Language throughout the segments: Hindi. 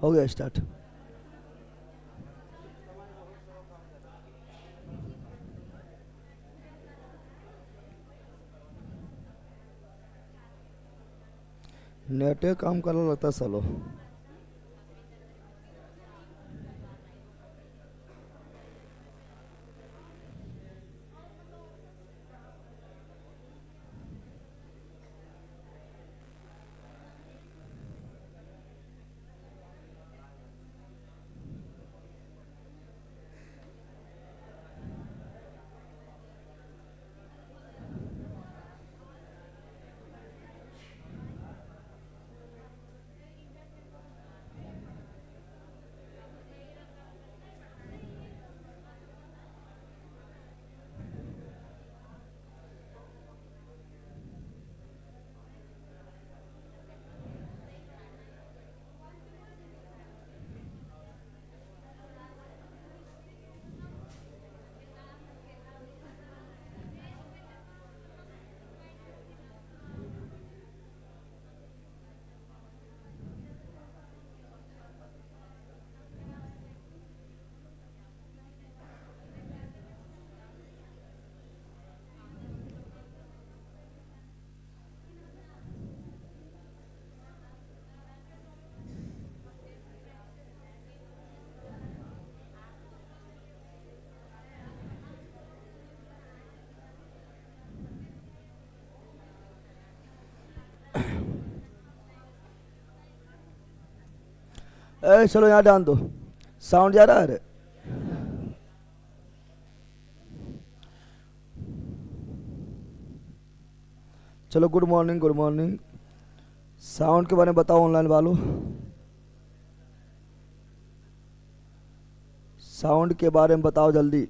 हो गया स्टार्ट। नेट काम करने लगता है सालो। चलो यहाँ डाल दो, साउंड जा रहा है। चलो good morning, good morning. Sound के बारे में बताओ ऑनलाइन वालों, साउंड के बारे में बताओ जल्दी।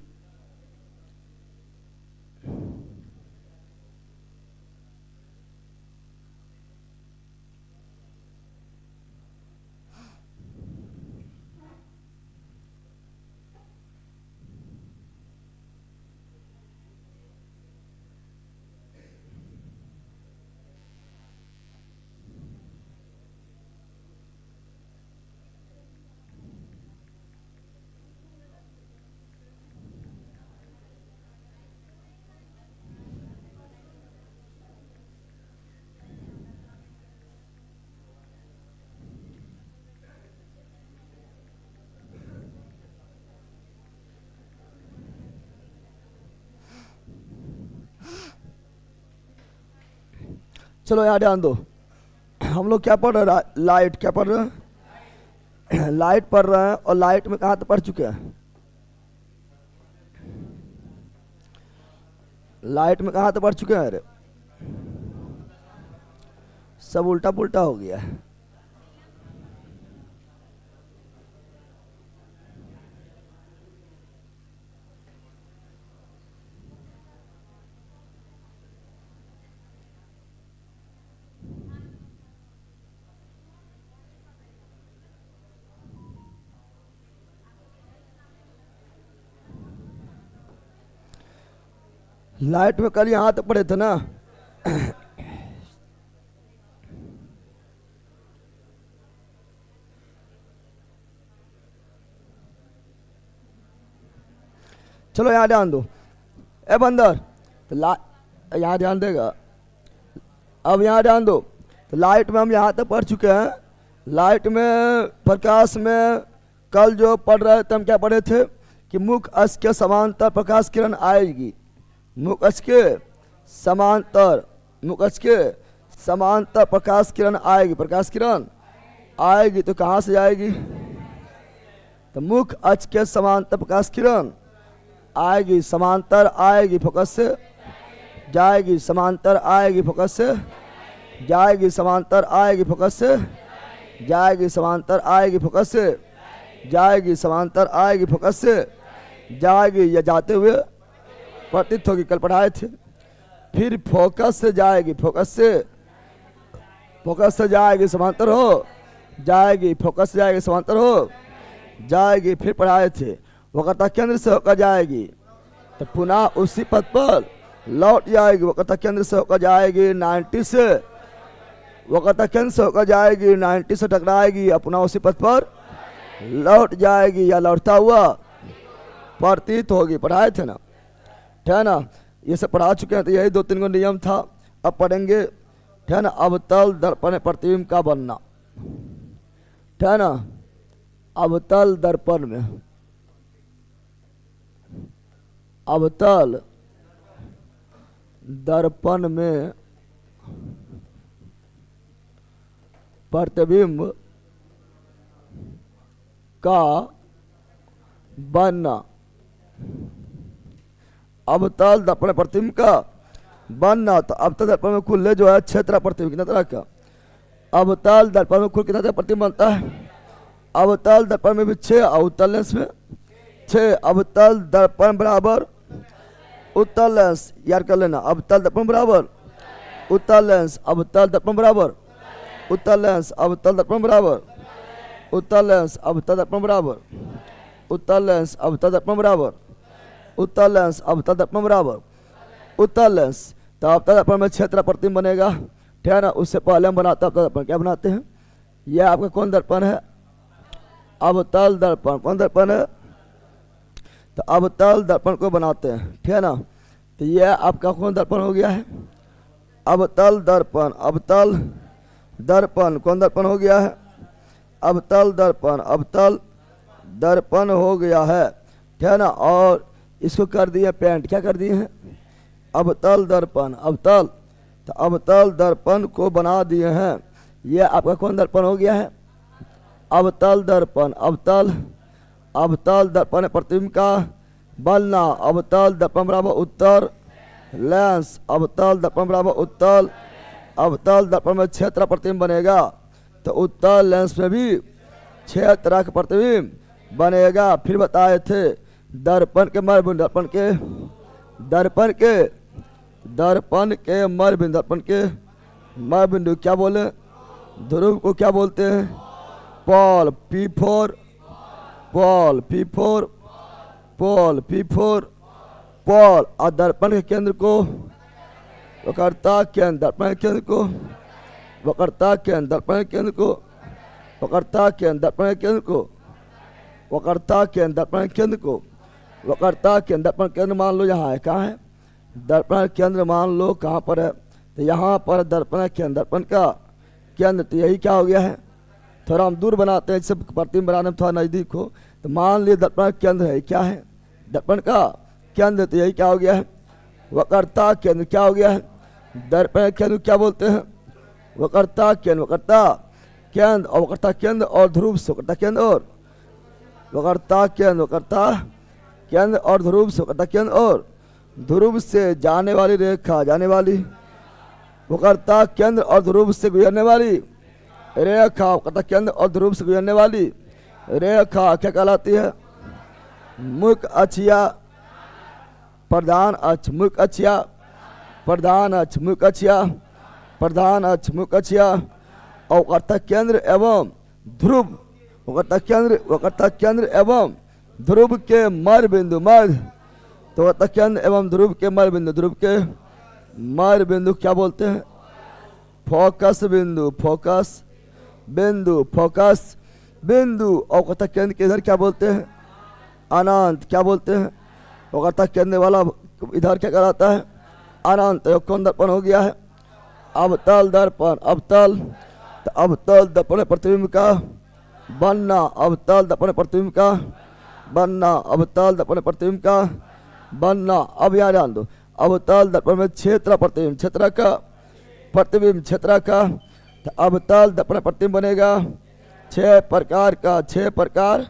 चलो यहाँ ध्यान दो, हम लोग क्या पढ़ रहे हैं? लाइट क्या पढ़ रहे हैं? लाइट पढ़ रहे हैं। और लाइट में कहाँ तक पढ़ चुके हैं? लाइट में कहाँ तक पढ़ चुके हैं? अरे सब उल्टा पुल्टा हो गया है। लाइट में कल यहाँ तक पढ़े थे ना। चलो यहाँ ध्यान दो, ए बंदर, तो यहाँ ध्यान देगा। अब यहाँ ध्यान दो, तो लाइट में हम यहाँ तक पढ़ चुके हैं। लाइट में, प्रकाश में कल जो पढ़ रहे थे हम, क्या पढ़े थे कि मुख अक्ष के समांतर प्रकाश किरण आएगी। मुख अक्ष के समांतर, मुख अक्ष के समांतर प्रकाश किरण आएगी। प्रकाश किरण आएगी तो कहाँ से जाएगी? तो मुख अक्ष के समांतर प्रकाश किरण आएगी, समांतर आएगी, फोकस से जाएगी, समांतर आएगी, फोकस से जाएगी, समांतर आएगी, फोकस से जाएगी, समांतर आएगी, फोकस से जाएगी, समांतर आएगी, फोकस से जाएगी। या जाते हुए प्रतीत होगी, कल पढ़ाए थे। फिर फोकस से जाएगी, फोकस से जाएगी, समांतर हो जाएगी, फोकस से जाएगी, समांतर हो जाएगी। फिर पढ़ाए थे वक्रता केंद्र से होकर जाएगी तो पुनः उसी पथ पर लौट जाएगी। वक्रता केंद्र से होकर जाएगी 90 से, वक्रता केंद्र से होकर जाएगी 90 से टकराएगी और पुनः उसी पथ पर लौट जाएगी या लौटता हुआ प्रतीत होगी। पढ़ाए थे ना, ठीक है ना, ये सब पढ़ा चुके हैं। तो यही 2-3 को नियम था, अब पढ़ेंगे, ठीक है ना। अवतल दर्पण प्रतिबिंब का बनना, ठीक है ना। अवतल दर्पण में, अवतल दर्पण में प्रतिबिंब का बनना, अवतल दर्पण प्रतिबिंब का बनना। तो अवतल दर्पण में कुल जो है 6 तरह प्रतिबिंब, कितना तरह का अवतल दर्पण में कुल कितना तरह प्रतिबिंब बनता है? अवतल दर्पण में भी 6, अवतल लेंस में 6। अवतल दर्पण बराबर उत्तल लेंस, याद कर लेना। अवतल दर्पण बराबर उत्तल लेंस, अवतल दर्पण बराबर उत्तल लेंस, अवतल दर्पण बराबर उत्तल लेंस, अवतल दर्पण बराबर उत्तल लेंस, अवतल दर्पण बराबर उत्तल लेंस, अवतल दर्पण बराबर उत्तल लेंस। तो अवतल दर्पण में 6 तरह प्रतिबिंब बनेगा, ठीक है ना। उससे पहले हम बनाते हैं अवतल दर्पण। क्या बनाते हैं? यह आपका कौन दर्पण है? अवतल दर्पण। कौन दर्पण है? तो अवतल दर्पण को बनाते हैं, ठीक है ना। तो यह आपका कौन दर्पण हो गया है? अवतल दर्पण। अवतल दर्पण कौन दर्पण हो गया है? अवतल दर्पण। अवतल दर्पण हो गया है, ठीक है ना। और इसको कर दिए पेंट। क्या कर दिए हैं? अवतल दर्पण। अवतल, तो अवतल दर्पण को बना दिए हैं। यह आपका कौन दर्पण हो गया है? अवतल दर्पण। अवतल, अवतल दर्पण प्रतिबिंब का बनना। अवतल दर्पण बराबर उत्तर लेंस, अवतल दर्पण बराबर उत्तल। अवतल दर्पण में 6 तरह प्रतिबिंब बनेगा। तो उत्तल लेंस में भी 6 तरह का प्रतिबिंब बनेगा। फिर बताए थे दर्पण के मध्य बिंदु, दर्पण के दर्पण के दर्पण के मध्य बिंदु, दर्पण के मध्य बिंदु क्या बोले? ध्रुव को क्या बोलते हैं? Paul. P4 Paul, P4 Paul, P4 Paul. और दर्पण के केंद्र को वक्रता केंद्र, दर्पण के केंद्र को वक्रता केंद्र, दर्पण के केंद्र को वक्रता केंद्र, दर्पण के केंद्र को वक्रता केंद्र, दर्पण के केंद्र को वक्रता केंद्र। दर्पण केंद्र मान लो यहाँ है। कहाँ है? दर्पण केंद्र मान लो कहाँ पर है? तो यहाँ पर दर्पण केंद्र, दर्पण का केंद्र। तो यही क्या हो गया है? थोड़ा हम दूर बनाते हैं, जैसे प्रतिबिंब बनाने में थोड़ा नज़दीक हो। तो मान लीजिए दर्पण केंद्र है, क्या है? दर्पण का केंद्र। तो यही क्या हो गया है? वक्रता केंद्र। क्या हो गया है? दर्पण केंद्र क्या बोलते हैं? वक्रता केंद्र। वक्रता केंद्र और वक्रता केंद्र और ध्रुव से, वक्रता केंद्र और वक्रता केंद्र, वक्रता केंद्र और ध्रुव से, वक्रता केंद्र और ध्रुव से जाने वाली रेखा, जाने वाली वक्रता केंद्र और ध्रुव से गुजरने वाली रेखा, वक्रता केंद्र और ध्रुव से गुजरने वाली रेखा क्या कहलाती है? मुख्य अक्षीय प्रधान अक्ष, मुख्य अक्षीय प्रधान अक्ष, मुख्य अक्षीय प्रधान अक्ष, मुख्य अक्षीय और वक्रता केंद्र एवं ध्रुव, वक्रता केंद्र एवं ध्रुव के मध्य बिंदु, मध्य। तो वक्रता केंद्र एवं ध्रुव के मध्य बिंदु, ध्रुव के मध्य बिंदु क्या बोलते हैं? फोकस बिंदु, फोकस बिंदु, फोकस बिंदु। और वक्रता केंद्र के इधर क्या बोलते हैं? अनंत। क्या बोलते हैं? वक्रता केंद्र वाला इधर क्या कहलाता है? अनंत। कौन दर्पण हो गया है? अवतल दर्पण। अवतल, तो अवतल दर्पण प्रतिबिंब का बनना, अवतल दर्पण प्रतिबिंब का बनना, अवतल दर्पण प्रतिबिंब का बनना। अब यहाँ ध्यान दो, अवतल दर्पण में 6 तरह प्रतिबिंब, 6 तरह का प्रतिबिंब, 6 तरह का। तो अवतल दर्पण प्रतिबिंब बनेगा 6 प्रकार का, 6 प्रकार।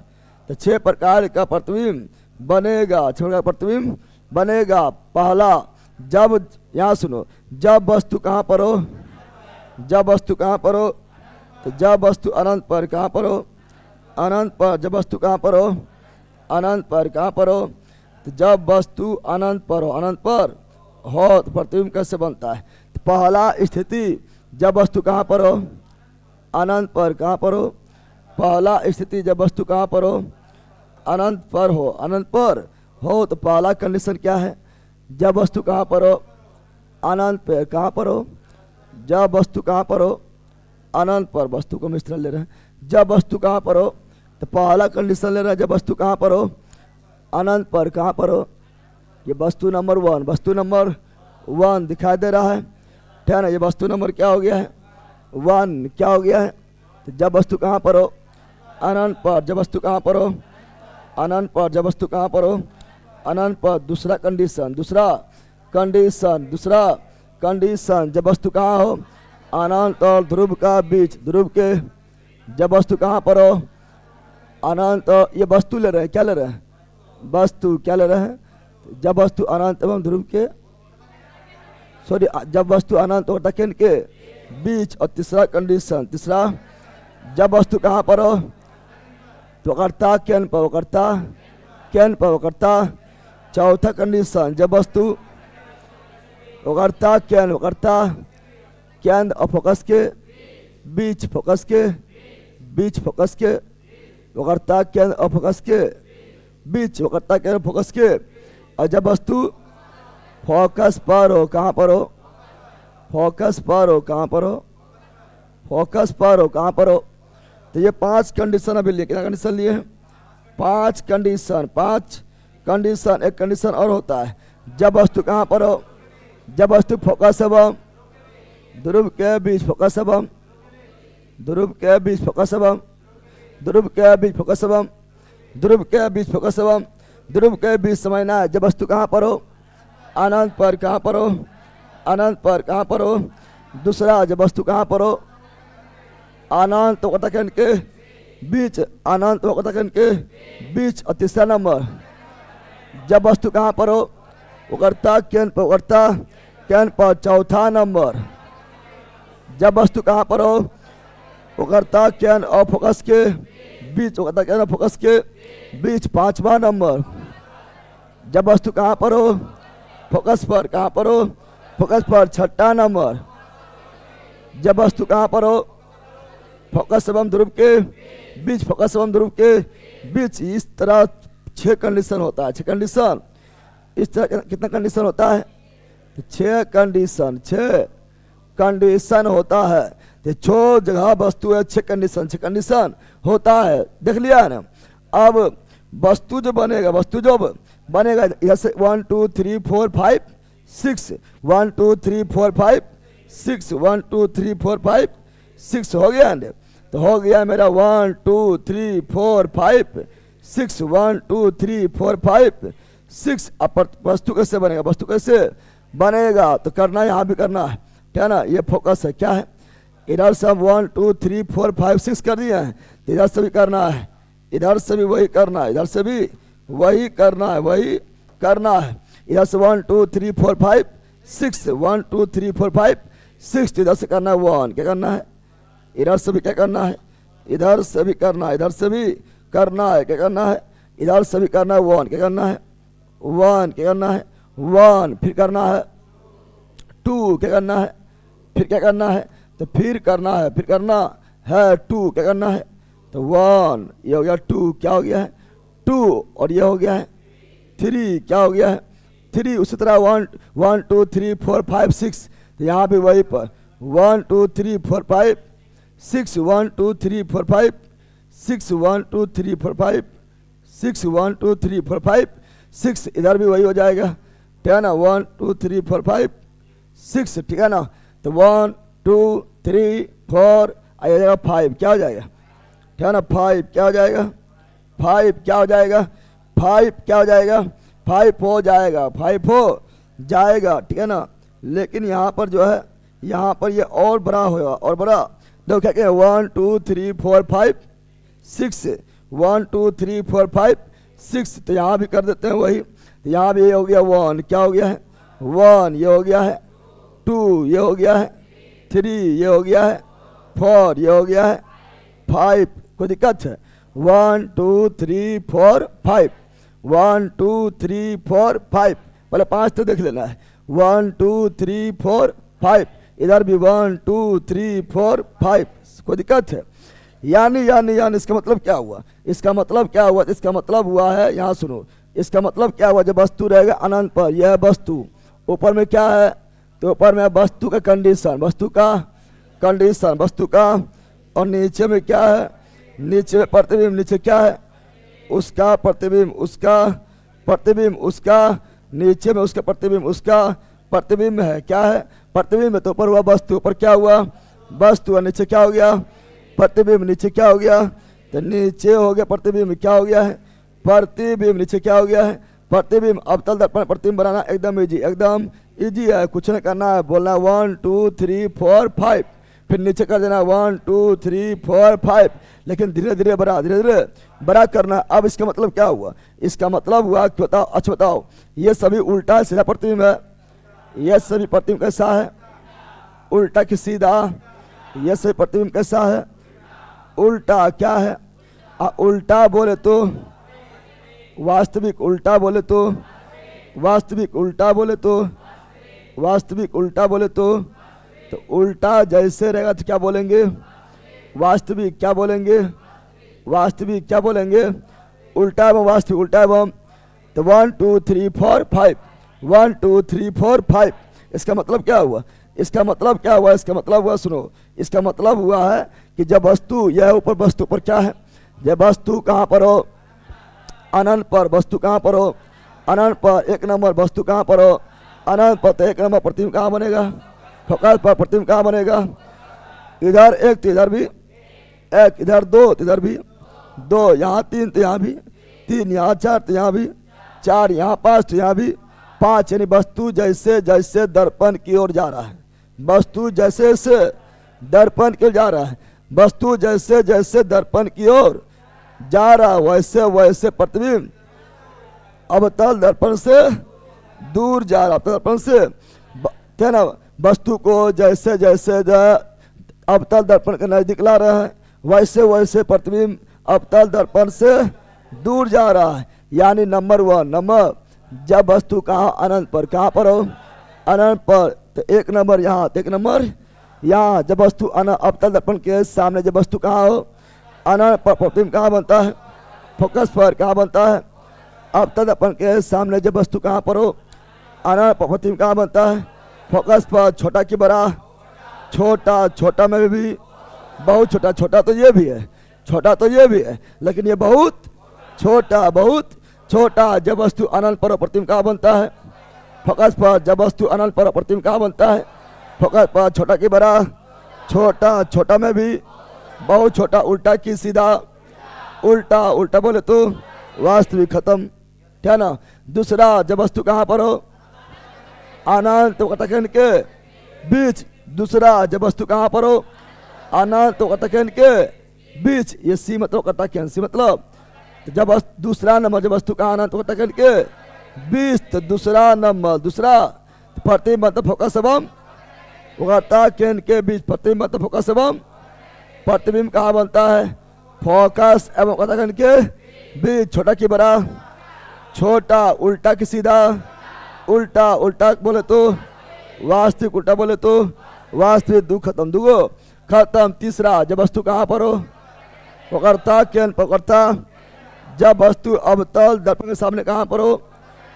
तो 6 प्रकार का प्रतिबिंब बनेगा, 6 प्रकार का प्रतिबिंब बनेगा। पहला, जब, यहाँ सुनो, जब वस्तु कहाँ पर हो? जब वस्तु कहाँ पर हो? तो जब वस्तु अनंत पर, कहाँ पर हो? अनंत पर। जब वस्तु कहाँ पर हो? अनंत पर। कहाँ पर हो? तो जब वस्तु अनंत पर हो, अनंत पर हो तो प्रतिबिंब कैसे बनता है? तो पहला स्थिति, जब वस्तु कहाँ पर हो? अनंत पर। कहाँ पर हो? पहला स्थिति, जब वस्तु कहाँ पर हो? अनंत पर हो, अनंत पर हो। तो पहला कंडीशन क्या है? जब वस्तु कहाँ पर हो? अनंत पर। कहाँ पर हो? जब वस्तु कहाँ पर हो? अनंत पर। वस्तु को मिश्रण ले रहे हैं। जब वस्तु कहाँ पर हो? तो पहला कंडीशन ले रहा है जब वस्तु कहाँ पर हो, अनंत पर। कहाँ पर हो, ये वस्तु नंबर 1, वस्तु नंबर 1 दिखाई दे रहा है, ठीक है ना। ये वस्तु नंबर क्या हो गया है, 1 क्या हो गया है। तो जब वस्तु कहाँ पर हो, अनंत पर। जब वस्तु कहाँ पर हो, अनंत पर। जब वस्तु कहाँ पर हो, अनंत पर। दूसरा कंडीशन, दूसरा कंडीशन जब वस्तु कहाँ हो, अनंत और ध्रुव का बीच, ध्रुव के। जब वस्तु कहाँ पर हो, अनंत। ये वस्तु ले रहे हैं, क्या ले रहे हैं, वस्तु क्या ले रहे हैं। जब वस्तु अनंत एवं ध्रुव के, सॉरी, जब वस्तु अनंत और तकेन के बीच। और तीसरा कंडीशन, तीसरा जब वस्तु कहाँ पर हो, तो वक्रता केंद्र पर, वक्रता केंद्र पर, वक्रता। चौथा कंडीशन जब वस्तु वक्रता केंद्र और फोकस के बीच, फोकस के बीच, फोकस के, वक्रता केंद्र और फोकस के बीच, वक्रता केंद्र फोकस के। और जब वस्तु फोकस पर हो, कहाँ पर हो, फोकस पर हो, कहाँ पर हो, फोकस पर हो, कहाँ पर हो। तो ये 5 कंडीशन अभी लिए, कितना कंडीशन लिए हैं, 5 कंडीशन, 5 कंडीशन। एक कंडीशन और होता है जब वस्तु कहाँ पर हो, जब वस्तु फोकस एवं ध्रुव के बीच, फोकस एवं ध्रुव के बीच, फोकस एवं ध्रुव के बीच, फोकस एवं ध्रुव के बीच, फोकस एवं ध्रुव के बीच समझना है। जब वस्तु कहाँ पर हो, अनंत पर। कहाँ पर हो, अनंत पर। कहाँ पर हो। दूसरा जब वस्तु कहाँ पर हो, अनंत वक्रता केंद्र के बीच, अनंत वक्रता केंद्र के बीच। और तीसरा नंबर जब वस्तु कहाँ पर हो, वक्रता केंद्र पर, वक्रता केंद्र पर। चौथा नंबर जब वस्तु कहाँ पर हो, वक्रता केंद्र और फोकस के बीच, वक्रता केंद्र और फोकस के बीच। 5वां नंबर जब वस्तु कहाँ पर हो, फोकस पर। कहाँ पर हो, फोकस पर। 6ठा नंबर जब वस्तु कहाँ पर हो, फोकस एवं ध्रुव के बीच, फोकस एवं ध्रुव के बीच। इस तरह 6 कंडीशन होता है, 6 कंडीशन। इस तरह कितना कंडीशन होता है, 6 कंडीशन, 6 कंडीशन होता है। तो जो जगह वस्तु है 6 कंडीशन, 6 कंडीशन होता है। देख लिया है ना। अब वस्तु जो बनेगा, वस्तु जो बनेगा जैसे 1 2 3 4 5 6, 1 2 3 4 5 6, 1 2 3 4 5 6 हो गया ना। तो हो गया मेरा 1 2 3 4 5 6, 1 2 3 4 5 6। अब वस्तु कैसे बनेगा, वस्तु कैसे बनेगा, तो करना यहाँ भी करना है, क्या ना। ये फोकस है, क्या है, इधर से हम 1 2 3 4 5 6 कर दिए हैं। इधर से भी करना है, इधर से भी वही करना है, इधर से भी वही करना है, वही करना है। इधर से 1 2 3 4 5 6, 1 2 3 4 5 6। इधर से करना है 1, क्या करना है, इधर से भी क्या करना है, इधर से भी करना है, इधर से भी करना है, क्या करना है, इधर से भी करना है 1, क्या करना है 1, क्या करना है 1। फिर करना है 2, क्या करना है, फिर क्या करना है, तो फिर करना है, फिर करना है 2, क्या करना है, तो 1। ये हो गया 2, क्या हो गया है 2। और ये हो गया है 3, क्या हो गया है 3। उसी तरह 1 2 3 4 5 6। तो यहाँ भी वही पर 1 2 3 4 5 6, 1 2 3 4 5 6, 1 2 3 4 5 6, 1 2 3 4 5 6। इधर भी वही हो जाएगा, ठीक है ना, 1 2 3 4 5 6, ठीक है ना। तो 1 2 3 4 आ जाएगा 5, क्या हो जाएगा, ठीक है ना, 5 क्या हो जाएगा, 5 क्या हो जाएगा, 5 क्या हो जाएगा, 5 हो जाएगा, 5 हो जाएगा, ठीक है ना। लेकिन यहाँ पर जो है, यहाँ पर ये और बड़ा होगा, और बड़ा। देखो क्या क्या 1 2 3 4 5 6, 1 2 3 4 5 6। तो यहाँ भी कर देते हैं वही। तो यहाँ भी ये हो गया 1, क्या हो गया है 1, ये हो गया है 2, ये हो गया है 3, ये हो गया है 4, ये हो गया है 5। कोई दिक्कत है, 1 2 3 4 5, 1 2 3 4 5। पहले 5 तो देख लेना है, 1 2 3 4 5। इधर भी 1 2 3 4 5। कोई दिक्कत है, यानी यानी यानी इसका मतलब क्या हुआ, इसका मतलब क्या हुआ, इसका मतलब हुआ है, यहाँ सुनो, इसका मतलब क्या हुआ, जब वस्तु रहेगा अनंत पर, यह वस्तु ऊपर में क्या है, तो ऊपर में वस्तु का कंडीशन, वस्तु का कंडीशन, वस्तु का, और नीचे में क्या है, नीचे में प्रतिबिंब, नीचे क्या है? उसका प्रतिबिंब, उसका प्रतिबिंब, उसका नीचे में उसका प्रतिबिंब, उसका प्रतिबिंब है। क्या है? प्रतिबिंब है। तो ऊपर हुआ वस्तु, ऊपर क्या हुआ? वस्तु। और नीचे क्या हो गया? प्रतिबिंब। नीचे क्या हो गया? तो नीचे हो गया प्रतिबिंब, क्या हो गया है? प्रतिबिंब। नीचे क्या हो गया है? प्रतिबिंब। अवतल दर्पण प्रतिबिंब बनाना एकदम इजी, एकदम इजी है, कुछ नहीं करना है, बोलना 1 2 3 4 5, फिर नीचे कर देना 1 2 3 4 5, लेकिन धीरे धीरे बड़ा, धीरे धीरे बड़ा करना। अब इसका मतलब क्या हुआ? इसका मतलब हुआ कि बताओ, अच्छा बताओ, ये सभी उल्टा है सीधा प्रतिबिंब है? ये सभी प्रतिबिंब कैसा है? उल्टा कि सीधा? ये सभी प्रतिबिंब कैसा है? उल्टा। क्या है? उल्टा बोले तो वास्तविक, उल्टा बोले तो वास्तविक, उल्टा बोले तो वास्तविक, उल्टा बोले तो उल्टा जैसे रहेगा तो क्या बोलेंगे? वास्तविक। क्या बोलेंगे? वास्तविक। क्या बोलेंगे? उल्टा एवं वास्तविक, उल्टा एवं। तो 1 2 3 4 5, 1 2 3 4 5। इसका मतलब क्या हुआ? इसका मतलब क्या हुआ? इसका मतलब हुआ, सुनो, इसका मतलब हुआ है कि जब वस्तु, यह ऊपर वस्तु पर क्या है? जब वस्तु कहाँ पर हो? अनंत पर। वस्तु कहाँ पर हो? अनंत पर। एक नंबर वस्तु कहाँ पर हो? अनंत पर। तो एक नंबर प्रतिबिंब कहाँ बनेगा? फोकस पर। प्रतिबिंब कहाँ बनेगा? इधर एक तो इधर भी एक, इधर दो तो इधर भी दो, यहाँ 3 तो यहाँ भी 3, यहाँ 4 तो यहाँ भी 4, यहाँ 5 तो यहाँ भी 5। यानी वस्तु जैसे जैसे दर्पण की ओर जा रहा है, वस्तु जैसे जैसे दर्पण की ओर जा रहा है, वस्तु जैसे जैसे दर्पण की ओर जा रहा है, वैसे वैसे प्रतिबिंब अवतल दर्पण से दूर जा रहा। दर्पण से है ना, वस्तु को जैसे जैसे अवतल दर्पण के नजदीक ला रहा है, वैसे वैसे प्रतिबिंब अवतल दर्पण से दूर जा रहा है। यानी नंबर 1, नंबर जब वस्तु कहाँ? अनंत पर। कहाँ पर हो? अनंत पर। तो एक नंबर यहाँ, तो एक नंबर यहाँ। जब वस्तु अवतल दर्पण के सामने जब वस्तु कहाँ हो? अनंत पर। प्रतिबिंब कहाँ बनता है? फोकस पर। कहाँ बनता है? अवतल दर्पण के सामने जब वस्तु कहाँ पर हो? अनंत पर। प्रतिबिंब कहाँ बनता है? फोकस पर। छोटा कि बड़ा? छोटा। छोटा में भी बहुत छोटा, छोटा तो ये भी है, छोटा तो ये भी है, लेकिन ये बहुत छोटा, बहुत छोटा। जब वस्तु अनंत पर प्रतिबिंब कहाँ बनता है? फोकस पर। जब वस्तु अनंत पर प्रतिबिंब कहाँ बनता है? फोकस पर। छोटा कि बड़ा? छोटा। छोटा में भी बहुत छोटा। उल्टा कि सीधा? उल्टा। उल्टा बोले तो वास्तविक। खत्म, क्या ना? दूसरा, जब वस्तु कहाँ पर हो? अनंत कटकन के बीच। दूसरा, जब वस्तु कहाँ पर हो? अनंत कटकन के बीच। ये सी मतलब कटकन, सी मतलब जब दूसरा नंबर, जब वस्तु कहाँ? अनंत कटकन के बीच। तो दूसरा नंबर, दूसरा प्रतिबिंब मतलब फोकस एवं कटकन के बीच। प्रतिबिंब मतलब फोकस एवं प्रतिबिंब कहाँ बनता है? फोकस एवं कटकन के बीच। छोटा कि बड़ा? छोटा। उल्टा कि सीधा? उल्टा। उल्टा बोले तो वास्तविक, उल्टा बोले तो वास्तविक। दो खत्म, दुगो खत्म। तीसरा, जब वस्तु कहाँ पर हो? पकड़ता केन पकड़ता। जब वस्तु अवतल दर्पण के सामने कहाँ पर हो?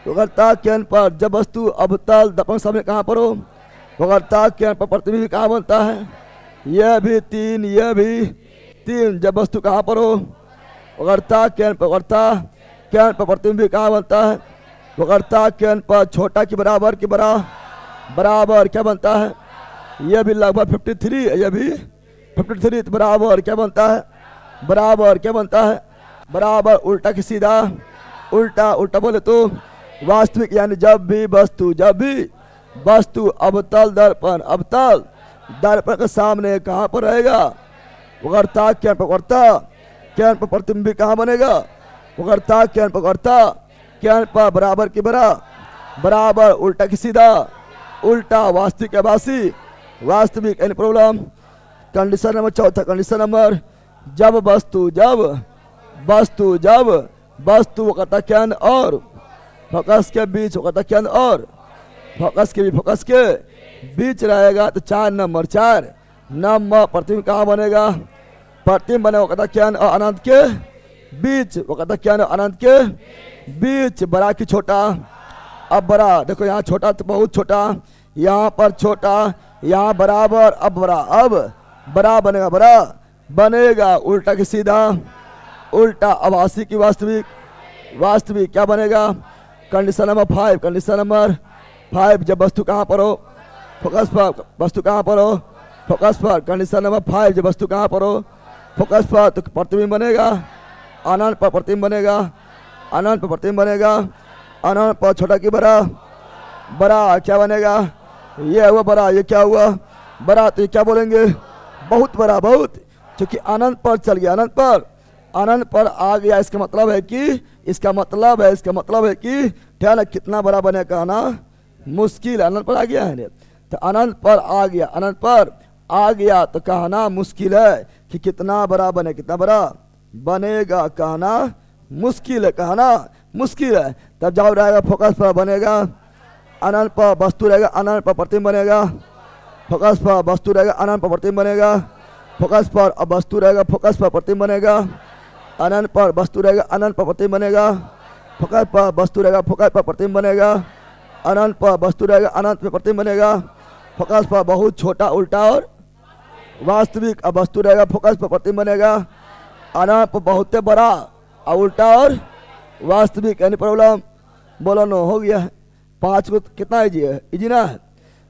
पकड़ता केन पर। जब वस्तु अवतल दर्पण के सामने कहाँ पर हो? पकड़ता केन पर। प्रतिबिंब कहाँ बनता है? यह भी 3, यह भी 3। जब वस्तु कहाँ पर हो? पकड़ता केन पकड़ता केन पर। प्रतिबिंब कहाँ बनता है? पकड़ता केन पर। छोटा कि बराबर कि बड़ा? बराबर। क्या बनता है? यह भी लगभग 53 है, यह भी 53। तो बराबर क्या बनता है? बराबर। क्या बनता है? बराबर। उल्टा कि सीधा? उल्टा। उल्टा बोले तो वास्तविक। यानी जब भी वस्तु अवतल दर्पण, अवतल दर्पण के सामने कहाँ पर रहेगा? पकड़ता क्या? पकड़ता क्या? प्रतिबिंब कहाँ बनेगा? पकड़ता क्या? पकड़ता क्या? बराबर की बरा? बराबर। उल्टा कि सीधा? उल्टा। वास्तविक या वासी? वास्तविक। Any problem? कंडीशन नंबर चौथा। कंडीशन नंबर, जब वस्तु कटकन और फोकस के बीच, कटकन और फोकस के बीच रहेगा तो 4 नंबर। 4 नंबर प्रतिबिंब कहाँ बनेगा? प्रतिबिंब बनेगा कटकन और अनंत के बीच। कटकन और अनंत के बीच। बड़ा कि छोटा? अब बड़ा। देखो यहाँ छोटा तो बहुत छोटा, यहाँ पर छोटा, यहाँ बराबर। अब बड़ा, अब बड़ा बनेगा बड़ा। बनेगा उल्टा की सीधा, उल्टा आभासी की वास्तविक, वास्तविक क्या बनेगा? कंडीशन नंबर 5, कंडीशन नंबर 5 जब वस्तु कहाँ पर हो, फोकस पर, वस्तु कहाँ पर हो, फोकस पर। कंडीशन नंबर 5 जब वस्तु कहाँ पर हो, फोकस पर, तो प्रतिबिंब बनेगा, अनंत पर प्रतिबिंब बनेगा, अनंत पर प्रतिबिंब बनेगा, अनंत पर छोटा की बड़ा, बड़ा क्या बनेगा? ये हुआ बड़ा, ये क्या हुआ? बड़ा। तो ये क्या बोलेंगे? बहुत बड़ा, बहुत, क्योंकि अनंत पर चल गया, अनंत पर, अनंत पर आ गया। इसका मतलब है कि, इसका मतलब है कि ध्यान, कितना बड़ा बने कहना मुश्किल है, अनंत पर आ गया है। तो अनंत पर आ गया, अनंत पर आ गया तो कहना मुश्किल है कि कितना बड़ा बने, कितना बड़ा बनेगा कहना मुश्किल है, कहना मुश्किल है। तब जब रहेगा फोकस पर बनेगा, अनंत पर वस्तु रहेगा, अनंत पर प्रतिबिंब बनेगा, फोकस पर वस्तु रहेगा, अनंत पर प्रतिबिंब बनेगा, फोकस पर अब वस्तु रहेगा, फोकस पर प्रतिबिंब बनेगा, अनंत पर वस्तु रहेगा, अनंत पर प्रतिबिंब बनेगा, फोकस पर वस्तु रहेगा, फोकस पर प्रतिबिंब बनेगा, अनंत पर वस्तु रहेगा, अनंत पर प्रतिबिंब बनेगा, फोकस पर बहुत छोटा उल्टा और वास्तविक, अब वस्तु रहेगा, फोकस पर प्रतिबिंब बनेगा, अनंत पर बहुत बड़ा और उल्टा और वास्तविक। यानी प्रॉब्लम बोलो नो हो गया है। 5 को कितना इजी है? इजी ना है।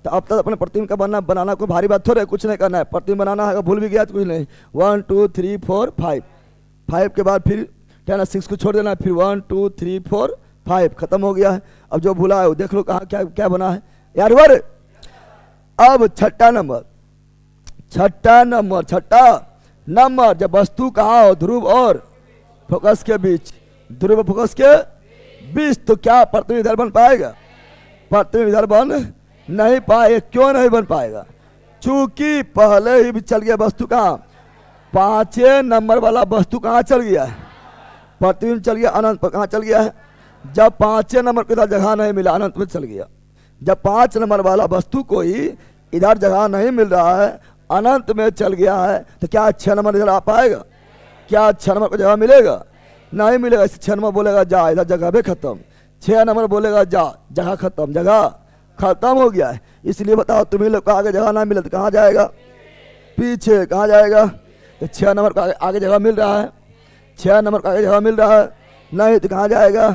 तो अब तक अपने प्रतिबिंब का बनाना कोई भारी बात थोड़े, कुछ नहीं करना है। प्रतिबिंब बनाना है, भूल भी गया तो कुछ नहीं। 1 2 3 4 5, 5 के बाद फिर क्या ना 6 को छोड़ देना है, फिर 1 2 3 4 5 खत्म हो गया है। अब जो भूला है वो देख लो कहाँ क्या क्या बना है यार वर। अब छठा नंबर जब वस्तु कहाँ हो, ध्रुव और फोकस के बीच, ध्रुव फोकस के बीच, तो क्या प्रतिबिंब इधर बन पाएगा? प्रतिबिंब इधर बन नहीं पाएगा। क्यों नहीं बन पाएगा? चूंकि पहले ही भी चल गया वस्तु कहाँ, 5 नंबर वाला वस्तु कहाँ चल गया है? प्रतिबिंब चल गया अनंत पर। कहाँ चल गया है? जब 5 नंबर को इधर जगह नहीं मिला, अनंत में चल गया। जब 5 नंबर वाला वस्तु को ही इधर जगह नहीं मिल रहा है, अनंत में चल गया है, तो क्या 6 नंबर इधर आ पाएगा? क्या 6 नंबर को जगह मिलेगा? नहीं मिलेगा। इसे 6 नंबर बोलेगा जा, इधर जगह भी खत्म। 6 नंबर बोलेगा जा, जगह खत्म, जगह खत्म हो गया है। इसलिए बताओ तुम्हें लोग को आगे जगह ना मिले तो कहाँ जाएगा? पीछे। कहाँ जाएगा? तो 6 नंबर को आगे जगह मिल रहा है, 6 नंबर को आगे जगह मिल रहा है, नहीं तो कहाँ जाएगा?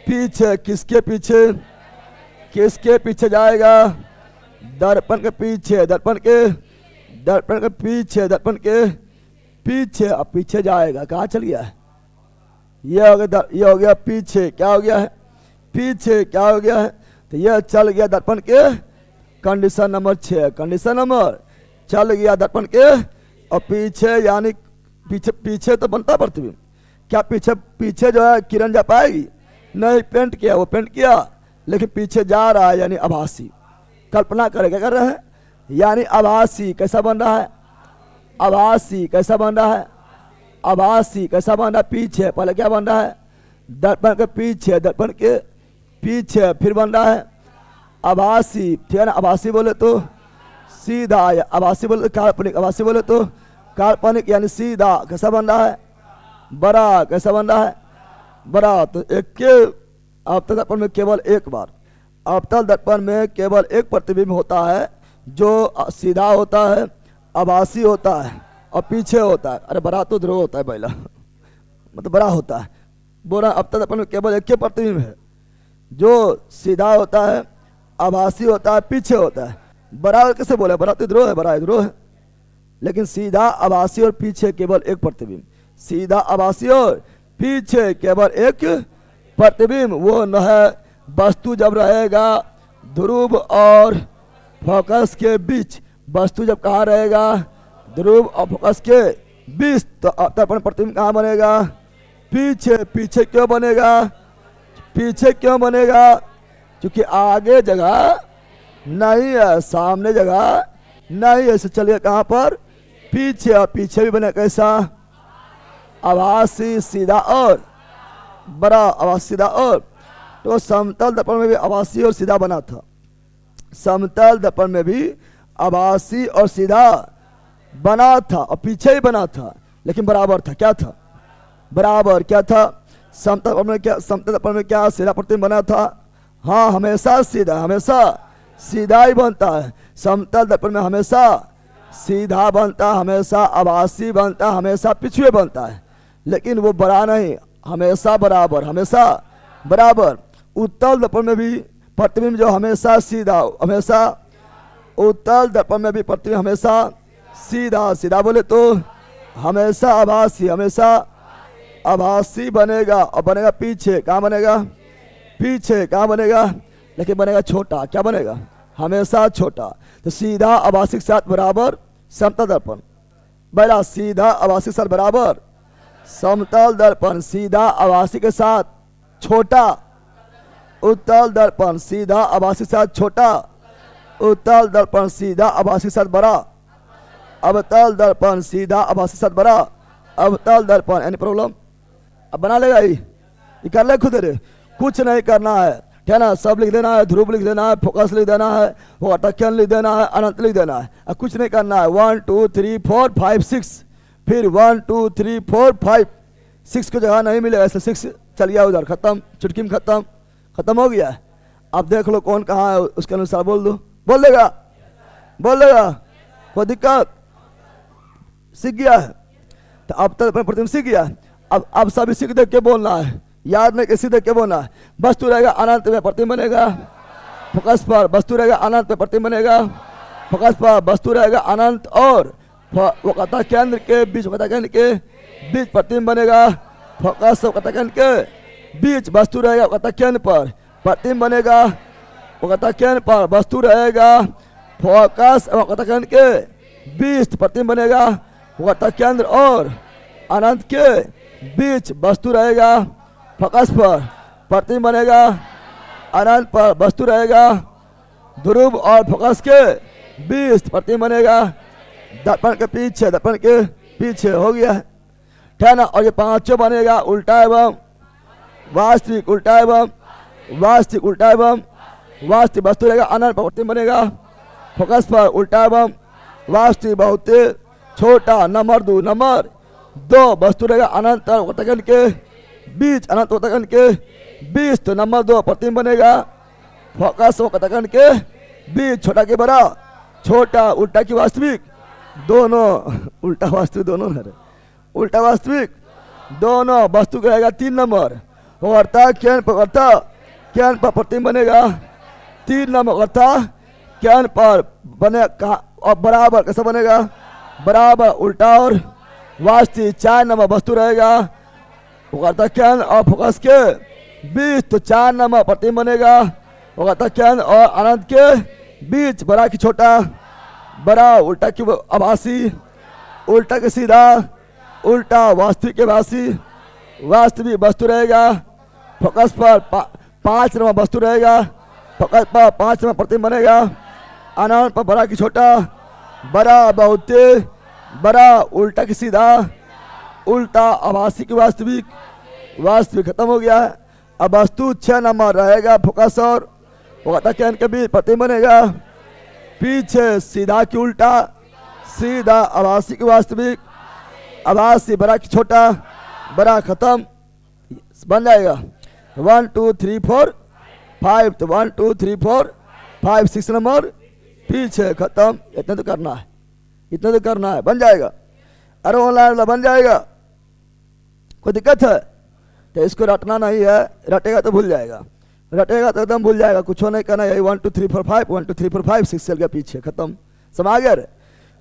पीछे। किसके पीछे? किसके पीछे जाएगा? दर्पण के पीछे, दर्पण के पीछे, दर्पण के पीछे। अब पीछे जाएगा, कहाँ चल गया है? ये हो गया पीछे। क्या हो गया है? पीछे। क्या हो गया है? तो यह चल गया दर्पण के, कंडीशन नंबर 6, कंडीशन नंबर चल गया दर्पण के। और पीछे यानी पीछे तो बनता प्रतिबिंब। क्या पीछे जो है किरण जा पाएगी? नहीं। पेंट किया, वो पेंट किया, लेकिन पीछे जा रहा है, यानी आभासी। कल्पना करे क्या कर रहे हैं? यानी आभासी। कैसा बन रहा है? आभासी। कैसा बन रहा है? आभासी। कैसा बन रहा है? पीछे। पहले क्या बन रहा है? दर्पण के पीछे, दर्पण के पीछे। फिर बन रहा है आभासी। ठीक है ना? आभासी बोले तो सीधा, आभासी बोले तो काल्पनिक, आभासी बोले तो काल्पनिक, यानी सीधा। कैसा बन रहा है? बड़ा। कैसा बन रहा है? बड़ा। तो अवतल दर्पण में केवल एक बार, अवतल दर्पण में केवल एक प्रतिबिंब होता है, जो सीधा होता है, आभासी होता है और पीछे होता है। अरे बड़ा तो ध्रुव होता है पहला, मतलब बड़ा होता है। बोला अवतल दर्पण में केवल एक ही प्रतिबिंब है, जो सीधा होता है, आभासी होता है, पीछे होता है। बड़ा कैसे बोले? बड़ा तो ध्रुव है, बड़ा ध्रुव है, लेकिन सीधा, आभासी और पीछे केवल एक प्रतिबिंब। सीधा, आभासी और पीछे केवल एक प्रतिबिंब। वो न है वस्तु जब रहेगा ध्रुव और फोकस के बीच। वस्तु जब कहाँ रहेगा? ध्रुव और फोकस के बीच, तो दर्पण प्रतिबिंब कहाँ बनेगा? पीछे। पीछे क्यों बनेगा? पीछे क्यों बनेगा? क्योंकि आगे जगह नहीं है, सामने जगह नहीं है। चलिए कहाँ पर? पीछे। और पीछे भी बने कैसा? आभासी, सीधा और बड़ा। आभासी, सीधा और। तो समतल दर्पण में भी आभासी और सीधा बना था। समतल दर्पण में भी आभासी और सीधा बना था और पीछे ही बना था, लेकिन बराबर था। क्या था? बराबर। क्या था? समतल दर्पण में क्या? समतल दर्पण में क्या सीधा प्रतिबिंब बना था? हाँ, हमेशा सीधा, हमेशा सीधा ही बनता है। समतल दर्पण में हमेशा सीधा बनता हमेशा आभासी बनता हमेशा पिछुए बनता है, लेकिन वो बड़ा नहीं, हमेशा बराबर, हमेशा बराबर। उत्तल दर्पण में भी प्रतिबिंब जो हमेशा सीधा, हमेशा उत्तल दर्पण में भी प्रतिबिंब हमेशा सीधा, सीधा बोले तो हमेशा आभासी, हमेशा आभासी बनेगा। और बनेगा पीछे, कहाँ बनेगा? पीछे कहाँ बनेगा? लेकिन बनेगा छोटा, क्या बनेगा? हमेशा छोटा। तो सीधा आभासी के साथ बराबर समतल दर्पण, बड़ा सीधा आभासी के साथ बराबर समतल दर्पण, सीधा आभासी के साथ छोटा उत्तल दर्पण, सीधा आभासी के साथ छोटा उत्तल दर्पण, सीधा आभासी के साथ बड़ा अवतल दर्पण, सीधा आभासी के साथ बड़ा अवतल दर्पण। Any problem? अब बना लेगा ये कर ले खुद रे, कुछ नहीं करना है, ठीक है ना? सब लिख देना है, ध्रुव लिख देना है, फोकस लिख देना है, वाटक्यन लिख देना है, अनंत लिख देना है। अब कुछ नहीं करना है। 1 2 3 4 5 6, फिर 1 2 3 4 5 6 को जगह नहीं मिलेगा, ऐसे 6 चल गया उधर, खत्म, चुटकी में खत्म, खत्म हो गया। अब देख लो कौन कहाँ है, उसके अनुसार बोल दो। बोल देगा? बोल देगा? कोई दिक्कत? सीख गया है? तो अब तक प्रतिबिंब सीख गया। अब सभी सीख देख के बोलना है, याद नहीं किसी देख के बोलना है। वस्तु रहेगा अनंत में प्रतिबिंब बनेगा फोकस पर, वस्तु रहेगा अनंत में प्रतिबिंब बनेगा फोकस पर, वस्तु रहेगा अनंत और वक्रता केंद्र के बीच, वक्रता केंद्र के बीच प्रतिबिंब बनेगा फोकस, वक्रता केंद्र के बीच वस्तु रहेगा वक्रता केंद्र पर, प्रतिबिंब बनेगा वक्रता केंद्र पर, वस्तु रहेगा फोकस वक्रता केंद्र के बीच, प्रतिबिंब बनेगा वक्रता केंद्र और अनंत के बीच, वस्तु रहेगा फोकस पर, प्रतिबिंब बनेगा अनंत पर, वस्तु रहेगा ध्रुव और फोकस के बीच, प्रतिबिंब बनेगा दर्पण के पीछे, दर्पण के पीछे। हो गया, ठीक है ना? और ये पांचों बनेगा उल्टा एवं वास्तविक, उल्टा एवं वास्तविक, उल्टा एवं वास्तविक। वस्तु रहेगा अनंत पर, प्रतिबिंब बनेगा फोकस पर, उल्टा एवं वास्तविक। बहुत छोटा नंबर 2, नंबर 2 वस्तु रहेगा अनंत और वक्रता केंद्र के बीच, अनंत वक्रता केंद्र के बीच। तो नंबर 2 प्रतिबिंब बनेगा फोकस वक्रता केंद्र के बीच, छोटा के बड़ा, छोटा उल्टा की वास्तविक, दोनों उल्टा वास्तविक, दोनों है, उल्टा वास्तविक दोनों। वस्तु रहेगा 3 नंबर, वक्रता केंद्र पर, वक्रता केंद्र पर प्रतिबिंब बनेगा 3 नंबर, वक्रता केंद्र पर बने और बराबर, कैसा बनेगा? बराबर, उल्टा और वास्तविक। 4 नंबर वस्तु रहेगा वक्रता केंद्र और फोकस के बीच, तो 4 नंबर प्रतिबिंब बनेगा वक्रता केंद्र और अनंत के बीच, बड़ा की छोटा, बड़ा उल्टा की आभासी, उल्टा के सीधा, उल्टा वास्तविक के आभासी, वास्तविक। वस्तु रहेगा फोकस पर 5 नंबर, वस्तु रहेगा फोकस पर 5 नंबर, प्रतिबिंब बनेगा अनंत पर, बड़ा की छोटा, बड़ा बहुत बड़ा उल्टा की सीधा, उल्टा आभासी की वास्तविक, वास्तविक। खत्म हो गया है। अब वस्तु 6 नंबर रहेगा फोकस और वक्रता केंद्र के बीच, प्रतिबिंब बनेगा पीछे, सीधा की उल्टा, सीधा आभासी की वास्तविक, आभासी बड़ा की छोटा, बड़ा। खत्म, बन जाएगा 1 2 3 4 5, तो 1 2 3 4 5 6 नंबर पीछे, खत्म। इतना तो करना है, इतना तो करना है, बन जाएगा। अरे ऑनलाइन बन जाएगा, कोई दिक्कत है? तो इसको रटना नहीं है, रटेगा तो भूल जाएगा, रटेगा तो एकदम भूल जाएगा, कुछ नहीं करना है। 1 2 3 4 5, 1 2 3 4 5 6 चल गया पीछे, खत्म, समा गया रे।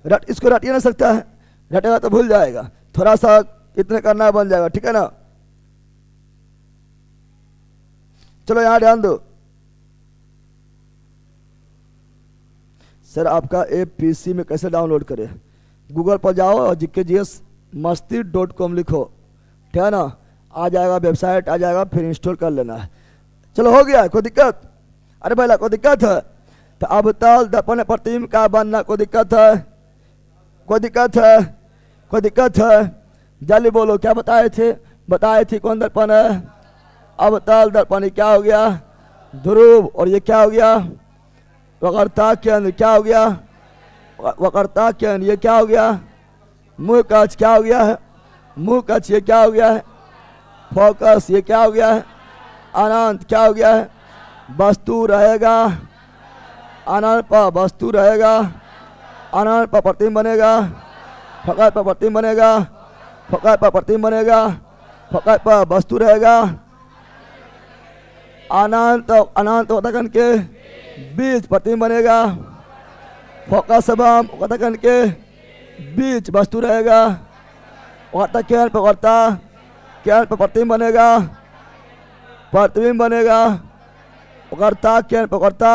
रट इसको रट ही नहीं सकता है, रटेगा तो भूल जाएगा। थोड़ा सा इतने करना है, बन जाएगा, ठीक है ना? चलो यहाँ ध्यान दो। सर आपका ऐप पीसी में कैसे डाउनलोड करें? गूगल पर जाओ और gksmasti.com लिखो, ठीक है ना? आ जाएगा, वेबसाइट आ जाएगा, फिर इंस्टॉल कर लेना है। चलो हो गया, कोई दिक्कत? अरे भैया कोई दिक्कत है? तो अब तल दर्पण प्रतिबिंब का बनना, कोई दिक्कत है? कोई दिक्कत है? कोई दिक्कत है? जल्दी बोलो, क्या बताए थे? बताए थे कौन दर्पण है? अब तल दर्पण क्या हो गया? ध्रुव। और ये क्या हो गया? वक्रता केंद्र। क्या हो गया? वक्रता केंद्र। ये क्या हो गया? मुंह कक्ष। क्या हो गया है? मुंह कक्ष। ये क्या हो गया है? फोकस। ये क्या हो गया है? अनंत। क्या हो गया है? वस्तु रहेगा अनंत पर, वस्तु रहेगा अनंत पर प्रतिबिंब बनेगा, फकत पर प्रतिबिंब बनेगा, फकत पर प्रतिबिंब बनेगा, फकत पर वस्तु रहेगा। अनंत अनंत कथाकन के बीच प्रतिबिंब बनेगा, फोकस एवं कथाकन के बीच वस्तु रहेगा। वक्ता केंद्र पर वक्ता, केंद्र पर प्रतिबिंब बनेगा, प्रतिबिंब बनेगा, वक्ता केंद्र पर वक्ता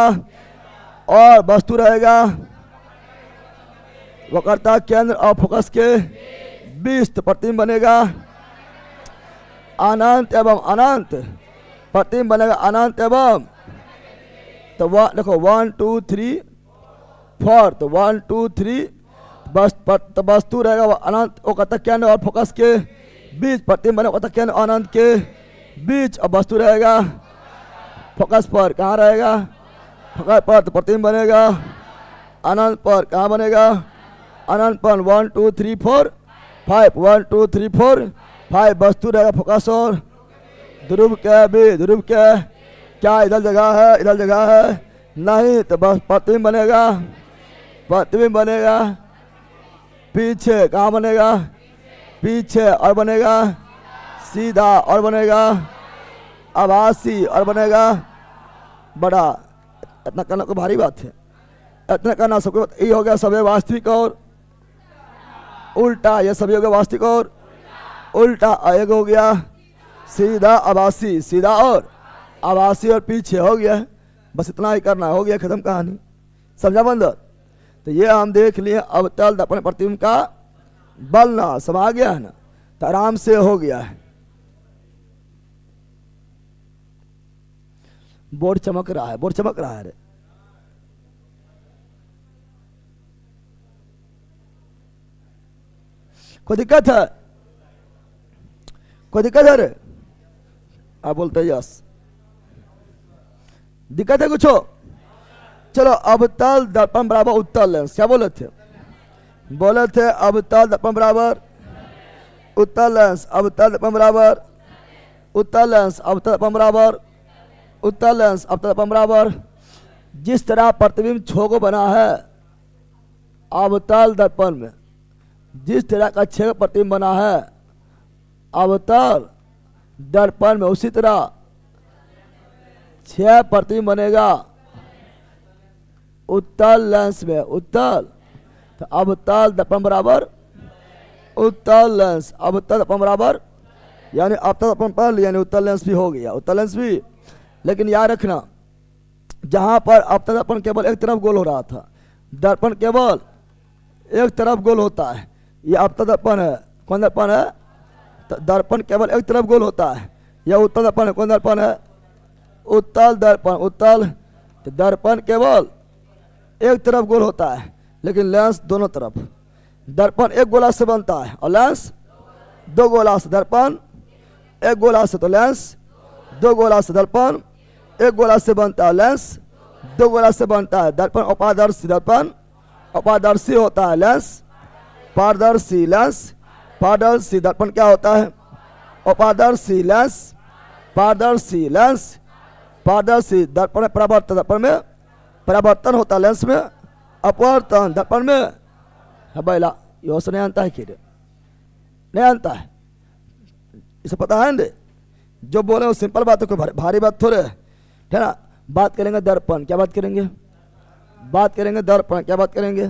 और वस्तु रहेगा। वक्रता केंद्र और फोकस के बीच प्रतिबिंब बनेगा। अनंत एवं अनंत प्रतिबिंब बनेगा, अनंत एवं, तो देखो 1 2 3 4, तो 1 2 3 वस्तु रहेगा वो अनंत, वो कथक केंद्र और फोकस के बीच प्रतिबिंब बनेगा, कथक केंद्र अनंत के बीच और वस्तु रहेगा। फोकस पर कहाँ रहेगा, फोकस पर तो प्रतिबिंब बनेगा। अनंत पर कहाँ बनेगा, अनंत पर 1 2 3 4 5, 1 2 3 4 5 वस्तु रहेगा। फोकस और ध्रुव के भी, ध्रुव के क्या इधर जगह है, इधर जगह है नहीं, तो बस प्रतिबिंब बनेगा, प्रतिबिंब बनेगा। पीछे कहाँ बनेगा, पीछे और बनेगा, सीधा और बनेगा, आभासी और बनेगा। बड़ा इतना करना कोई भारी बात है, इतना करना सबको ये हो गया। सभी वास्तविक और उल्टा, ये सभी हो गया वास्तविक और उल्टा। एक हो गया सीधा आभासी, सीधा और आभासी और पीछे हो गया। बस इतना ही करना, हो गया खत्म कहानी, समझा बंदर। तो ये हम देख लिए अवतल दर्पण प्रतिबिंब का बलना, सब आ गया है ना, तो आराम से हो गया है। बोर्ड चमक रहा है, बोर्ड चमक रहा है रे। कोई दिक्कत है, कोई दिक्कत है रे? आप बोलते यस, दिक्कत है कुछ हो? चलो, अवतल दर्पण बराबर उत्तल लेंस, क्या बोले थे? बोले थे अवतल दर्पण बराबर उत्तल लेंस, अवतल दर्पण बराबर उत्तल लेंस, अवतल दर्पण बराबर उत्तल लेंस, अवतल दर्पण बराबर। जिस तरह प्रतिबिंब छो को बना है अवतल दर्पण में, जिस तरह का छह प्रतिबिंब बना है अवतल दर्पण में, उसी तरह 6 प्रतिबिंब बनेगा उत्तल लेंस में। उत्तल, तो अवतल दर्पण बराबर उत्तल लेंस, अवतल दर्पण बराबर, यानी अवतल दर्पण पर यानी उत्तल लेंस भी हो गया, उत्तल लेंस भी। लेकिन याद रखना, जहां पर अवतल दर्पण केवल एक तरफ गोल हो रहा था, दर्पण केवल एक तरफ गोल होता है, ये अवतल दर्पण है। कौन दर्पण है? तो दर्पण केवल एक तरफ गोल होता है, यह उत्तल दर्पण है। कौन दर्पण है? उत्तल दर्पण, उत्तल। तो दर्पण केवल एक तरफ गोल होता है, लेकिन लेंस दोनों तरफ। दर्पण एक गोला से बनता है और लेंस 2 गोला से। दर्पण एक गोला से, तो लेंस 2 गोला से। दर्पण एक गोला से बनता है, लेंस 2 गोला से बनता है। दर्पण अपारदर्शी, दर्पण अपारदर्शी होता है, लेंस पारदर्शी। लेंस पारदर्शी, दर्पण क्या होता है? अपारदर्शी। लेंस पारदर्शी, लेंस पारदर्शी। दर्पण में परावर्तन, दर्पण में परावर्तन होता है, लेंस में अपवर्तन। दर्पण में बैला योश नहीं आता है, कि नहीं आता है, इसे पता है ना? जो बोले वो सिंपल बात है, कोई भारी बात थोड़े है ना। बात करेंगे दर्पण, क्या बात करेंगे? बात करेंगे दर्पण, क्या बात करेंगे?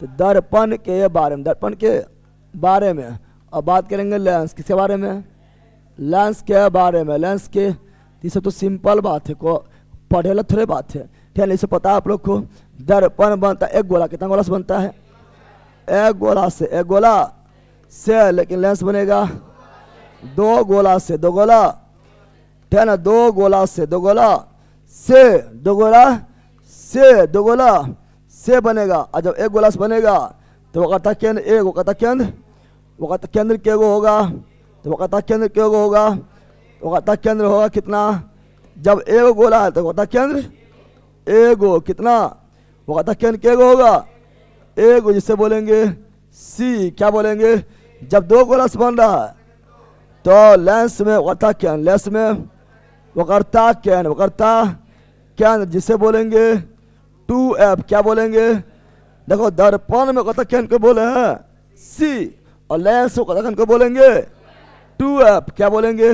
तो दर्पण के बारे में, दर्पण के बारे में। और बात करेंगे लेंस, किसके बारे में? लेंस के बारे में, लेंस के। ये सब तो सिंपल बात है, को पढ़े थोड़े बात है, ठीक है। इसे पता है आप लोग को। दर्पण बनता है एक गोला, कितना गोला से बनता है? एक गोला से, एक गोला से। लेकिन लेंस बनेगा 2 गोला से, 2 गोला, ठीक है ना। 2 गोला से, 2 गोला से, 2 गोला से, 2 गोला से बनेगा। और जब एक गोला से बनेगा तो वो कहता केंद्र एक, वो कहता केंद्र, वो कहता केंद्र के गो होगा, तो वो कहता केंद्र के गो होगा, वो कहता केंद्र होगा कितना? जब एक गोला है तो वो कहता केंद्र एगो, कितना? वो कहता केंद्र के गो होगा, एगो, जिससे बोलेंगे सी। क्या बोलेंगे? जब 2 गोला से बन रहा है तो लेंस में वक्ता केंद्र, लेंस में वक्रता केंद्र, वक्रता केंद्र, जिसे बोलेंगे 2F। क्या बोलेंगे? देखो दर्पण में कतक को बोले हैं सी, और लेंस को कतक को बोलेंगे 2f। क्या बोलेंगे?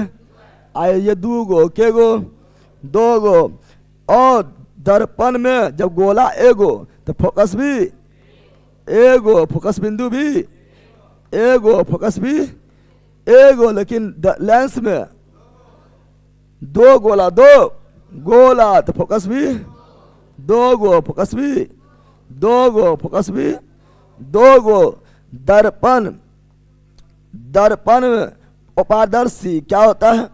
आए ये 2 गो, के गो? 2 गो। और दर्पण में जब गोला एगो तो फोकस भी एगो, फोकस बिंदु भी एगो, फोकस भी एगो। लेकिन लेंस में 2 गोला, 2 गोला तो फोकस भी 2 गो, फोकस भी 2 गो, फोकस भी 2 गो। दर्पण, दर्पण अपारदर्शी क्या होता है?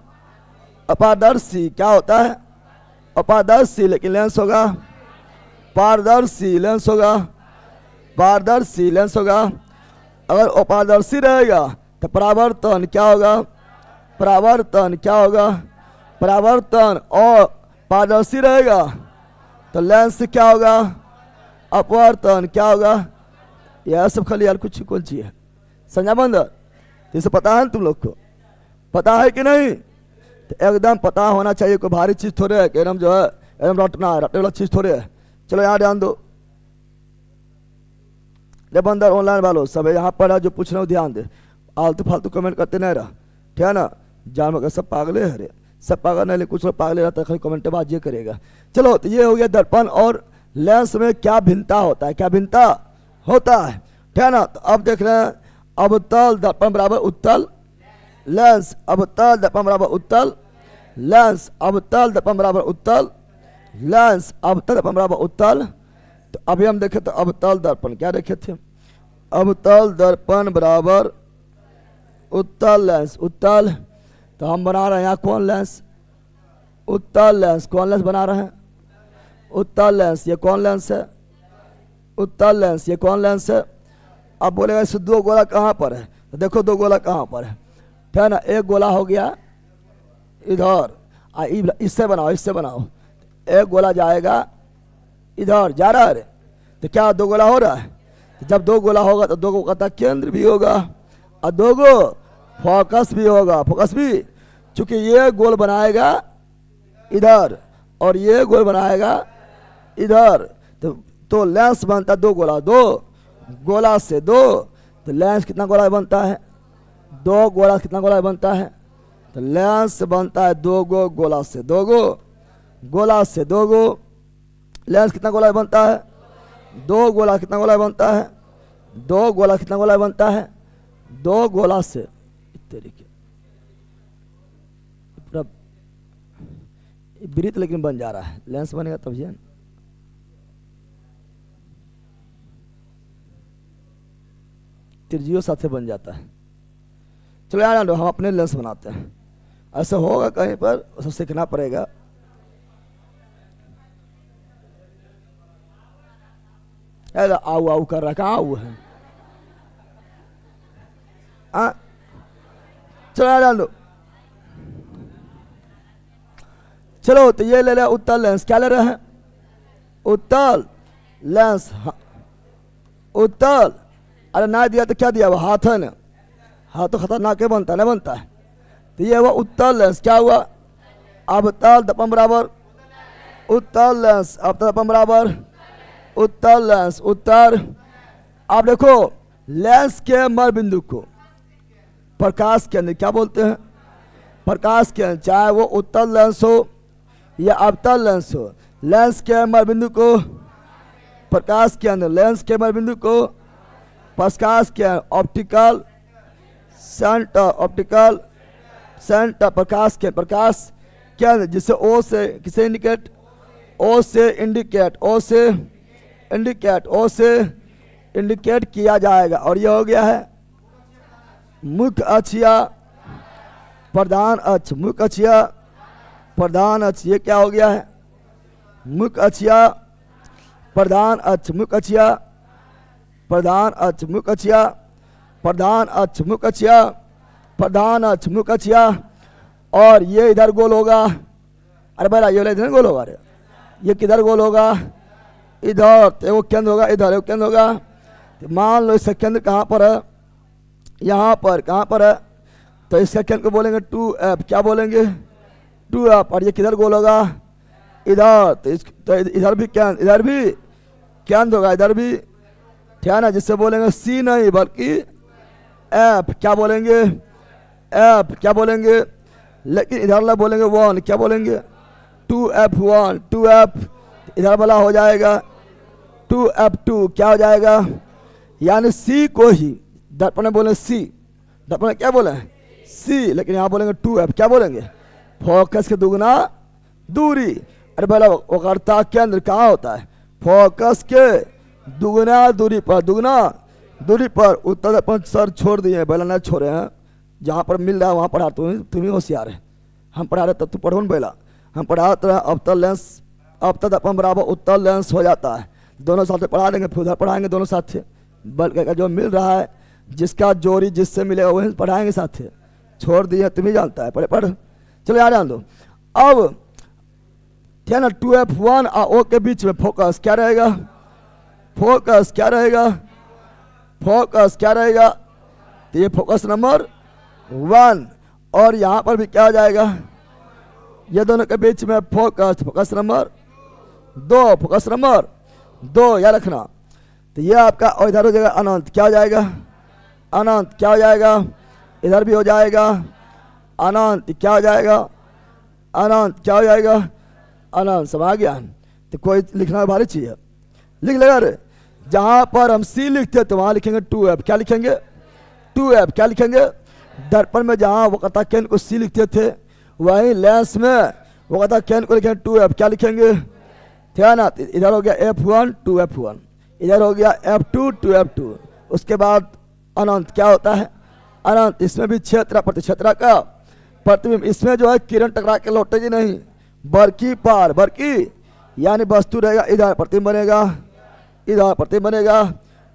अपारदर्शी क्या होता है? अपारदर्शी। लेकिन लेंस होगा पारदर्शी, लेंस होगा पारदर्शी, लेंस होगा। अगर अपारदर्शी रहेगा तो परावर्तन क्या होगा? परावर्तन क्या होगा? परावर्तन। और पारदर्शी रहेगा तो लेंस क्या होगा? अपवर्तन क्या होगा? यह सब खाली यार कुछ कौन चीज है संज्ञा बंदर, इसे पता है तुम लोग को? पता है कि नहीं? तो एकदम पता होना चाहिए। कोई भारी चीज थोड़े है कि एकदम जो है एकदम रटना है, रटने वाला चीज थोड़े है। चलो यहाँ ध्यान दो जब बंदर ऑनलाइन वालों सब यहाँ पर है, जो पूछ रहे हो ध्यान दे, आलतू फालतू कमेंट करते नहीं रहा, ठीक है ना? जान मगर सब पागले है रे, सब पागल नहीं, कुछ लोग पागले रहता है, खाली कमेंट बात ये करेगा। चलो तो ये हो गया दर्पण और लेंस में क्या भिन्नता होता है, क्या भिन्नता होता है, ठीक है ना? तो अब देख रहे हैं अवतल दर्पण बराबर उत्तल लेंस, अवतल दर्पण बराबर उत्तल लेंस, अवतल दर्पण बराबर उत्तल लेंस, अवतल दर्पण बराबर उत्तल। तो अभी हम देखे तो अवतल दर्पण क्या देखे थे? अवतल दर्पण बराबर उत्तल लेंस, उत्तल। तो हम बना रहे हैं यहाँ कौन लेंस? उत्तल लेंस। कौन लेंस बना रहे हैं? उत्तल लेंस। ये कौन लेंस है? उत्तल लेंस। ये कौन लेंस है? अब बोलेगा इस 2 गोला कहाँ पर है? तो देखो 2 गोला कहाँ पर है, ठीक है ना? एक गोला हो गया इधर, इससे बनाओ, इससे बनाओ। एक गोला जाएगा इधर, जा रहा है तो क्या 2 गोला हो रहा है? तो जब 2 गोला होगा तो 2 गो का केंद्र भी होगा और 2 गो फोकस भी होगा, फोकस भी। चूंकि ये गोल बनाएगा इधर और ये गोल बनाएगा इधर, तो लेंस बनता 2 गोला, 2 गोला से 2। तो लेंस कितना गोला बनता है? 2 गोला। कितना गोला बनता है? तो लेंस बनता है 2 गो गोला से, 2 गो गोला से 2 गो। लेंस कितना गोला बनता है? 2 गोला। कितना गोला बनता है? 2 गोला। कितना गोला बनता है? 2 गोला से। इस तरीके वृत्त लेकिन बन जा रहा है, लेंस बनेगा तब ये त्रिज्यों साथे बन जाता है। चलो यार हम अपने लेंस बनाते हैं, ऐसा होगा कहीं पर उसे सीखना पड़ेगा। आऊ आऊ कर रहा, कहाँ आऊ है? चलो यार लो, चलो तो ये ले ले उत्तल लेंस। क्या ले रहे हैं? उत्तल लेंस। उत्तल। अरे ना दिया तो क्या दिया? वो हाथ है ना, हाथ तो खतरनाक है, बनता नहीं बनता है। तो ये हुआ उत्तल लेंस। क्या हुआ? अवतल दर्पण बराबर उत्तल लेंस, अवतल दर्पण बराबर उत्तल लेंस, उत्तर। अब देखो लेंस के मर बिंदु को प्रकाश केंद्र क्या बोलते हैं? प्रकाश केंद्र। चाहे वो उत्तल लेंस हो या अवतल लेंस हो, लेंस के मर बिंदु को प्रकाश केंद्र, लेंस के मर बिंदु को प्रकाश केंद्र, ऑप्टिकल सेंटर, ऑप्टिकल सेंटर, प्रकाश केंद्र, प्रकाश केंद्र। जिसे ओ से किसे इंडिकेट? ओ से इंडिकेट, ओ से इंडिकेट, ओ से इंडिकेट किया जाएगा। और यह हो गया है मुख्य अक्ष या प्रधान अक्ष, मुख्य अक्ष या प्रधान अक्ष। ये क्या हो गया है? मुख्य अक्ष या प्रधान अक्ष, मुख्य अक्ष या प्रधान अक्ष, मुख्य अक्ष या प्रधान अक्ष, मुख्य अक्ष या प्रधान अक्ष, मुख्य अक्ष या। और ये इधर गोल होगा। अरे भाई ये इधर गोल होगा। अरे ये किधर गोल होगा? इधर। तो वो केंद्र होगा इधर, वो केंद्र होगा। तो मान लो इसका केंद्र कहाँ पर है? यहाँ पर। कहाँ पर है? तो इसका केंद्र को बोलेंगे 2F। क्या बोलेंगे? 2F। और ये किधर गोल होगा? इधर। तो इधर भी केंद्र, इधर भी केंद्र होगा, इधर भी ठीक है ना, जिससे बोलेंगे सी नहीं बल्कि एफ। क्या बोलेंगे? एफ। क्या बोलेंगे? लेकिन इधर वाला बोलेंगे 1। क्या बोलेंगे? 2F1। 2F इधर वाला हो जाएगा 2F2। क्या हो जाएगा? यानी सी को ही दर्पण में बोले सी, दर्पण में क्या बोले? सी, लेकिन यहाँ बोलेंगे 2F। क्या बोलेंगे? फोकस के दुगना दूरी। अरे बोला वक्रता केंद्र कहाँ होता है? फोकस के दुगना दूरी पर, दुगना दूरी पर उत्तर दर्पण सर छोड़ दिए, बेला नहीं छोड़े हैं। जहाँ पर मिल रहा है वहाँ पढ़ा, तुम ही होशियार है। हम पढ़ा रहे तब तू पढ़ो न बेला। हम पढ़ा तो अवतल लेंस, अवतल दर्पण बराबर उत्तल लेंस हो जाता है। दोनों साथ पढ़ा देंगे, फिर उधर पढ़ाएंगे दोनों साथ से। बल्कि का जो मिल रहा है, जिसका जोड़ी जिससे मिलेगा वही पढ़ाएंगे साथ से। छोड़ दिए तुम ही जानता है, पढ़। चलो यार जान दो। अब ठीक है ना, 2F1 और O के बीच में फोकस क्या रहेगा? फोकस क्या रहेगा? फोकस क्या रहेगा? तो ये फोकस नंबर 1। और यहाँ पर भी क्या हो जाएगा? ये दोनों के बीच में focus, focus number 2। Focus number 2 याद रखना। तो ये आपका, और इधर हो जाएगा अनंत। क्या हो जाएगा? अनंत। क्या हो जाएगा? इधर भी हो जाएगा अनंत। क्या हो जाएगा? अनंत। क्या हो जाएगा? अनंत। सब आ गया? तो कोई लिखना भारी चाहिए, लिख लेगा रे। जहाँ पर हम सी लिखते तो वहाँ लिखेंगे 2F। क्या लिखेंगे? 2F। क्या लिखेंगे? दर्पण में जहाँ वक्रता केंद्र को सी लिखते थे, वहीं लेंस में वक्रता केंद्र को लिखेंगे 2F। क्या लिखेंगे? ठीक है ना। इधर हो गया F1 2F1, इधर हो गया F2 2F2। उसके बाद अनंत। क्या होता है? अनंत। इसमें भी क्षेत्र प्रतिक्षेत्र का प्रतिबिंब। इसमें जो है किरण टकरा के लौटेगी नहीं, बरकी पार, बरकी यानी वस्तु रहेगा इधर, प्रतिबिंब बनेगा इधर, प्रतिबिंब बनेगा।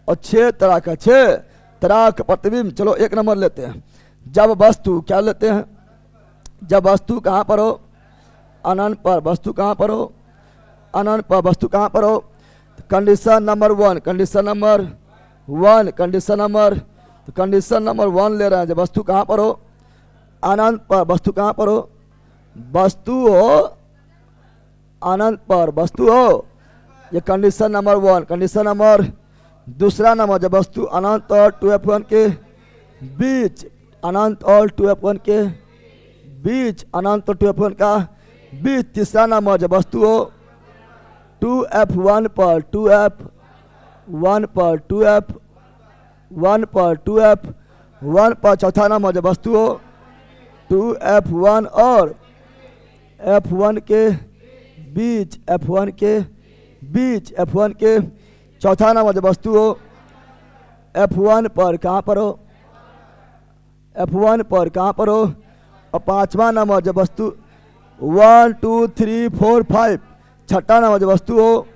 और 6 तरह का, 6 तरह का प्रतिबिंब। चलो एक नंबर लेते हैं। जब वस्तु, क्या लेते हैं? जब वस्तु कहाँ पर हो? अनंत पर। वस्तु कहाँ पर हो? अनंत पर। वस्तु कहाँ पर हो? Condition number 1, condition number 1, condition number, तो कंडीशन नंबर 1 ले रहे हैं। जब वस्तु कहाँ पर हो? अनंत पर। वस्तु कहाँ पर हो? वस्तु हो अनंत पर, वस्तु हो। ये कंडीशन नंबर 1। कंडीशन नंबर दूसरा नंबर, जब वस्तु अनंत और 2F1 के बीच, अनंत और 2F1 के बीच, अनंत और 2F1 का बीच। तीसरा नंबर, जब वस्तु हो 2F1 पर, 2F1 पर, 2F1 पर, 2F1 पर। चौथा नंबर, जब वस्तु हो 2F1 और F1 के बीच, F1 के बीच, F1 के। चौथा नंबर, जब वस्तु हो F1 पर, कहाँ पर हो? F1 पर, कहाँ पर हो? और पांचवा नंबर, जब वस्तु 1 2 3 4 5। छठा नंबर, जब वस्तु हो,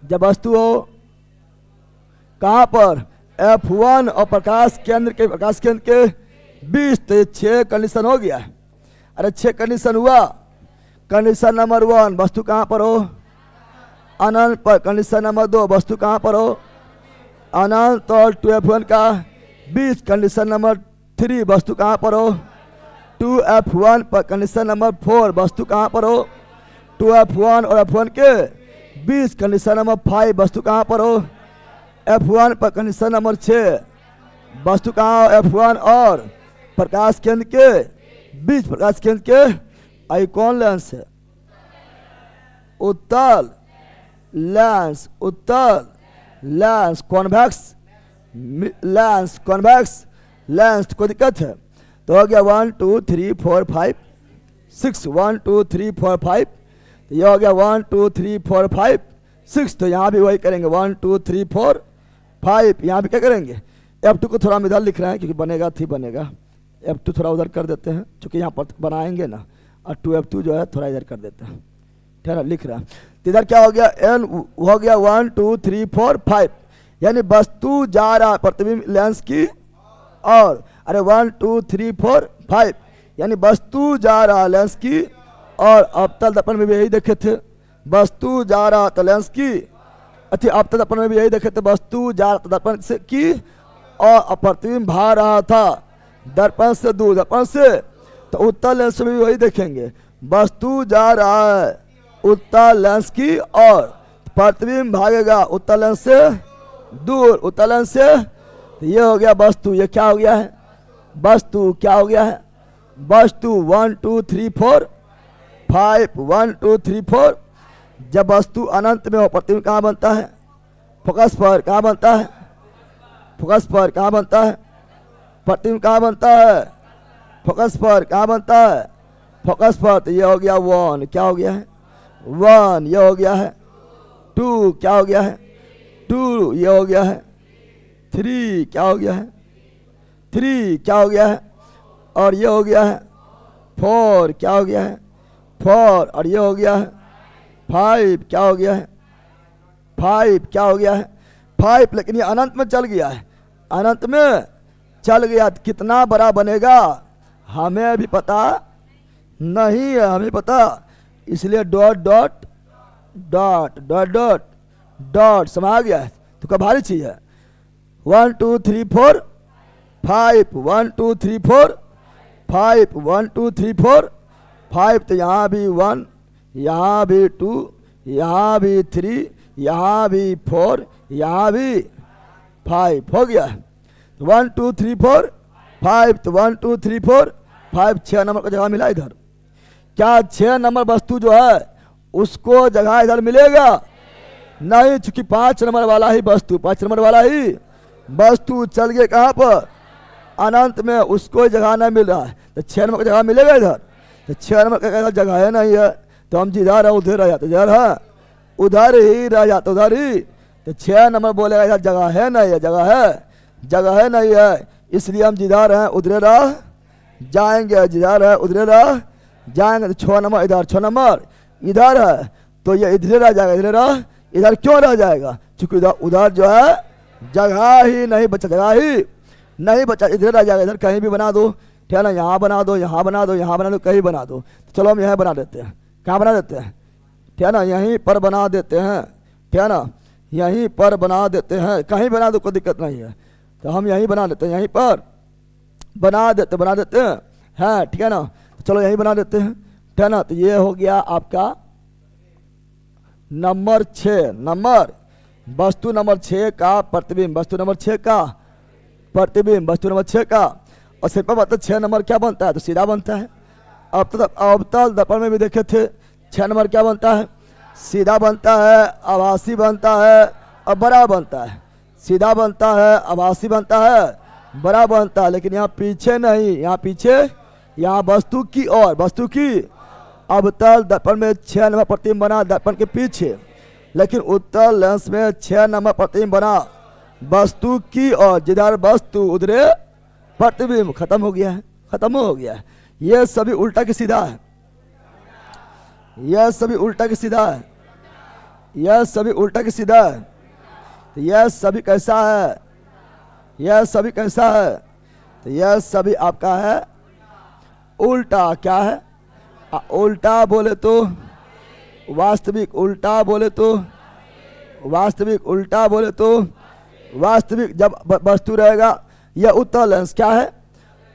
जब वस्तु हो कहाँ पर? F1 और प्रकाश केंद्र के, प्रकाश केंद्र के बीच। तो ये 6 कंडीशन हो गया। अरे 6 कंडीशन हुआ। कंडीशन नंबर 1, वस्तु कहाँ पर हो? अनंत पर। कंडीशन नंबर 2, वस्तु कहाँ पर हो? अनंत और 2F1 का बीच। कंडीशन नंबर 3, वस्तु कहाँ पर हो? 2F1 पर। कंडीशन नंबर 4, वस्तु कहाँ पर हो? 2F1 और F1 के बीच। कंडीशन नंबर 5, वस्तु कहाँ पर हो? F1 पर। कंडीशन नंबर 6, वस्तु कहाँ हो? F1 और प्रकाश केंद्र के बीच। प्रकाश केंद्र के आई कौन लेंस है? उत्तल लेंस, उत्तल lens, convex lens, convex lens. कोई दिक्कत है? तो हो गया 1 2 3 4 5 6, 1 2 3 4 5। तो ये हो गया 1 2 3 4 5 6। तो यहाँ भी वही करेंगे 1 2 3 4 5। यहाँ भी क्या करेंगे? F2 को थोड़ा हम इधर लिख रहे हैं क्योंकि बनेगा थी बनेगा। F2 थोड़ा उधर कर देते हैं क्योंकि यहाँ पर बनाएंगे ना, और 2F2 जो है थोड़ा इधर कर देते हैं। ठीक है ना, लिख रहा है। तो इधर क्या हो गया? N हो गया 1 2 3 4 5। यानी वस्तु जा रहा है प्रतिबिंब लेंस की और, अरे 1 2 3 4 5 यानी वस्तु जा रहा है लेंस की और। अवतल दर्पण में भी यही देखे थे, वस्तु जा रहा था लेंस की। अच्छा, अवतल दर्पण में भी यही देखे थे, वस्तु जा रहा था दर्पण से की और प्रतिबिंब भाग रहा था दर्पण से दूर, दर्पण से। तो उत्तल लेंस में भी वही देखेंगे, वस्तु जा रहा है उत्तल लेंस की और प्रतिबिंब भागेगा उत्तल लेंस से दूर उत्तल अंश से। तो ये हो गया वस्तु। ये क्या हो गया है? वस्तु। क्या हो गया है? वस्तु। 1 2 3 4 5 1 2 3 4। जब वस्तु अनंत में हो प्रतिबिंब कहाँ बनता है? फोकस पर। कहाँ बनता है? फोकस पर। कहाँ बनता है? प्रतिबिंब कहाँ बनता है? फोकस पर। कहाँ बनता है? फोकस पर। तो ये हो गया 1। क्या हो गया है? 1। ये हो गया है 2। क्या हो गया है? 2। ये हो गया है 3। क्या हो गया है? 3। क्या हो गया है? और ये हो गया है 4। क्या हो गया है? 4। और ये हो गया है 5। क्या हो गया है? 5। क्या हो गया है? 5। लेकिन ये अनंत में चल गया है। अनंत में चल गया तो कितना बड़ा बनेगा हमें अभी पता नहीं है। हमें पता, इसलिए dot dot dot dot dot dot समा गया है। तो क्या भारी चीज है? 1 2 3 4 5 1 2 3 4 5 1 2 3 4 5। तो यहाँ भी 1, यहाँ भी 2, यहाँ भी 3, यहाँ भी 4, यहाँ भी 5 हो गया। 1 2 3 4 5। तो 1 2 3 4 5 6 नंबर का जगह मिला इधर। क्या 6 नंबर वस्तु जो है उसको जगह इधर मिलेगा? नहीं, चूंकि 5 नंबर वाला ही वस्तु, 5 नंबर वाला ही वस्तु चल गए कहाँ पर? अनंत में। उसको जगह नहीं मिल रहा है। तो 6 नंबर का जगह मिलेगा इधर? तो 6 नंबर का जगह है नहीं है। तो हम जिधर है उधर रह जाते। इधर है उधर ही रह जाते, उधर ही। तो 6 नंबर बोलेगा इधर जगह है नहीं है। जगह है? जगह है नहीं है। इसलिए हम जिधर हैं उधर रह जाएंगे। जिधर है उधर रह जाएंगे। तो 6 नंबर इधर, 6 नंबर इधर है तो ये इधर रह जाएगा। इधर रह, इधर क्यों रह जाएगा? क्योंकि इधर उधर जो है जगह ही नहीं बचा। जगह ही नहीं बचा, इधर रह जाएगा। इधर कहीं भी बना दो, ठीक है ना? यहाँ बना दो, यहाँ बना दो, यहाँ बना दो, कहीं बना दो। चलो हम यहाँ बना देते हैं। कहाँ बना देते हैं? ठीक है ना? यहीं पर बना देते हैं, ठीक है ना? यहीं पर बना देते हैं। कहीं बना दो, कोई दिक्कत नहीं है। तो हम यहीं बना देते हैं, यहीं पर बना देते हैं। हाँ ठीक है ना? तो चलो यहीं बना देते हैं, ठीक है ना? तो ये हो गया आपका नंबर 6। नंबर वस्तु नंबर 6 का प्रतिबिंब। वस्तु नंबर 6 का प्रतिबिंब। वस्तु नंबर 6 का। और सिंपल बात है 6 नंबर क्या बनता है? तो सीधा बनता है। अब तक अवतल दर्पण में भी देखे थे 6 नंबर क्या बनता है? सीधा बनता है, आभासी बनता है और बड़ा बनता है। सीधा बनता है, आभासी बनता है, बड़ा बनता है। लेकिन यहाँ पीछे नहीं, यहाँ पीछे, यहाँ वस्तु की और वस्तु की अवतल दर्पण में 6 नंबर प्रतिबिंब बना दर्पण के पीछे। लेकिन उत्तल लेंस में 6 नंबर प्रतिबिंब बना वस्तु की और। जिधर वस्तु उधरे प्रतिबिंब। खत्म हो गया है, खत्म हो गया है। यह सभी उल्टा के सीधा है। यह सभी उल्टा के सीधा है। यह सभी उल्टा के सीधा है। तो यह सभी कैसा है? यह सभी कैसा है? तो यह सभी आपका है उल्टा। क्या है? उल्टा बोले तो वास्तविक, उल्टा बोले तो वास्तविक, उल्टा बोले तो वास्तविक। जब वस्तु रहेगा, यह उत्तल लेंस क्या है?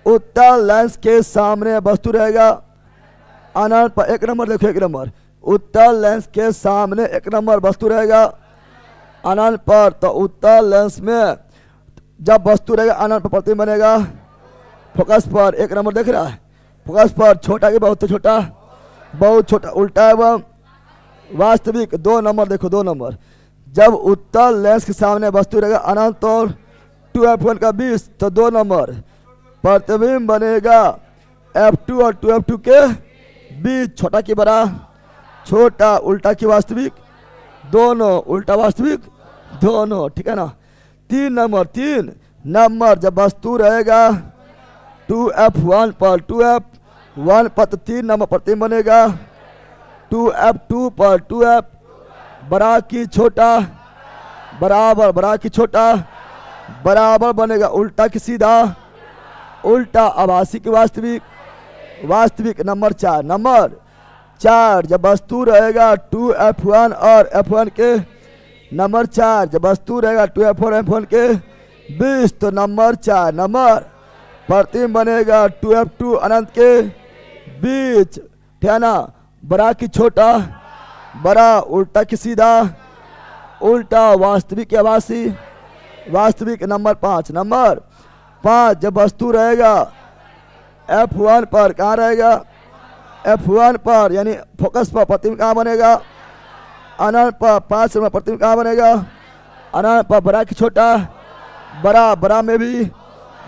उत्तल लेंस के सामने वस्तु रहेगा अनंत पर। 1 नंबर देखो, 1 नंबर उत्तल लेंस के सामने 1 नंबर वस्तु रहेगा अनंत पर। तो उत्तल लेंस में जब वस्तु रहेगा अनंत पर प्रतिबिंब बनेगा फोकस पर। 1 नंबर देख रहा है? फोकस पर छोटा के बहुत छोटा, बहुत छोटा, उल्टा एवं वास्तविक। 2 नंबर देखो, 2 नंबर जब उत्तल लेंस के सामने वस्तु रहेगा अनंत और 2f1 का 20। तो 2 नंबर प्रतिबिंब बनेगा f2 और 2f2 के बीच। छोटा की बड़ा, छोटा उल्टा की वास्तविक, दोनों उल्टा वास्तविक दोनों, ठीक है ना? 3 नंबर, 3 नंबर जब वस्तु रहेगा 2f1 पर, 2f1 पर तो 3 नंबर प्रतिबिंब बनेगा 2f2 पर। 2f बड़ा की छोटा बराबर, बड़ा की छोटा बराबर बनेगा उल्टा की सीधा, उल्टा आभासी की वास्तविक, वास्तविक। नंबर 4, नंबर 4 जब वस्तु रहेगा 2f1 और f1 के। नंबर 4 जब वस्तु रहेगा 2f1 और f1 के 20। तो नंबर 4 नंबर प्रतिबिंब बनेगा 2f2 अनंत के बीच, ठीक है ना? बड़ा की छोटा, बड़ा उल्टा की सीधा, उल्टा वास्तविक की आभासी, वास्तविक नंबर 5। नंबर 5 जब वस्तु रहेगा F1 पर, कहाँ रहेगा? F1 पर, यानी फोकस पर प्रतिबिंब कहाँ बनेगा? अनंत पर। 5 में प्रतिबिंब कहाँ बनेगा? अनंत पर। बड़ा की छोटा? बड़ा। बड़ा में भी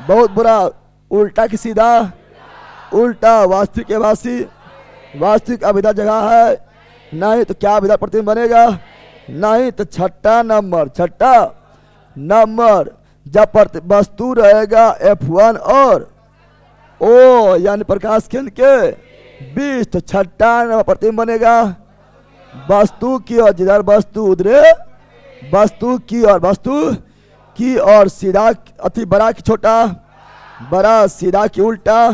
बहुत बड़ा। उल्टा की सीधा? उल्टा। वास्तविक के वासी? वास्तविक अभिधा जगह है नहीं, तो क्या अभिधा प्रतिबिंब बनेगा? नहीं। तो छठा नंबर जब वस्तु रहेगा F1 और O यानी प्रकाश केंद्र के बीच, तो छठा नंबर प्रतिबिंब बनेगा वस्तु की ओर। जिधर वस्तु उधर वस्तु की ओर, वस्तु की ओर। सीधा अति बड़ा की छोटा? बड़ा। सीधा की उल्टा?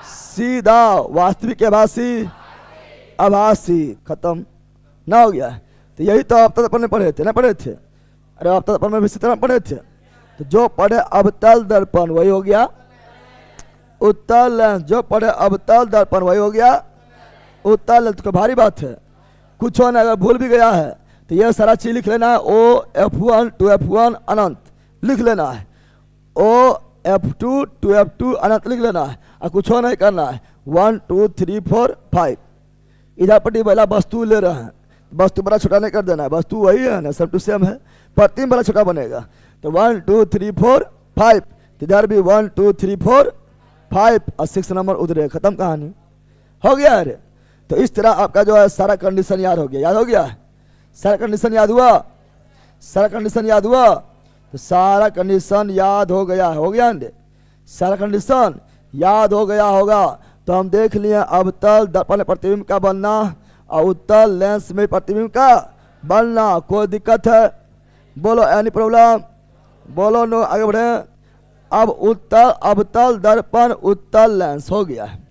सीधा। वास्तविक के भाषी? आभासी। खत्म ना हो गया? तो यही तो आप तक पढ़े थे ना? पढ़े थे? अरे आप तक में भी इसी तरह पढ़े थे। तो जो पढ़े अवतल दर्पण वही हो गया उत्तल लेंस। जो पढ़े अवतल दर्पण वही हो गया उत्तल लेंस। तो भारी बात है, कुछ होना अगर भूल भी गया है तो यह सारा चीज लिख लेना है। O F1 to F1 अनंत लिख लेना है। O F2 to F2 अनंत लिख लेना है, और कुछ नहीं करना है। 1 2 3 4 5 इधर पट्टी वाला वस्तु ले रहे हैं, वस्तु बड़ा छोटा नहीं कर देना है। वस्तु वही है ना, सब टू सेम है, प्रतिबिंब बड़ा छोटा बनेगा। तो 1 2 3 4 5, इधर भी 1 2 3 4 5 और 6 नंबर उधर। खत्म कहानी हो गया। अरे तो इस तरह आपका जो है सारा कंडीशन याद हो गया। याद हो गया? सारा कंडीशन याद हुआ? सारा कंडीशन याद हुआ? तो सारा कंडीशन याद हो गया। हो गया ना? सारा कंडीशन याद हो गया होगा। तो हम देख लिए अवतल दर्पण प्रतिबिंब का बनना और उत्तल लेंस में प्रतिबिंब का बनना। कोई दिक्कत है? बोलो, एनी प्रॉब्लम? बोलो नो। आगे बढ़े। अब उत्तल अवतल दर्पण उत्तल लेंस हो गया है।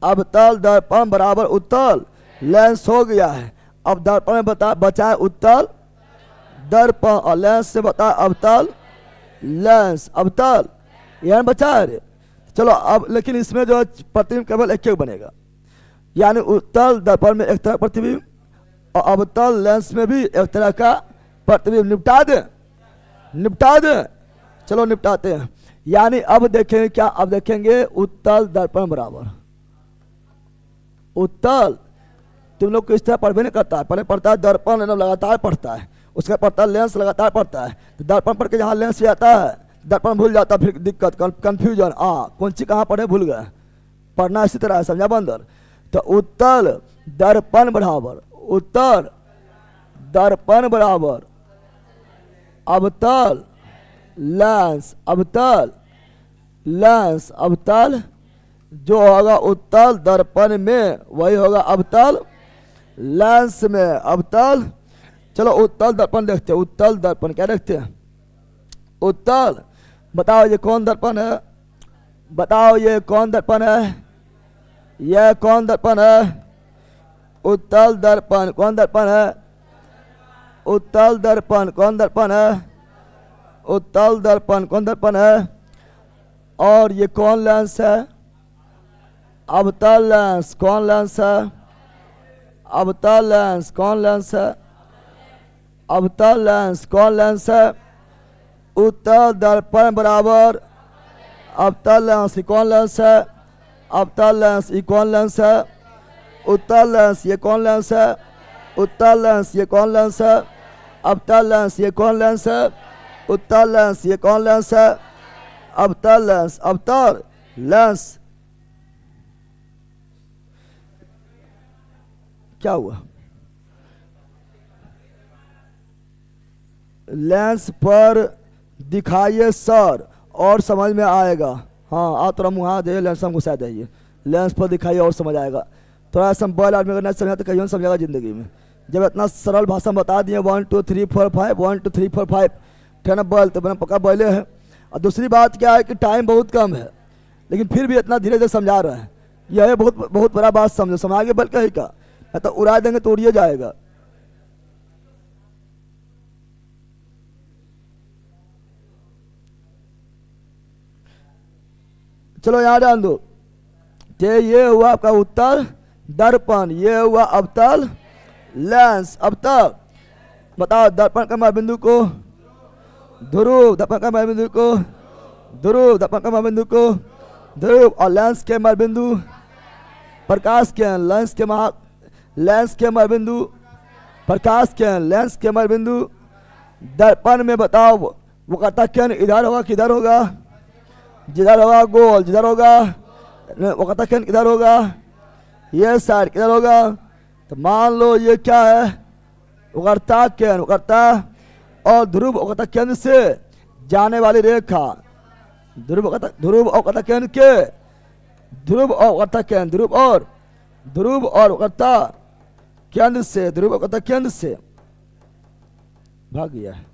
अवतल दर्पण बराबर उत्तल लेंस हो गया है। अब दर्पण में बचा है उत्तल दर्पण और लेंस से बता अवतल लेंस। अवतल यह बचा है। चलो अब लेकिन इसमें जो प्रतिबिंब केवल एक बनेगा, यानी उत्तल दर्पण में एक तरह प्रतिबिंब और अवतल लेंस में भी एक तरह का प्रतिबिंब। निपटा दे। चलो निपटाते हैं। यानी अब देखेंगे क्या? अब देखेंगे उत्तल दर्पण बराबर उत्तल। तुम लोग को इस तरह पढ़ भी नहीं करता है। पहले पढ़ता है दर्पण, लगातार पढ़ता है, उसका पढ़ता है लेंस, लगातार पढ़ता है। तो दर्पण पढ़ के जहाँ लेंस भी आता है दर्पण भूल जाता है, फिर दिक्कत कंफ्यूजन। कौन सी कहाँ पढ़े भूल गए। पढ़ना इसी तरह है, समझा बंदर? तो उत्तल दर्पण बराबर उत्तल दर्पण बराबर अवतल लेंस। अवतल लेंस अवतल जो होगा उत्तल दर्पण में वही होगा अवतल लेंस में। अवतल। चलो उत्तल दर्पण देखते हैं। उत्तल दर्पण क्या देखते हैं? उत्तल। बताओ ये कौन दर्पण है? बताओ ये कौन दर्पण है? यह कौन दर्पण है? उत्तल दर्पण। कौन दर्पण है? उत्तल दर्पण। कौन दर्पण है? उत्तल दर्पण। कौन दर्पण है? और ये कौन लेंस है? अवतल लेंस। कौन लेंस है? अवतल लेंस। कौन लेंस है? अवतल लेंस। कौन लेंस है? उत्तल दर्पण बराबर अवतल लेंस। कौन लेंस है? अवतल लेंस। ये कौन लेंस है? उत्तल लेंस। ये कौन लेंस है? उत्तल लेंस। ये कौन लेंस है? अवतल लेंस। ये कौन लेंस है? उत्तल लेंस। ये कौन लेंस है? अवतल लेंस। अवतल लेंस। क्या हुआ? लेंस पर दिखाइए सर और समझ में आएगा। हाँ, आप थोड़ा मुँह दे, लेंस हम घुसा दीजिए। लेंस पर दिखाइए और समझ आएगा। थोड़ा सिंपल आदमी अगर नहीं समझा तो कहीं नहीं समझेगा ज़िंदगी में। जब इतना सरल भाषा में बता दिए 1 2 3 4 5 1 2 3 4 5 10 बल, तो मैंने पक्का बोले हैं। और दूसरी बात क्या है कि टाइम बहुत कम है, लेकिन फिर भी इतना धीरे धीरे समझा रहे हैं। यह बहुत बड़ा बात समझो। समझा के बल कहीं का तो उड़ा देंगे तो उड़िए जाएगा। चलो यहाँ डाल दो। ये हुआ आपका उत्तल दर्पण, ये हुआ अवतल लेंस। अब तक बताओ दर्पण का बिंदु को ध्रुव दर्पण का केंद्र बिंदु को, ध्रुव दर्पण का बिंदु को, ध्रुव और लेंस के मध्य बिंदु, प्रकाश के लेंस के मध्य बिंदु, प्रकाश के लेंस के मध्य बिंदु। दर्पण में बताओ वो कहता केंद्र इधर होगा किधर होगा, जिधर होगा गोल, जिधर होगा वो कहता केंद्र किधर होगा, ये साइड किधर होगा। तो मान लो ये क्या है, उगरता केंद्र, उगरता और ध्रुव उगरता केंद्र से जाने वाली रेखा, ध्रुव उगरता केंद्र के, ध्रुव और उगरता केंद्र, ध्रुव और उगरता केंद्र से, ध्रुव उगरता केंद्र से भाग गया है।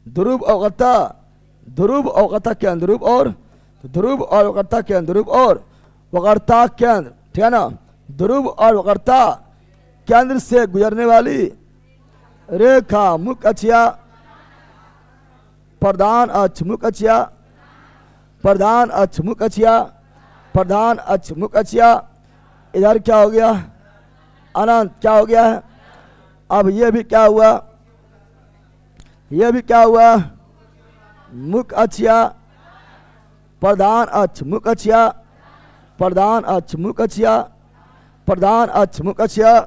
ध्रुव अवगता, ध्रुव अवगता केंद्र, ध्रुव और वक्रता केंद्र, ध्रुव और वक्रता केंद्र, ठीक है ना। ध्रुव और वक्रता केंद्र से गुजरने वाली रेखा मुख्य अक्षिया, प्रधान अक्ष मुख्य अक्षिया, प्रधान अक्ष मुख्य अक्षिया, प्रधान अक्ष मुख्य अक्षिया। इधर क्या हो गया, अनंत क्या हो गया है। अब ये भी क्या हुआ, ये भी क्या हुआ, मुख्य अक्षिया, प्रधान अक्ष मुख्य अक्षिया, प्रधान अक्ष मुख्य अक्षिया, प्रधान अक्ष मुख्य अक्षिया,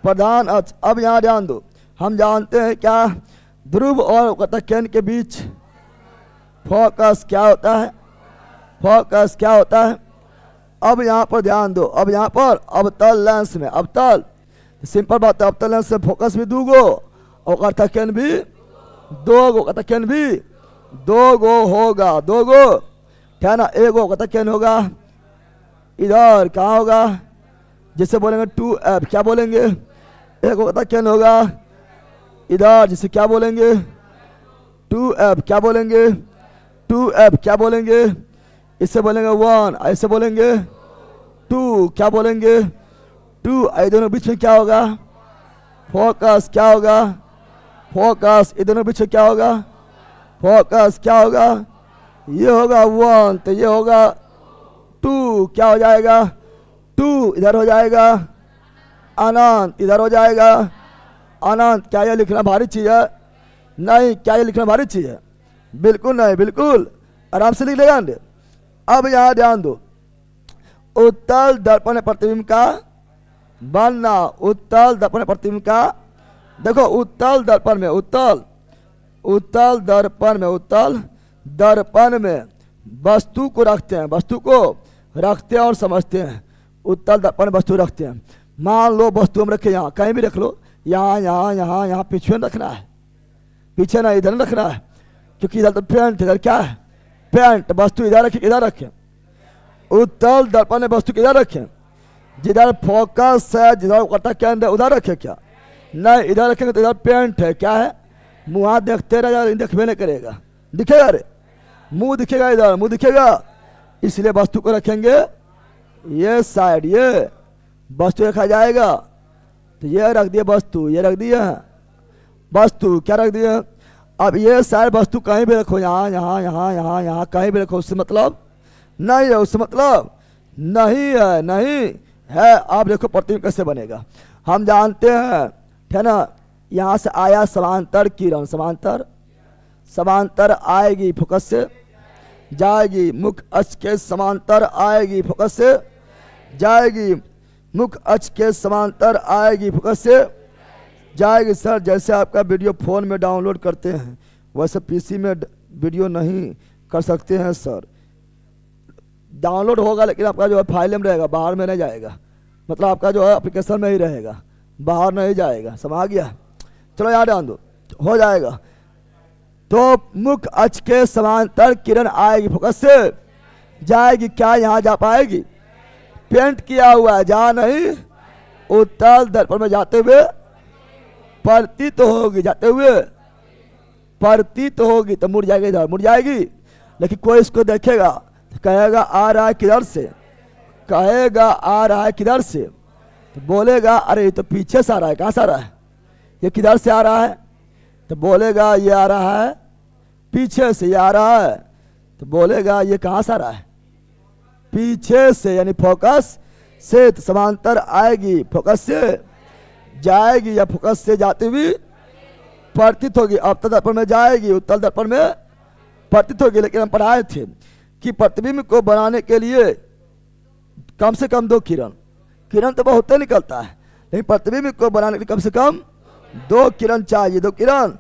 प्रधान अक्ष। अब यहाँ ध्यान दो, हम जानते हैं क्या ध्रुव और वक्रता केंद्र के बीच फोकस क्या होता है, फोकस क्या होता है। अब यहाँ पर ध्यान दो, अब यहाँ पर अवतल लेंस में, अवतल सिंपल बात है, अवतल लेंस से फोकस भी दूगो और वक्रता केंद्र भी दो गो, वक्रता केंद्र भी दो गो होगा, दो गो, ठीक है ना। एक गो वक्रता केंद्र होगा इधर, कहाँ होगा, जिसे बोलेंगे 2F, क्या बोलेंगे, एक वक्रता केंद्र होगा इधर, जिसे क्या बोलेंगे 2F, क्या बोलेंगे 2F, क्या बोलेंगे, इससे बोलेंगे 1, ऐसे बोलेंगे 2, क्या बोलेंगे 2। ये दोनों बीच में क्या होगा, फोकस क्या होगा, फोकस। ये दोनों बीच में क्या होगा, फोकस क्या होगा, ये होगा 1, तो ये होगा 2, क्या हो जाएगा 2, इधर हो जाएगा अनंत, इधर हो जाएगा अनंत। क्या ये लिखना भारी चीज है, नहीं, क्या ये लिखना भारी चीज है, बिल्कुल नहीं, बिल्कुल आराम से लिख लेगा। अब यहाँ ध्यान दो, उत्तल दर्पण प्रतिबिंब का बनना, उत्तल दर्पण प्रतिबिंब का, देखो उत्तल दर्पण में, उत्तल दर्पण में, उत्तल दर्पण में वस्तु को रखते हैं, वस्तु को रखते हैं और समझते हैं। उत्तल दर्पण में वस्तु रखते हैं, मान लो वस्तु हम रखे यहाँ, कहीं भी रख लो, यहाँ यहाँ यहाँ यहाँ पीछे रखना है, पीछे ना इधर रखना है, क्योंकि इधर तो पेंट, इधर क्या है पेंट, वस्तु इधर रखे, इधर रखें। उत्तल दर्पण में वस्तु किधर रखें, जिधर फोकस है, जिधर वक्रता केंद्र उधर रखे, क्या नहीं, इधर रखेंगे तो इधर पेंट है, क्या है, मुँह देखते रह, देखबे नहीं करेगा, दिखेगा, अरे मुंह दिखेगा, इधर मुंह दिखेगा, इसलिए वस्तु को रखेंगे ये साइड, ये वस्तु रखा जाएगा। तो ये रख दिया वस्तु, ये रख दिया वस्तु, क्या रख दिया। अब ये साइड वस्तु कहीं भी रखो, यहाँ यहाँ यहाँ यहाँ यहाँ कहीं भी रखो, उससे मतलब नहीं है, उससे मतलब नहीं है, नहीं है। आप देखो प्रतिबिंब कैसे बनेगा, हम जानते हैं, है ना। यहाँ से आया समांतर किरण, समांतर, समांतर आएगी फोकस से जाएगी, मुख्य अक्ष के समांतर आएगी, फोकस से जाएगी, मुख्य अक्ष के समांतर आएगी, फोकस से जाएगी। सर जैसे आपका वीडियो फ़ोन में डाउनलोड करते हैं वैसे पीसी में वीडियो नहीं कर सकते हैं सर, डाउनलोड होगा लेकिन आपका जो है फाइल में रहेगा, बाहर में नहीं जाएगा, मतलब आपका जो है एप्लीकेशन में ही रहेगा, बाहर नहीं जाएगा, समझ गया। चलो याद ध्यान दो, हो जाएगा। तो मुख्य अक्ष के समांतर किरण आएगी, फोकस से जाएगी, क्या यहाँ जा पाएगी, पेंट किया हुआ है, जहाँ नहीं उत्तल दर्पण में जाते हुए प्रतीत होगी, जाते हुए प्रतीत होगी, तो मुड़ जाएगी, इधर मुड़ जाएगी। लेकिन कोई इसको देखेगा तो कहेगा आ रहा है किधर से, कहेगा आ रहा है किधर से, तो बोलेगा अरे ये तो पीछे से आ रहा है, कहाँ से आ रहा है, ये किधर से आ रहा है, तो बोलेगा ये आ रहा है पीछे से, ये आ रहा है, तो बोलेगा ये कहाँ से आ रहा है, पीछे से, यानी फोकस से। तो समांतर आएगी, फोकस से जाएगी, या फोकस से जाती हुई पतित होगी, अवतल दर्पण में जाएगी, उत्तल दर्पण में पतित होगी। लेकिन हम पढ़ाए थे कि प्रतिबिंब को बनाने के लिए कम से कम 2 किरण, किरण तो बहुत निकलता है, लेकिन प्रतिबिंब को बनाने के लिए कम से कम 2 किरण चाहिए, 2 किरण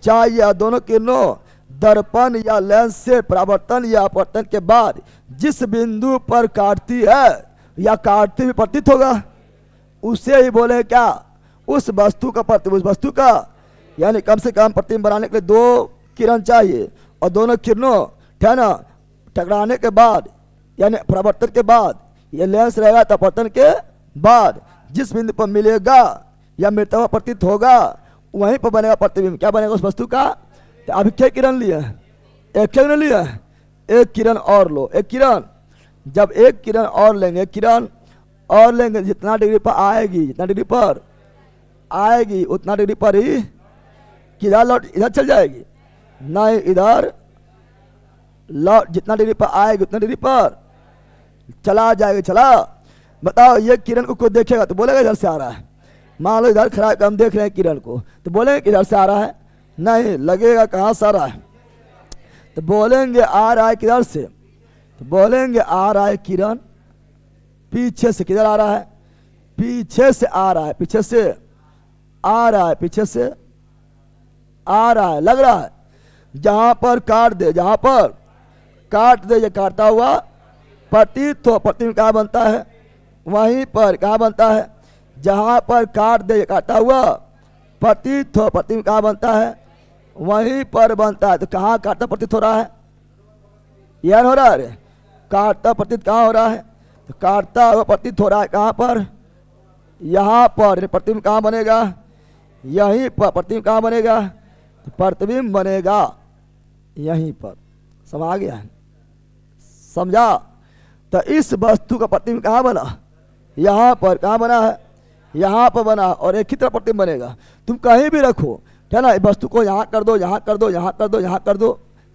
चाहिए। दोनों किरणों दर्पण या लेंस से परावर्तन या अपवर्तन के बाद जिस बिंदु पर काटती है या काटती हुई प्रतीत होगा, उसे ही बोले क्या, उस वस्तु का प्रतिबिंब, उस वस्तु का। यानी कम से कम प्रतिबिंब बनाने के लिए 2 किरण चाहिए, और दोनों किरणों है ना टकराने के बाद यानी परावर्तन के बाद, ये लेंस रहेगा तो अपवर्तन के बाद जिस बिंदु पर मिलेगा या मिलता हुआ प्रतीत होगा, वहीं पर बनेगा प्रतिबिंब। क्या बनेगा उस वस्तु का। तो अभी क्या किरण लिया है, एक किरण लिया है, एक किरण और लो, एक किरण। जब एक किरण और लेंगे, एक किरण और लेंगे, जितना डिग्री पर आएगी, जितना डिग्री पर आएगी उतना डिग्री पर ही किधर लौट, इधर चल जाएगी, नहीं इधर लौट, जितना डिग्री पर आएगी उतना डिग्री पर चला जाएगा। चला, बताओ ये किरण को कोई देखेगा तो बोलेगा इधर से आ रहा है। मान लो इधर खड़ा है, हम देख रहे हैं किरण को, तो बोलेंगे किधर से आ रहा है, नहीं लगेगा कहाँ से आ रहा है, तो बोलेंगे आ रहा है किधर से, तो बोलेंगे आ रहा है किरण पीछे से। किधर आ रहा है, पीछे से आ रहा है, पीछे से आ रहा है, पीछे से आ रहा है, लग रहा है। जहां पर काट दे, जहां पर काट दे, ये काटता हुआ प्रतीत हो, प्रतिबिंब कहाँ बनता है, वहीं पर कहाँ बनता है, जहां पर काट दे, ये काटता हुआ प्रतीत हो, प्रतिबिंब कहाँ बनता है, वहीं पर बनता है। तो कहाँ काटता प्रतीत हो रहा है, यह हो रहा है, काटता प्रतीत कहाँ हो रहा है, तो काटता हुआ प्रतीत हो रहा है कहाँ पर, यहाँ पर। प्रतिबिंब कहाँ बनेगा, यहीं पर। प्रतिबिंब कहाँ बनेगा, तो प्रतिबिंब बनेगा यहीं पर। समझ गया है, समझा। तो इस वस्तु का प्रतिबिंब कहाँ बना, यहाँ पर। कहाँ बना है, यहाँ पर बना, और एक ही तरह प्रतिबिंब बनेगा। तुम कहीं भी रखो, है ना, वस्तु को यहाँ कर दो, यहाँ कर दो, यहाँ कर दो, यहाँ कर दो,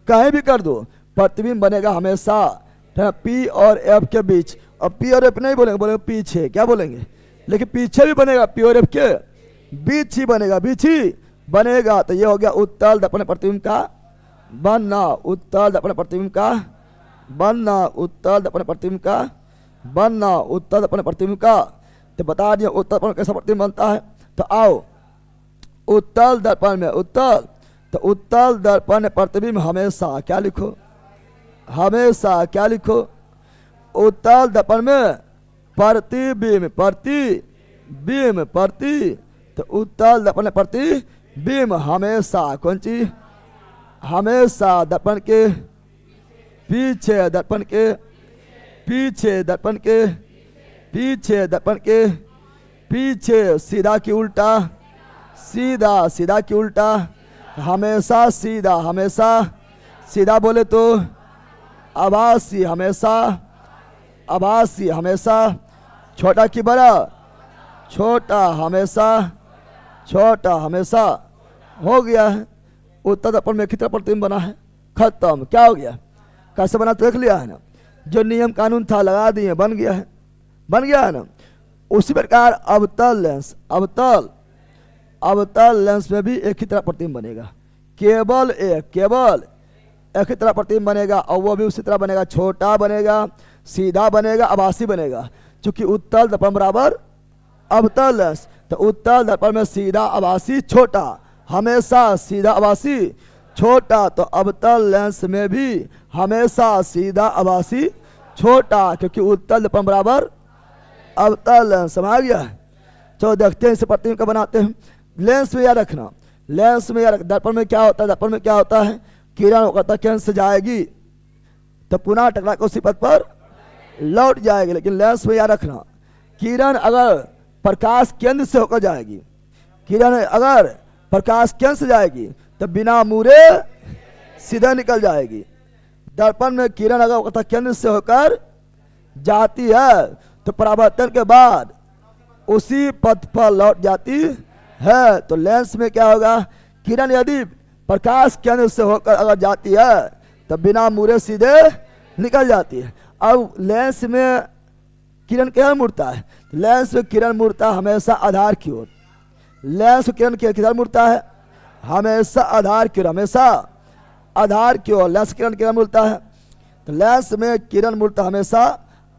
कहीं भी कर दो, प्रतिबिंब बनेगा हमेशा, है ना, पी और एफ के बीच। अब पी और एफ नहीं बोलेंगे, बोलेंगे पीछे, क्या बोलेंगे, लेकिन पीछे भी बनेगा, पी और एफ के बीच ही बनेगा, बीच ही बनेगा। तो ये हो गया उत्तल दर्पण प्रतिबिंब का बनना, उत्तल दर्पण प्रतिबिंब का बनना, उत्तल दर्पण प्रतिबिंब का बनना, उत्तल दर्पण प्रतिबिंब का। तो बता दिया उत्तल दर्पण कैसा प्रतिबिंब बनता है। तो आओ उत्तल दर्पण में, उत्तल, तो उत्तल दर्पण प्रतिबिंब हमेशा क्या लिखो, हमेशा क्या लिखो, उत्तल दर्पण में प्रतिबिंब, प्रतिबिंब, प्रति, तो उत्तल दर्पण प्रतिबिंब हमेशा कौन चीज, हमेशा दर्पण के पीछे, दर्पण के पीछे, दर्पण के पीछे, दर्पण के पीछे, सीधा की उल्टा, सीधा, सीधा की उल्टा, हमेशा सीधा, हमेशा सीधा बोले तो आभासी, हमेशा आभासी, हमेशा छोटा की बड़ा, छोटा, हमेशा छोटा, हमेशा। हो गया है उत्तल दर्पण में कितना प्रतिबिंब बना है, खत्म। क्या हो गया, कैसे बना तो देख लिया है ना, जो नियम कानून था लगा दिए, बन गया है, बन गया है ना। उसी प्रकार अवतल लेंस, अवतल, अवतल लेंस में भी एक ही तरह प्रतिबिंब बनेगा, केवल एक ही तरह प्रतिबिंब बनेगा, और वो भी उसी तरह बनेगा, छोटा बनेगा, सीधा बनेगा, आभासी बनेगा। चूंकि उत्तल दर्पण बराबर अवतल लेंस, तो उत्तल दर्पण में सीधा, आभासी, छोटा, हमेशा सीधा, आभासी, छोटा। तो अवतल लेंस में भी हमेशा सीधा, आभासी, छोटा, क्योंकि उत्तल दर्पण बराबर अवतल लेंस। समझ गया। चलो देखते हैं इसे प्रतिबिंब का बनाते हैं। लेंस में याद रखना, लेंस में याद रख, दर्पण में क्या होता है, दर्पण में क्या होता है, किरण किरण से जाएगी तो पुनः टकरा के उसी पथ पर लौट जाएगी। लेकिन लेंस में याद रखना, किरण अगर प्रकाश केंद्र से होकर जाएगी, किरण अगर प्रकाश केंद्र से जाएगी तो बिना मुड़े सीधा निकल जाएगी। दर्पण में किरण अगर केंद्र से होकर जाती है तो परावर्तन के बाद उसी पथ पर लौट जाती है। तो लेंस में क्या होगा, किरण यदि प्रकाश केंद्र से होकर अगर जाती है तो बिना मुड़े सीधे निकल जाती है। अब लेंस में किरण क्या मुड़ता है, लेंस में किरण मुड़ता हमेशा आधार की ओर, लेंस किरण किधर मुड़ता है, हमेशा आधार की ओर, हमेशा आधार की ओर लेंस किरण किरण मिलता है। तो लेंस में किरण मिलता है हमेशा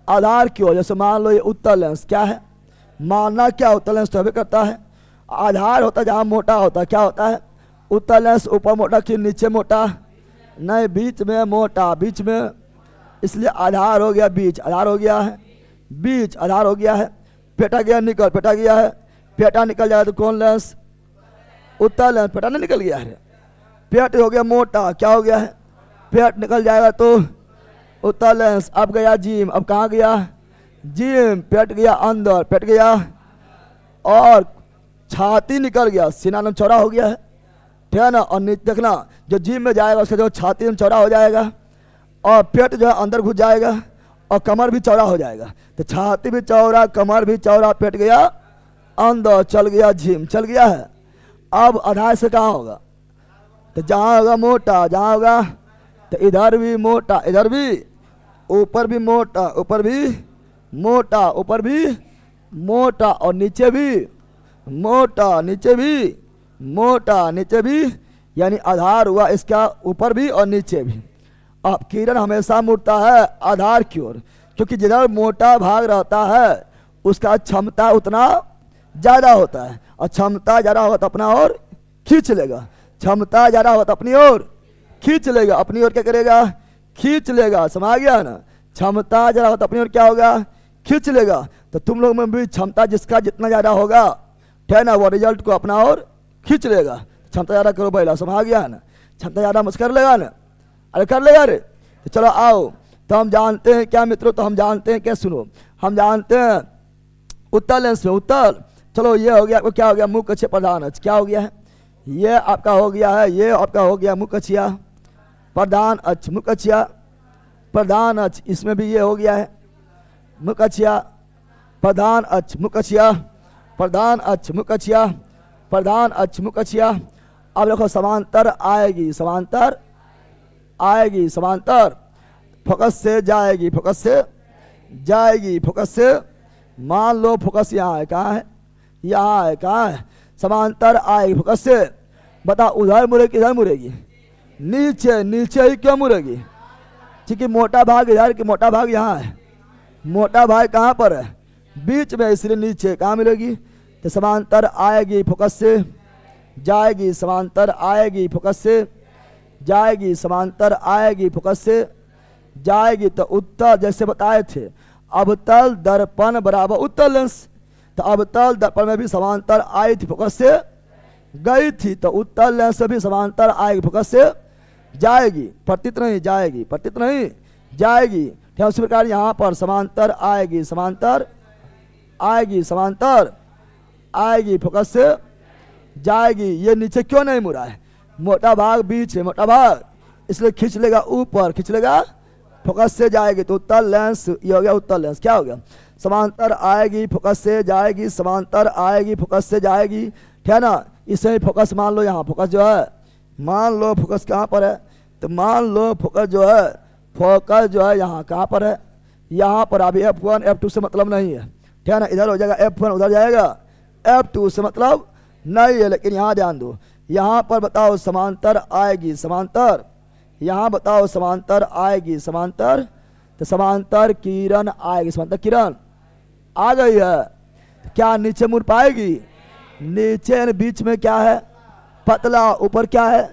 आधार की ओर। जैसे मान लो ये उत्तर लेंस क्या है, मानना क्या उत्तर लेंस तो भी करता है। आधार होता है जहाँ मोटा होता है, क्या होता है उत्तर लेंस ऊपर मोटा कि नीचे मोटा, नहीं बीच में मोटा, बीच में, इसलिए आधार हो गया बीच, आधार हो गया है बीच, आधार हो गया है। पेटा गया निकल, पेटा गया है, पेटा निकल जाए तो कौन लेंस, उत्तर लेंस, पेटा नहीं निकल गया है। पेट हो गया मोटा, क्या हो गया है, पेट निकल जाएगा तो उत्तर लेंस। अब गया जीम, अब कहाँ गया जीम, पेट गया अंदर, पेट गया और छाती निकल गया, सीना नम चौड़ा हो गया है, ठीक है ना। और नीचे देखना जो जीम में जाएगा उसका जो छाती में चौड़ा हो जाएगा और पेट जो है अंदर घुस जाएगा और कमर भी चौड़ा हो जाएगा। तो छाती भी चौड़ा, कमर भी चौड़ा, पेट गया अंदर, चल गया जिम, चल गया है। अब आधार से कहाँ होगा, तो जहाँ होगा मोटा, जहाँ होगा तो इधर भी मोटा, इधर भी, ऊपर भी मोटा, ऊपर भी मोटा, ऊपर भी मोटा और नीचे भी मोटा, नीचे भी मोटा, नीचे भी, यानी आधार हुआ इसका ऊपर भी और नीचे भी। अब किरण हमेशा मुड़ता है आधार की ओर, क्योंकि जिधर मोटा भाग रहता है उसका क्षमता उतना ज़्यादा होता है, और क्षमता ज़्यादा होगा तो अपना ओर खींच लेगा, क्षमता ज़्यादा होगा तो अपनी ओर खींच लेगा, अपनी ओर क्या करेगा, खींच लेगा, समझ गया ना। क्षमता ज़्यादा होगा तो अपनी ओर क्या होगा, खींच लेगा। तो तुम लोग में भी क्षमता जिसका जितना ज़्यादा होगा, ठीक है ना, वो रिजल्ट को अपना ओर खींच लेगा। क्षमता ज़्यादा करो पहला, समझ गया ना, क्षमता ज़्यादा मत कर लेगा ना, अरे कर लेगा रे। तो चलो आओ, तो हम जानते हैं क्या मित्रों, तो हम जानते हैं क्या, सुनो, हम जानते हैं उत्तर लेंस में उत्तर। चलो ये हो गया, आपको क्या हो गया, मुख अच्छे प्रधान अक्ष, क्या हो गया है, ये आपका हो गया है, ये आपका हो गया मुख अक्षिया प्रधान अक्ष, मुख अक्षिया प्रधान अक्ष, इसमें भी ये हो गया है मुख अक्षिया प्रधान अक्ष, मुख अक्षिया प्रधान अक्ष, मुख अक्षिया प्रधान अक्ष, मुख अक्षिया। अब देखो समांतर आएगी, समांतर आएगी, समांतर फोकस से जाएगी, फोकस से जाएगी, फोकस से, मान लो फोकस यहाँ है, कहाँ है, यहाँ है, कहाँ है, समांतर आएगी फोकस से। बता उधर मुड़ेगी किधर मुड़ेगी, नीचे, नीचे ही क्यों मुड़ेगी, क्योंकि मोटा भाग इधर कि मोटा भाग यहाँ है, मोटा भाग कहाँ पर है, बीच में, इसलिए नीचे कहाँ मिलेगी। तो समांतर आएगी फोकस से जाएगी, समांतर आएगी फोकस से जाएगी, समांतर आएगी फोकस से जाएगी। तो उत्तर जैसे बताए थे, अवतल दर्पण बराबर उत्तर लेंस, तो अवतल दर्पण में भी समांतर आई थी फोकस से गई थी, तो उत्तर लेंस से भी समांतर आएगी फोकस से जाएगी, प्रतीत नहीं जाएगी, प्रतीत नहीं जाएगी। ठीक उसी प्रकार यहाँ पर समांतर आएगी, समांतर आएगी, समांतर आएगी फोकस से जाएगी। ये नीचे क्यों नहीं मुड़ा है, मोटा भाग बीच है, मोटा भाग, इसलिए खींच लेगा ऊपर, खींच लेगा फोकस से जाएगी। तो उत्तर लेंस ये हो गया, उत्तर लेंस क्या हो गया, समांतर आएगी फोकस से जाएगी, समांतर आएगी फोकस से जाएगी, ठीक है ना। इसे ही फोकस मान लो, यहाँ फोकस जो है, मान लो फोकस कहाँ पर है, तो मान लो फोकस जो है, फोकस जो है यहाँ कहाँ पर है, यहाँ पर। अभी F1 F2 से मतलब नहीं है, ठीक है ना, इधर हो जाएगा F1, उधर जाएगा F2 से मतलब नहीं है। लेकिन यहाँ ध्यान दो, यहाँ पर बताओ समांतर आएगी, समांतर, यहाँ बताओ समांतर आएगी, समांतर, तो समांतर किरण आएगी, समांतर किरण आ गई है, तो क्या नीचे मुड़ पाएगी, नीचे बीच में क्या है पतला, ऊपर क्या है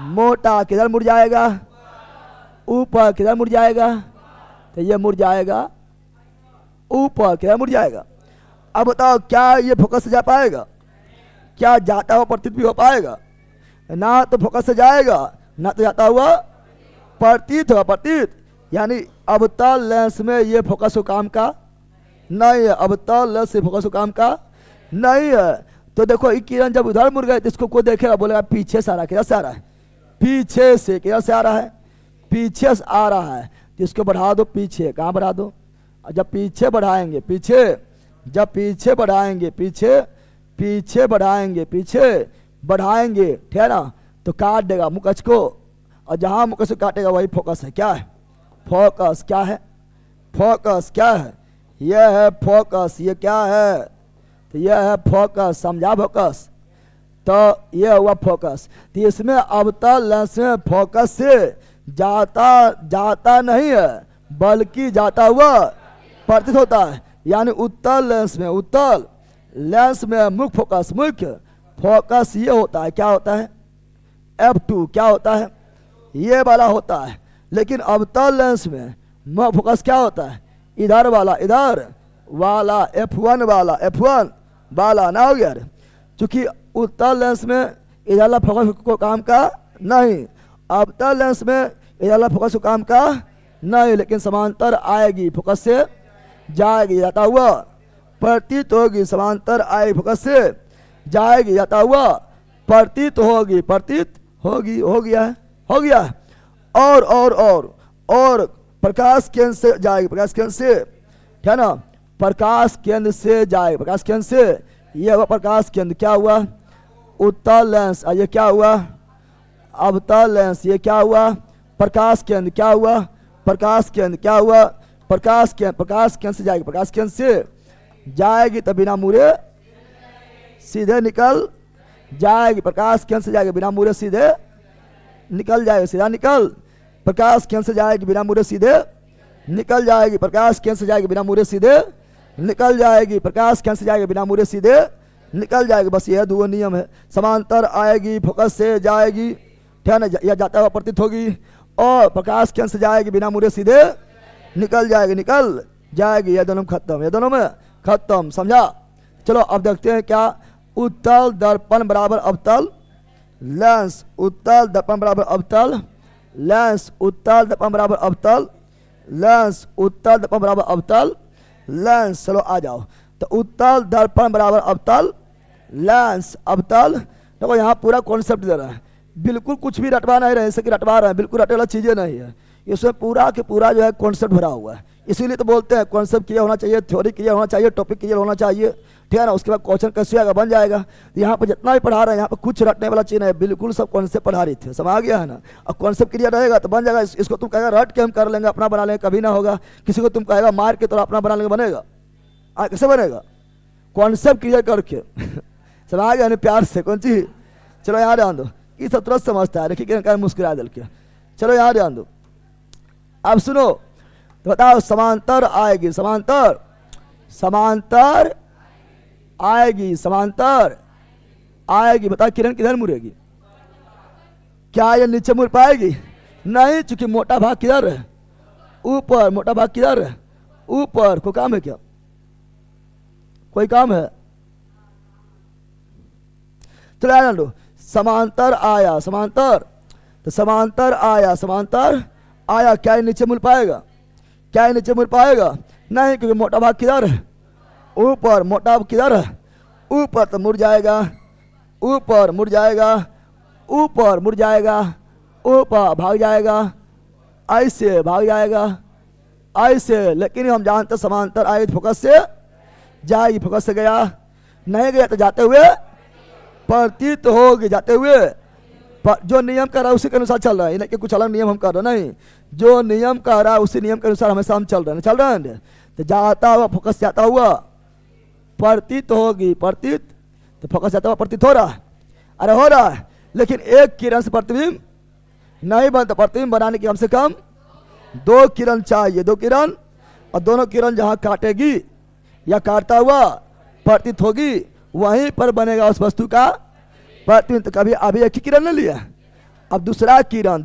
मोटा, किधर मुड़ जाएगा, ऊपर, किधर मुड़ जाएगा, तो ये मुड़ जाएगा ऊपर, किधर मुड़ जाएगा। अब बताओ क्या ये फोकस से जा पाएगा, क्या जाता हुआ प्रतीत भी हो पाएगा, ना तो फोकस से जाएगा ना तो जाता हुआ प्रतीत होगा, प्रतीत, यानी अवतल लेंस में ये फोकस हो काम का नहीं है, अवतल लेंस से फोकस हो काम का नहीं है। तो देखो ये किरण जब उधर मुड़ गए तो इसको कोई देखेगा बोलेगा पीछे से आ रहा है, किधर से आ रहा है, पीछे से, किधर से आ रहा है, पीछे से आ रहा है, तो इसको बढ़ा दो पीछे, कहाँ बढ़ा दो, जब पीछे बढ़ाएंगे, पीछे, जब पीछे बढ़ाएंगे, पीछे, पीछे बढ़ाएंगे, पीछे बढ़ाएंगे, ठीक है ना, तो काट देगा मुकच को, और जहाँ मुकच को काटेगा वही फोकस है, क्या है फोकस, क्या है फोकस, क्या है, यह है फोकस, ये क्या है, तो यह है फोकस, समझा फोकस। तो ये हुआ फोकस। तो इसमें अवतल लेंस में फोकस से जाता नहीं है बल्कि जाता हुआ प्रतीत होता है। यानी उत्तल लेंस में मुख्य फोकस ये होता है, क्या होता है, F2 क्या होता है, ये वाला होता है। लेकिन अवतल लेंस में मुख्य फोकस क्या होता है, इधर वाला F1 वाला ना हो गया। चूंकि उत्तल लेंस में इधर वाला फोकस को काम का नहीं, अवतल लेंस में इधर वाला फोकस को काम का नहीं, लेकिन समांतर आएगी फोकस से जाएगी जाता हुआ प्रतीत होगी, समांतर आएगी फोकस से जाएगी जाता हुआ प्रतीत होगी, हो गया। और प्रकाश केंद्र से जाएगी, प्रकाश केंद्र से, क्या ना, प्रकाश केंद्र से जाएगी, प्रकाश केंद्र से, ये हुआ प्रकाश केंद्र, क्या हुआ, उत्तल लेंस, ये क्या हुआ, अवतल लेंस, ये क्या हुआ, प्रकाश केंद्र, क्या हुआ, प्रकाश केंद्र, क्या हुआ, प्रकाश केंद्र से जाएगी, प्रकाश केंद्र से जाएगी तो बिना मुड़े सीधे निकल जाएगी, प्रकाश केंद्र से जाएगी बिना मुड़े सीधे निकल जाएगी, सीधा निकल, प्रकाश केंद्र से जाएगी बिना मुड़े सीधे निकल जाएगी, प्रकाश केंद्र से जाएगी बिना मुड़े सीधे निकल जाएगी, प्रकाश केंद्र से जाएगी बिना मुड़े सीधे निकल जाएगी। बस यह दो नियम है, समांतर आएगी फोकस से जाएगी, ठीक है ना, यह जाता हुआ प्रतीत होगी, और प्रकाश केंद्र से जाएगी बिना मुड़े सीधे निकल जाएगी, ये दोनों खत्म, ये दोनों में खत्म, समझा। चलो अब देखते हैं क्या, उत्तल दर्पण बराबर अवतल लेंस, उत्तल दर्पण बराबर अवतल लेंस, उत्तल दर्पण बराबर अवतल लेंस, उत्तल दर्पण बराबर अवतल लेंस। चलो आ जाओ, तो उत्तल दर्पण बराबर अवतल लेंस, अवतल, देखो यहाँ पूरा कॉन्सेप्ट दे रहा है, बिल्कुल कुछ भी रटवा नहीं रहे, जैसे कि रटवा रहे हैं, बिल्कुल रटे वाला चीजें नहीं है, इसमें पूरा के पूरा जो है कॉन्सेप्ट भरा हुआ है। इसीलिए तो बोलते हैं कॉन्सेप्ट क्लियर होना चाहिए, थ्योरी क्लियर होना चाहिए, टॉपिक क्लियर होना चाहिए, ठीक है ना, उसके बाद क्वेश्चन कैसे आएगा बन जाएगा। तो यहाँ पर जितना भी पढ़ा रहे हैं, यहाँ पर कुछ रटने वाला चीज है, बिल्कुल सब कॉन्सेप्ट पढ़ा रही थी, समझ आ गया है ना। अब कॉन्सेप्ट क्लियर रहेगा तो बन जाएगा, इसको तुम कहेगा रट के हम कर लेंगे, अपना बना लेंगे, कभी ना होगा। किसी को तुम कहेगा मार के तो अपना बना लेंगे, बनेगा, कैसे बनेगा, कॉन्सेप्ट क्लियर करके समझ आ गया ना, प्यार से कौन चीज। चलो यहाँ ध्यान दो, ये सब तुरंत समझता है, देखिए मुस्कुरा दिल के। चलो यहाँ ध्यान दो, अब सुनो, तो बताओ समांतर आएगी, समांतर आएगी, बताओ किरण किधर मुड़ेगी, क्या ये नीचे मुड़ पाएगी, नहीं, चूंकि मोटा भाग किधर है, ऊपर, मोटा भाग किधर है, ऊपर। कोई काम है क्या, कोई काम है, चलो यार लो, समांतर आया, तो समांतर आया, क्या ये नीचे मुड़ पाएगा, नहीं, क्योंकि मोटा भाग किधर है, ऊपर, मोटा भाग किधर है, ऊपर, तो मुड़ जाएगा, ऊपर भाग जाएगा, ऐसे भाग जाएगा, ऐसे। लेकिन हम जानते समांतर आएगी फोकस से जाएगी, फोकस से गया, नहीं गया तो जाते हुए प्रतीत होगी, जाते हुए जो नियम कर रहा है उसी के अनुसार चल रहा है, कि कुछ अलग नियम हम कर रहे नहीं, जो नियम कर रहा है उसी नियम के अनुसार हमेशा हम चल रहे हैं। तो जाता हुआ फोकस जाता हुआ प्रतीत होगी, प्रतीत, तो फोकस जाता हुआ प्रतीत हो रहा है, अरे हो रहा है, लेकिन एक किरण से प्रतिबिंब नहीं बनता, प्रतिबिंब बनाने की कम से कम 2 किरण चाहिए, 2 किरण, और दोनों किरण जहाँ काटेगी या काटता हुआ प्रतीत होगी वहीं पर बनेगा उस वस्तु का प्रतिबिंब। तो कभी अभी एक ही किरण ने लिया, अब दूसरा किरण,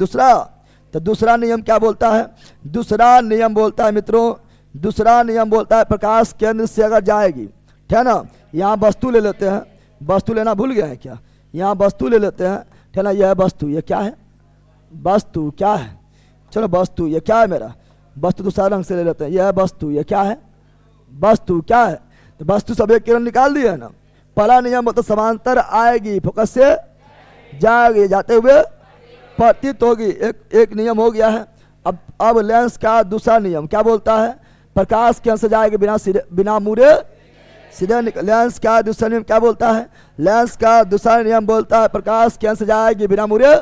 तो दूसरा नियम क्या बोलता है, दूसरा नियम बोलता है मित्रों, दूसरा नियम बोलता है प्रकाश केंद्र से अगर जाएगी, ठीक है ना, यहाँ वस्तु ले लेते हैं, वस्तु लेना भूल गए हैं क्या, यहाँ वस्तु ले लेते हैं, ठीक है ना, यह वस्तु, ये क्या है, वस्तु क्या है, चलो वस्तु ये क्या है, मेरा वस्तु दूसरा रंग से ले लेते हैं, यह वस्तु, ये क्या है, वस्तु क्या है, तो वस्तु सब एक किरण निकाल दिया है ना। पहला नियम बोलते समांतर आएगी फोकस से जाएगी, जाते हुए प्रतीत होगी, एक नियम हो गया है। अब लेंस का दूसरा नियम क्या बोलता है, प्रकाश केंद्र से जाएगी बिना मुड़े सीधे लेंस का दूसरा नियम क्या बोलता है, लेंस का दूसरा नियम बोलता है प्रकाश केंद्र से जाएगी बिना मुड़े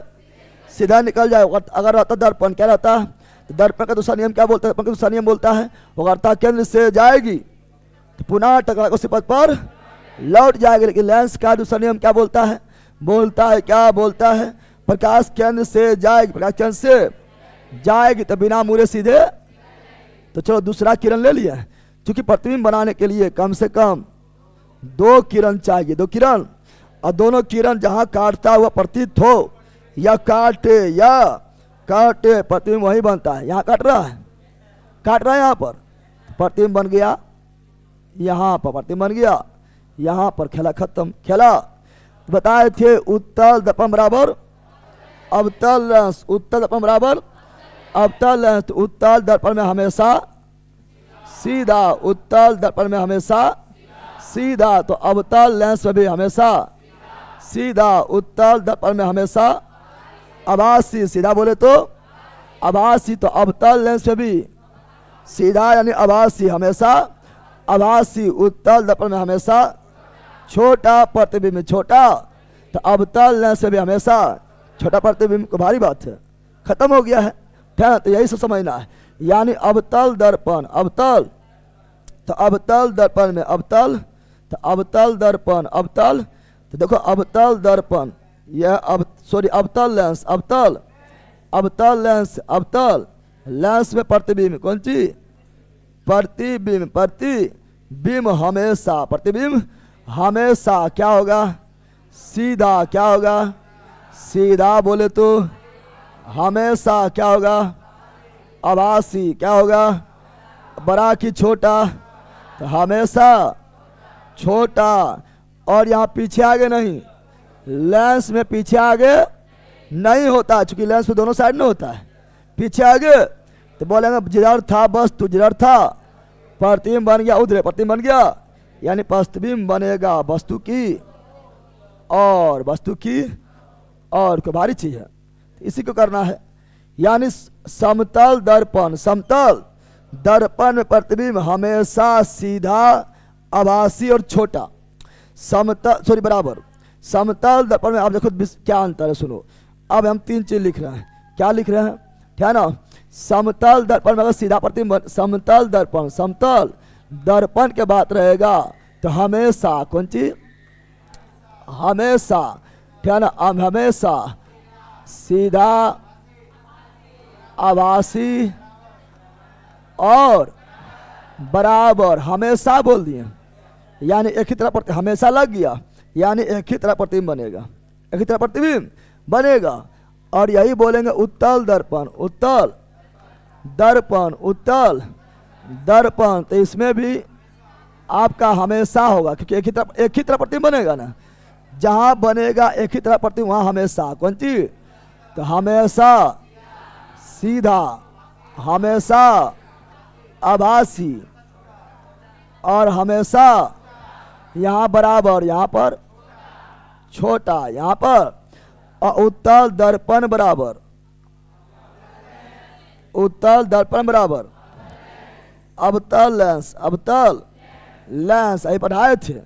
सीधा निकल जाए। अगर रहता दर्पण क्या रहता है, तो दर्पण का दूसरा नियम क्या बोलता है, दर्पण का दूसरा नियम बोलता है वक्रता केंद्र से जाएगी तो पुनः टकरा उसी पथ पर लौट जाएगी। लेकिन लेंस का दूसरा नियम क्या बोलता है, बोलता है, क्या बोलता है? प्रकाश केंद्र से जाएगी, प्रकाश केंद्र से जाएगी तो बिना मुड़े सीधे। तो चलो दूसरा किरण ले लिया। क्योंकि प्रतिबिंब बनाने के लिए कम से कम 2 किरण चाहिए, 2 किरण, और दोनों किरण जहां काटता हुआ प्रतीत हो या काटे प्रतिबिंब वही बनता है। यहाँ काट रहा है, यहाँ पर प्रतिबिंब बन गया, यहाँ पर प्रतिबिंब बन गया, यहाँ पर खेला खत्म। खेला बताए थे उत्तल दर्पण बराबर अवतल लेंस, उत्तल दर्पण बराबर अवतल लेंस। उत्तल दर्पण में हमेशा सीधा, उत्तल दर्पण में हमेशा सीधा, तो अवतल लेंस में भी हमेशा सीधा। उत्तल दर्पण में हमेशा आभासी, सीधा बोले तो आभासी, तो अवतल लेंस में भी सीधा यानी आभासी, हमेशा आभासी। उत्तल दर्पण में हमेशा छोटा प्रतिबिंब, छोटा, तो अवतल लेंस में भी हमेशा छोटा प्रतिबिंब। को भारी बात है, खत्म हो गया है, ठीक है? तो यही सब समझना है। यानी अवतल दर्पण, अवतल, तो अवतल दर्पण में अवतल, तो अवतल दर्पण अवतल, तो देखो अवतल दर्पण यह अवतल लेंस, अवतल लेंस, अवतल लेंस में प्रतिबिंब, कौन सी? प्रतिबिंब, प्रतिबिंब हमेशा, प्रतिबिंब हमेशा क्या होगा? सीधा। क्या होगा? सीधा बोले तो हमेशा क्या होगा? आभासी। क्या होगा? बड़ा कि छोटा? तो हमेशा छोटा। और यहाँ पीछे आगे नहीं, लेंस में पीछे आगे नहीं होता, चूंकि लेंस में दोनों साइड में होता है। पीछे आगे तो बोलेंगे जिधर था वस्तु, जिधर था प्रतिबिंब बन गया, उधर प्रतिबिंब बन गया, यानी प्रतिबिंब बनेगा वस्तु की और वस्तु की और कोई भारी चीज है, इसी को करना है। यानी समतल दर्पण, समतल दर्पण में प्रतिबिंब हमेशा सीधा, आभासी और छोटा। समतल बराबर समतल दर्पण में आप देखो क्या अंतर है, सुनो। अब हम 3 चीज लिख रहे हैं। क्या लिख रहे हैं? ठीक है ना? समतल दर्पण में अगर सीधा प्रतिबिंब, समतल दर्पण, समतल दर्पण के बात रहेगा तो हमेशा कौन चीज? हमेशा, ठीक है ना? हमेशा सीधा, आभासी और बराबर, हमेशा बोल दिए, यानी एक ही तरह हमेशा लग गया, यानी एक ही तरह प्रतिबिंब बनेगा, एक ही तरह प्रतिबिंब बनेगा। और यही बोलेंगे उत्तल दर्पण, उत्तल दर्पण, उत्तल दर्पण, तो इसमें भी आपका हमेशा होगा, क्योंकि एक ही तरह प्रतिबिंब बनेगा ना। जहां बनेगा एक ही तरह प्रतिबिंब वहां हमेशा कौन चीज? तो हमेशा सीधा, हमेशा आभासी और हमेशा यहाँ बराबर, यहाँ पर छोटा, यहाँ पर। और उत्तल दर्पण बराबर, उत्तल दर्पण बराबर अवतल लेंस, अवतल लेंस, यही पढ़ाए थे।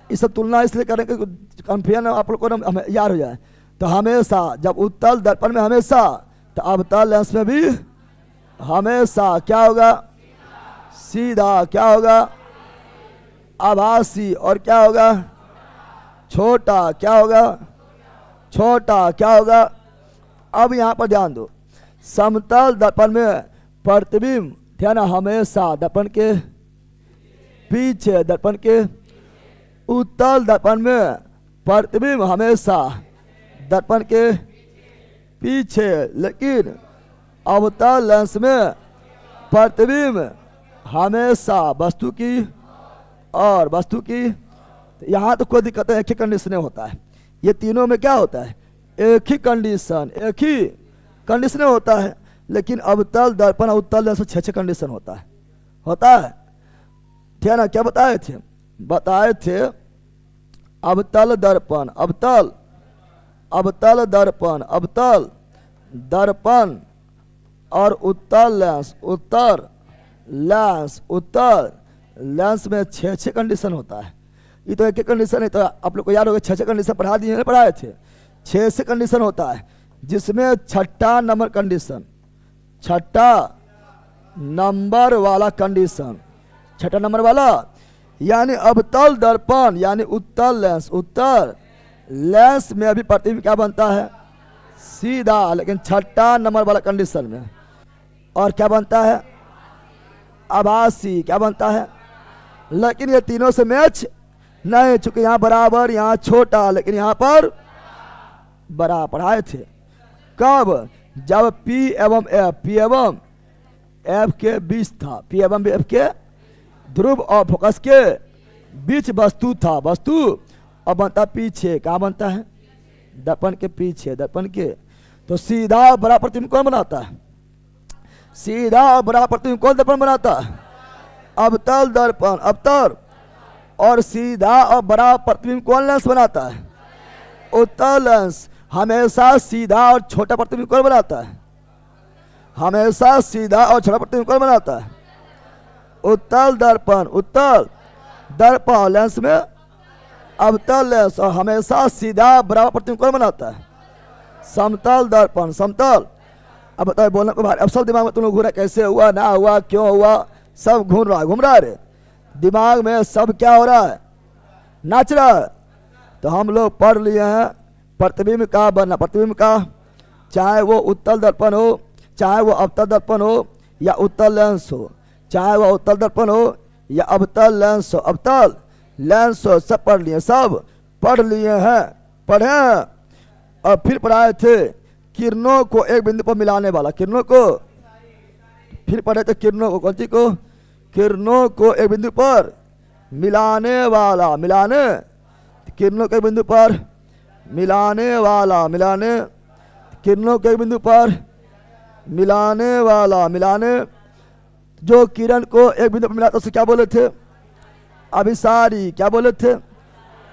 इस सब तुलना इसलिए करें कि कंफ्यूजन आप लोग को हमें याद हो जाए। तो हमेशा जब उत्तल दर्पण में हमेशा, तो अवतल लेंस में भी हमेशा क्या होगा? सीधा। क्या होगा? आभासी और क्या होगा? छोटा। क्या होगा? छोटा। क्या होगा? अब यहाँ पर ध्यान दो, समतल दर्पण में प्रतिबिंब, ध्यान, हमेशा दर्पण के पीछे, दर्पण के उत्तल दर्पण में प्रतिबिंब हमेशा दर्पण के पीछे, लेकिन अवतल लेंस में प्रतिबिंब हमेशा वस्तु की और वस्तु की। यहाँ तो कोई दिक्कत है, एक ही कंडीशन होता है। ये तीनों में क्या होता है? एक ही कंडीशन, एक ही कंडीशन होता है। लेकिन अवतल दर्पण और उत्तल लेंस में 6 कंडीशन होता है, ठीक है ना? क्या बताए थे? बताए थे अवतल दर्पण, अवतल, अवतल दर्पण, अवतल दर्पण और उत्तल लेंस, उत्तल लेंस, उत्तल लेंस में 6 कंडीशन होता है। ये तो एक एक कंडीशन है, तो आप लोग को याद होगा 6 कंडीशन पढ़ा दिए हैं, पढ़ाए थे। 6 कंडीशन होता है, जिसमें छठा नंबर कंडीशन, छठा नंबर वाला कंडीशन, छठा नंबर वाला, यानी अवतल दर्पण यानी उत्तल लेंस, उत्तल लेंस में अभी प्रतिबिंब क्या बनता है, सीधा, लेकिन छठा नंबर वाला कंडीशन में और क्या बनता है, आभासी। क्या बनता है, लेकिन ये तीनों से मैच नहीं, चूंकि यहाँ बराबर, यहाँ छोटा, लेकिन यहाँ पर बड़ा पढ़ाए थे। कब, जब P एवं F के बीच था, P एवं F के ध्रुव और फोकस के बीच वस्तु था, वस्तु और बनता पीछे। क्या बनता है, दर्पण के पीछे, दर्पण के। तो सीधा और बड़ा प्रतिबिंब कौन बनाता है, सीधा और बड़ा प्रतिबिंब कौन दर्पण बनाता है, अवतल दर्पण, अवतल। और सीधा और बड़ा प्रतिबिंब कौन लेंस बनाता है, उत्तल लेंस। हमेशा सीधा और छोटा प्रतिबिंब कौन बनाता है, हमेशा सीधा और छोटा प्रतिबिंब कौन बनाता है, उत्तल दर्पण, उत्तल दर्पण लेंस में अवतल लेंस। और हमेशा सीधा बराबर प्रतिबिंब कौन बनाता है, समतल दर्पण, समतल। अब बताओ बोलने को बाहर, अब सब दिमाग में तुम लोग घूम रहा, कैसे हुआ, ना हुआ, क्यों हुआ, सब घूम रहा है दिमाग में, सब क्या हो रहा है, नाच रहा है। तो हम लोग पढ़ लिए हैं प्रतिबिंब का बनना, प्रतिबिंब का, चाहे वो उत्तल दर्पण हो, चाहे वो अवतल दर्पण हो या उत्तल लेंस हो, चाहे वो उत्तल दर्पण हो या अवतल लेंस हो, अवतल लेंस हो, सब पढ़ लिए, सब पढ़ लिए हैं, पढ़े। और फिर पढ़ाए थे किरणों को एक बिंदु पर मिलाने वाला, किरणों को, फिर पढ़े थे किरणों को, कौन सी को, किरणों को एक बिंदु पर मिलाने वाला, मिलाने, किरणों के बिंदु पर मिलाने वाला, मिलाने, किरणों के बिंदु पर मिलाने वाला, मिलाने। जो किरण को एक बिंदु पर मिलाता उसे क्या बोले थे, अभिसारी। क्या बोले थे,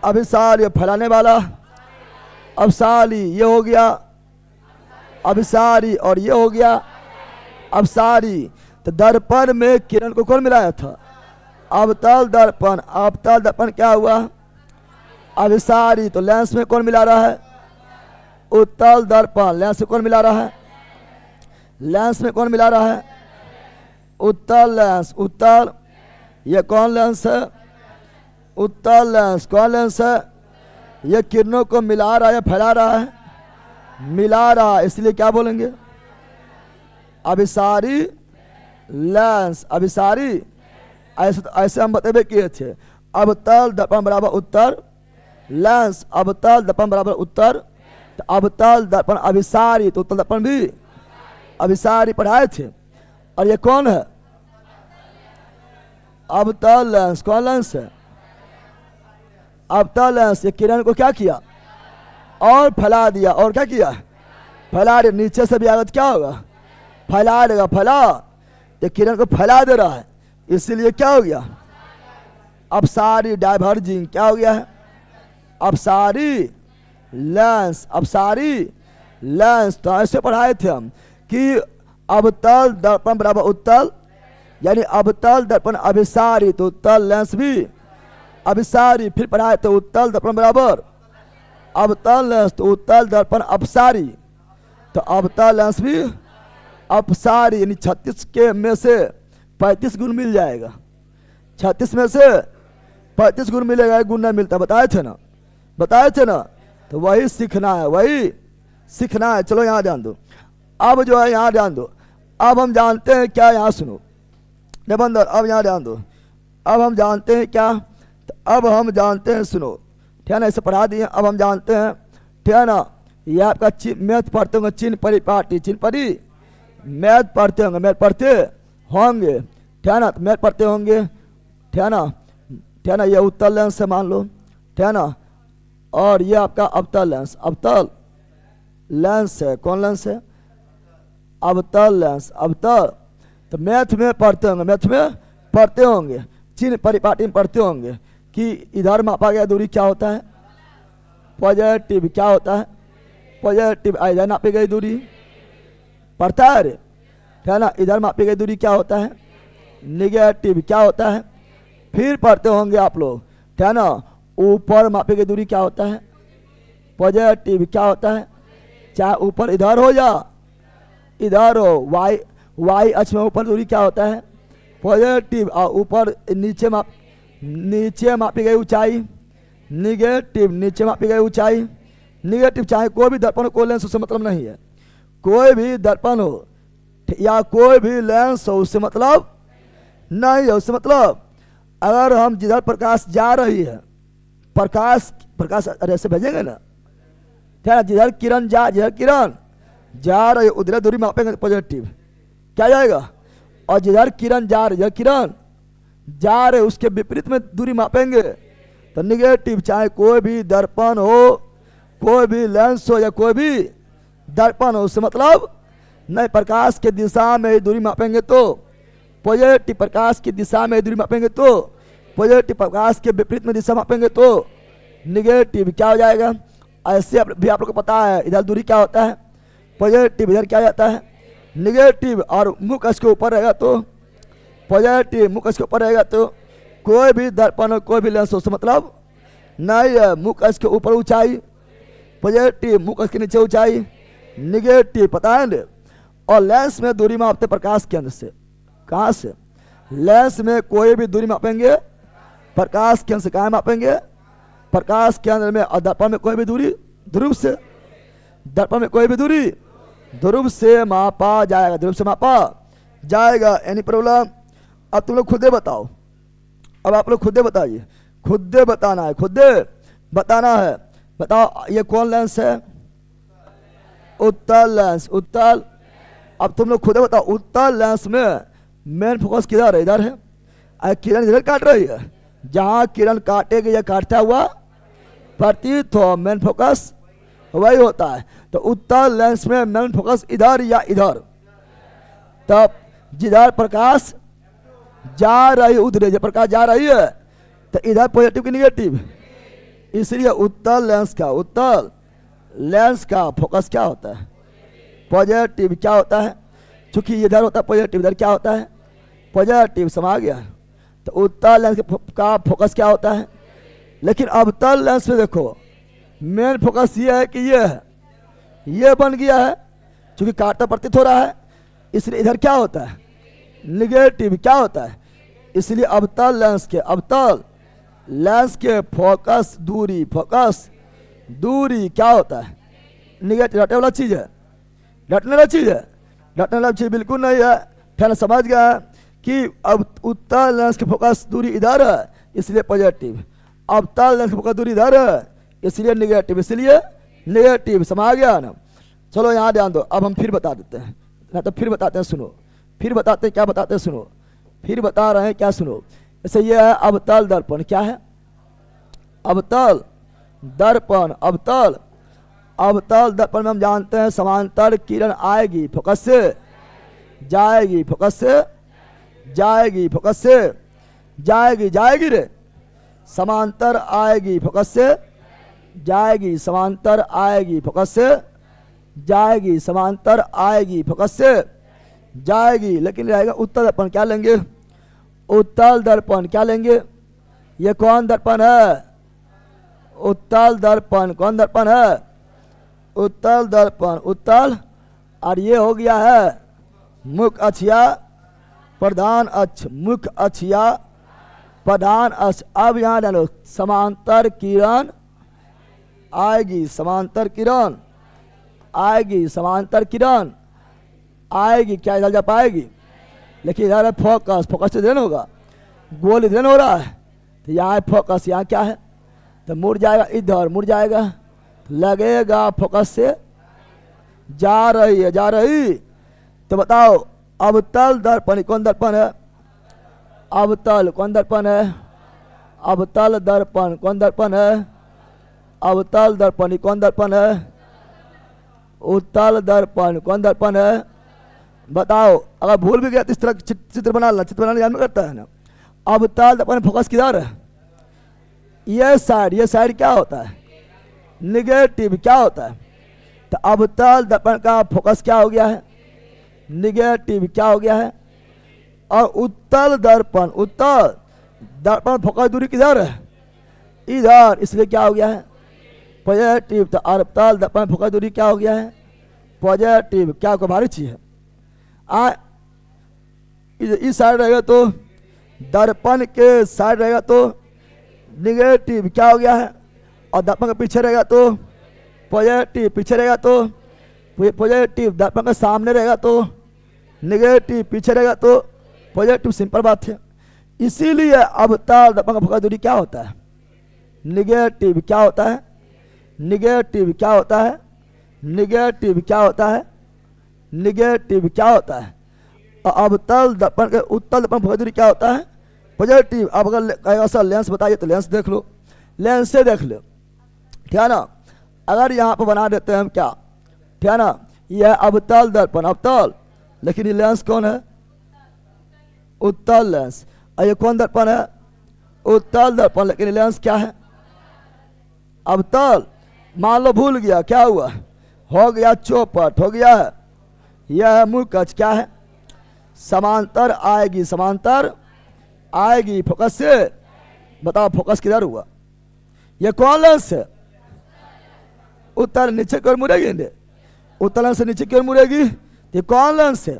अभिसारी, फैलाने वाला, अभिसारी, ये हो गया अभिसारी, और ये हो गया अभिसारी। तो दर्पण में किरण को कौन मिलाया था, अवतल दर्पण, अवतल दर्पण क्या हुआ, अभिसारी। तो लेंस में कौन मिला रहा है, उत्तल दर्पण, लेंस में कौन मिला रहा है, लेंस में कौन मिला रहा है, उत्तल लेंस, उत्तल। ये कौन लेंस है, उत्तल लेंस, कौन लेंस है, ये किरणों को मिला रहा है, फैला रहा है, मिला रहा, इसलिए क्या बोलेंगे, अभिसारी लेंस, अभिसारी। ऐसे हम बतेबे किए थे, अवतल दर्पण बराबर उत्तर लेंस, अवतल दर्पण बराबर उत्तर, तो अवतल दर्पण अभिसारी, तो उत्तल दर्पण भी अभिसारी पढ़ाए थे। और ये कौन है, अवतल लेंस, कौन लेंस है, अवतल लेंस। ये किरण को क्या किया, और फैला दिया, और क्या किया, फैला दे, नीचे से भी आगे क्या होगा, फैला देगा, फैला, ये किरण को फैला दे रहा है, इसीलिए क्या हो गया, अपसारी, डाइवर्जिंग। क्या हो गया है, अपसारी लेंस, अपसारी लेंस। तो ऐसे पढ़ाए थे हम कि अवतल दर्पण बराबर उत्तल, यानी अवतल दर्पण अभिसारी, तो उत्तल लेंस भी अभिसारी। फिर पढ़ाए थे उत्तल दर्पण बराबर अवतल लेंस, तो उत्तल दर्पण अपसारी, तो अवतल लेंस भी अपसारी। यानी 36 के में से 35 गुण मिल जाएगा, 36 में से 35 गुण मिलेगा, एक गुण नहीं मिलता, बताए थे ना, बताए थे ना। तो वही सीखना है, वही सीखना है। चलो यहाँ ध्यान दो, अब जो है यहाँ ध्यान दो, अब हम जानते हैं क्या, यहाँ सुनो निबंधन, अब यहाँ ध्यान दो, अब हम जानते हैं क्या, तो अब हम जानते हैं, सुनो, ठीक है ना, ऐसे पढ़ा दिए, अब हम जानते हैं, ठीक है ना। ये आपका मैथ पढ़ते होंगे, चिन्ह परिपाटी, चिन्ह परी, मैथ पढ़ते होंगे, मैथ पढ़ते होंगे, ठीक है ना, तो मैथ पढ़ते होंगे, ठीक है ना, ठीक है ना। ये उत्तल लेंस है मान लो, ठीक है ना, और ये आपका अवतल लेंस, अवतल लेंस है, कौन लेंस है, अवतल लेंस, अवतल। तो मैथ में पढ़ते होंगे, मैथ में पढ़ते होंगे, चिन्ह परिपाटी में पढ़ते होंगे कि इधर मापा गया दूरी क्या होता है, पॉजिटिव, क्या होता है, पॉजिटिव। इधर नापी गई दूरी पढ़ता है रे, ठीक है ना, इधर मापी गई दूरी क्या होता है, निगेटिव, क्या होता है। फिर पढ़ते होंगे आप लोग, ठीक है ना, ऊपर मापी गई दूरी क्या होता है, पॉजिटिव, क्या होता है, चाहे ऊपर इधर हो या इधर हो, वाई अक्ष में ऊपर दूरी क्या होता है, पॉजिटिव। और ऊपर नीचे मापी गई ऊंचाई निगेटिव नीचे मापी गई ऊंचाई, निगेटिव चाहे कोई भी दर्पण हो, कोई लेंस उससे मतलब नहीं है, कोई भी दर्पण हो या कोई भी लेंस हो उससे मतलब नहीं है। उससे मतलब अगर हम जिधर प्रकाश जा रही है, प्रकाश प्रकाश अरे ऐसे भेजेंगे ना, ठीक है, जिधर किरण जा रही है उधर दूरी मापेंगे तो पॉजिटिव क्या जाएगा, और जिधर किरण जा रही है, किरण जा रहे उसके विपरीत में दूरी मापेंगे तो निगेटिव। चाहे कोई भी दर्पण हो, कोई भी लेंस हो या कोई भी दर्पण हो उससे मतलब नहीं। प्रकाश के दिशा में ही दूरी मापेंगे तो पॉजिटिव, प्रकाश की दिशा में दूरी मापेंगे तो पॉजिटिव, प्रकाश के विपरीत में दिशा मापेंगे तो निगेटिव क्या हो जाएगा। ऐसे भी आप लोग को पता है इधर दूरी क्या होता है पॉजिटिव, इधर क्या जाता है निगेटिव, और मुख इसके ऊपर रहेगा तो पॉजिटिव, मुख इसके ऊपर रहेगा तो कोई भी दर्पण हो कोई भी लेंस हो उससे मतलब नहीं है। मुख इसके ऊपर ऊंचाई पॉजिटिव, मुख इसके नीचे ऊंचाई निगेटिव, पता है ना। और लेंस में दूरी मापते प्रकाश केंद्र से, कहाँ से, लेंस में कोई भी दूरी मापेंगे प्रकाश केंद्र से, कहाँ मापेंगे प्रकाश केंद्र में, और दर्पण में कोई भी दूरी ध्रुव से, दर्पण में कोई भी दूरी ध्रुव से मापा जाएगा, ध्रुव से मापा जाएगा। Any problem. अब तुम लोग खुदे बताओ, अब आप लोग खुदे बताइए, खुदे बताना है, खुदे बताना है। बताओ ये कौन लेंस है, उत्तल लेंस, उत्तल। अब तुम लोग खुदे बताओ उत्तल लेंस में मेन फोकस किधर है, इधर है, किरण इधर काट रही है, जहां किरण काटेगी या काटता हुआ प्रतीत हो मेन फोकस वही होता है। तो उत्तल लेंस में मेन फोकस इधर या इधर, तब जिधर प्रकाश जा रही है उधर, जब प्रकाश जा रही है तो इधर पॉजिटिव की निगेटिव, इसलिए उत्तल लेंस का फोकस क्या होता है पॉजिटिव, क्या होता है, चूंकि इधर होता है पॉजिटिव, इधर क्या होता है पॉजिटिव, समा गया। तो उत्तल लेंस का फोकस क्या होता है। लेकिन अवतल लेंस में देखो मेन फोकस ये है कि ये है, ये बन गया है, चूंकि काटता प्रतीत हो रहा है इसलिए इधर क्या होता है निगेटिव, क्या होता है, इसलिए अवतल लेंस के फोकस दूरी क्या होता है निगेटिव। रटने वाला चीज है, रटने वाला चीज है, रटने वाला चीज बिल्कुल नहीं है। फिर समझ गया कि अब उत्तल लेंस के फोकस दूरी इधर है इसलिए पॉजिटिव, अवतल लेंस के फोकस दूरी इधर है इसलिए निगेटिव, इसलिए निगेटिव, समझ गया ना। चलो यहाँ ध्यान दो, अब हम फिर बता देते हैं, ना तो फिर बताते हैं, सुनो, फिर बताते हैं, क्या बताते हैं सुनो, फिर बता रहे हैं क्या सुनो। जैसे ये है अवतल दर्पण, क्या है अवतल दर्पण, अवतल दर्पण में हम जानते हैं समांतर किरण आएगी फोकस से जाएगी, फोकस से जाएगी, फोकस से जाएगी रे, समांतर आएगी फोकस से जाएगी, समांतर आएगी फोकस से जाएगी, समांतर आएगी फोकस से जाएगी। लेकिन रहेगा उत्तल दर्पण, क्या लेंगे उत्तल दर्पण, क्या लेंगे, ये कौन दर्पण है उत्तल दर्पण, कौन दर्पण है उत्तल दर्पण, उत्तल, और ये हो गया है मुख अक्ष या प्रधान अक्ष, मुख अक्ष या प्रधान अक्ष। अब यहाँ डालो समांतर किरण आएगी, समांतर किरण आएगी, समांतर किरण आएगी, क्या इधर जा पाएगी, लेकिन इधर है फोकस, फोकस तो इधर होगा, गोल इधर हो रहा है तो यहाँ है फोकस, यहाँ क्या है तो मुड़ जाएगा, इधर मुड़ जाएगा, लगेगा फोकस से जा रही है, जा रही। तो बताओ अवतल दर्पण कौन दर्पण है, अवतल कौन दर्पण है, अवतल दर्पण कौन दर्पण है, अवतल दर्पण कौन दर्पण है, उत्तल दर्पण कौन दर्पण है। बताओ अगर भूल भी गया तो इस तरह चित्र बना लेना, चित्र बनाने ध्यान में करता है ना। अवतल दर्पण फोकस किधर है, ये साइड क्या होता है निगेटिव, क्या होता है, तो अवतल दर्पण का फोकस क्या हो गया है निगेटिव, क्या हो गया है। और उत्तल दर्पण फोकस दूरी किधर है इधर, इसलिए क्या हो गया है पॉजिटिव। तो अवतल दर्पण फोकस दूरी क्या हो गया है पॉजिटिव, क्या को भारी चीज है। इस साइड रहेगा तो दर्पण के साइड रहेगा तो निगेटिव, क्या हो गया है और दर्पण के पीछे रहेगा तो पॉजिटिव, पीछे रहेगा तो पॉजिटिव, दर्पण के सामने रहेगा तो नेगेटिव, पीछे रहेगा तो पॉजिटिव। सिंपल बात है। इसीलिए अवतल दर्पण का फोकस दूरी क्या होता है? निगेटिव। क्या होता है? निगेटिव। क्या होता है? निगेटिव। क्या होता है? निगेटिव। क्या होता है? और अवतल दर्पण के उत्तल दर्पण फोकस दूरी क्या होता है? पॉजिटिव। अब अगर कहेगा सर लेंस बताइए, तो लेंस देख लो, लेंस से देख लो, ठीक है ना। अगर यहाँ पर बना देते हैं हम क्या, ठीक है ना, यह अवतल दर्पण, अवतल, लेकिन ये लेंस कौन है? उत्तल लेंस। और ये कौन दर्पण है? उत्तल दर्पण, लेकिन लेंस क्या है? अवतल। मान लो भूल गया, क्या हुआ? हो गया चौपट, हो गया है। यह मुंह कच क्या है? समांतर आएगी, समांतर आएगी फोकस से। बताओ फोकस किधर हुआ? ये कौन लेंस है? उत्तर नीचे की ओर मुड़ेगी, उत्तर लेंस से नीचे की ओर मुड़ेगी। ये कौन लेंस है?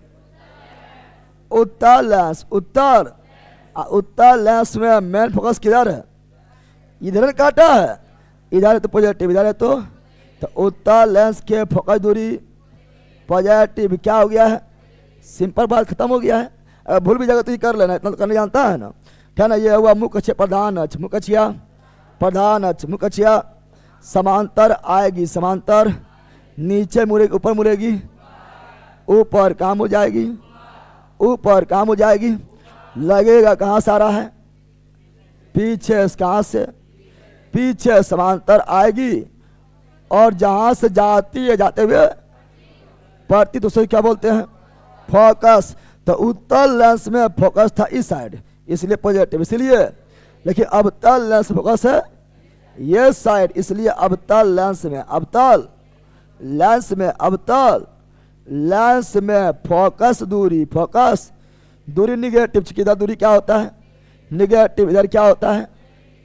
उत्तर लेंस। उत्तर, उत्तर लेंस में मेन फोकस किधर है? इधर काटा है, इधर है तो पॉजिटिव, इधर है तो उत्तर लेंस के फोकस दूरी पॉजिटिव। क्या हो गया है? सिंपल बात खत्म हो गया है। अगर भूल भी जाएगा तो ये कर लेना, इतना तो करने जानता है ना, ठीक है ना। ये हुआ मुख कछिया प्रधान अक्ष, मुख कछिया प्रधान अक्ष, मुख कछिया समांतर आएगी, समांतर, नीचे मुड़ेगी, ऊपर मुड़ेगी, ऊपर काम हो जाएगी, ऊपर काम हो जाएगी। लगेगा कहाँ सारा है? पीछे। कहाँ से? पीछे समांतर आएगी, और जहां से जाती है जाते हुए पड़ती, तो उसे क्या बोलते हैं? फोकस। तो उत्तल लेंस में फोकस था इस साइड, इसलिए पॉजिटिव, इसलिए। लेकिन अवतल लेंस फोकस है ये साइड, इसलिए अवतल लेंस में, अवतल लेंस में, अवतल लेंस में फोकस दूरी, फोकस दूरी निगेटिव। इधर दूरी क्या होता है? निगेटिव। इधर क्या होता है?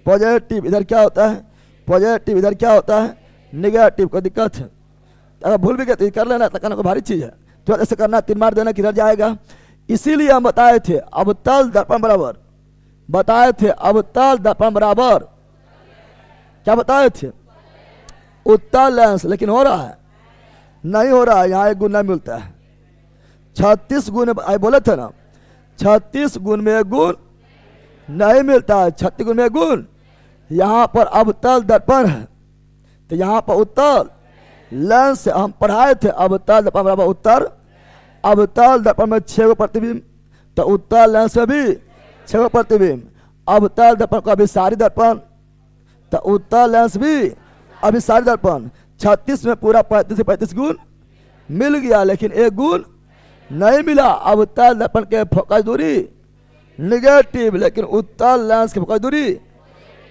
पॉजिटिव। इधर क्या होता है? पॉजिटिव। इधर क्या होता है? निगेटिव। कोई दिक्कत है? अगर भूल भी गए तो कर लेना, करना कोई भारी चीज़ है। तो ऐसे करना, 3 मार देना, किधर जाएगा। इसीलिए हम बताए थे अवतल दर्पण बराबर, बताए थे अवतल दर्पण बराबर, क्या बताए थे? उत्तल लेंस। लेकिन हो रहा है? नहीं हो रहा है। यहाँ एक गुण नहीं मिलता है। 36 गुण बोले थे ना, 36 गुण में एक गुण नहीं मिलता है। 36 गुण में एक गुण। यहाँ पर अवतल दर्पण है, तो यहाँ पर उत्तल लेंस हम पढ़ाए थे। अवतल दर्पण बराबर उत्तर। अवतल दर्पण में 6 गो प्रतिबिंब, तो उत्तल लेंस में भी 6 गो प्रतिबिंब। अवतल दर्पण का अभिसारी दर्पण, तो उत्तल लेंस भी अभिसारी दर्पण। 36 में पूरा 35 से 35 गुण मिल गया, लेकिन एक गुण नहीं मिला। अवतल दर्पण के फोकस दूरी निगेटिव, लेकिन उत्तल लेंस की फोकस दूरी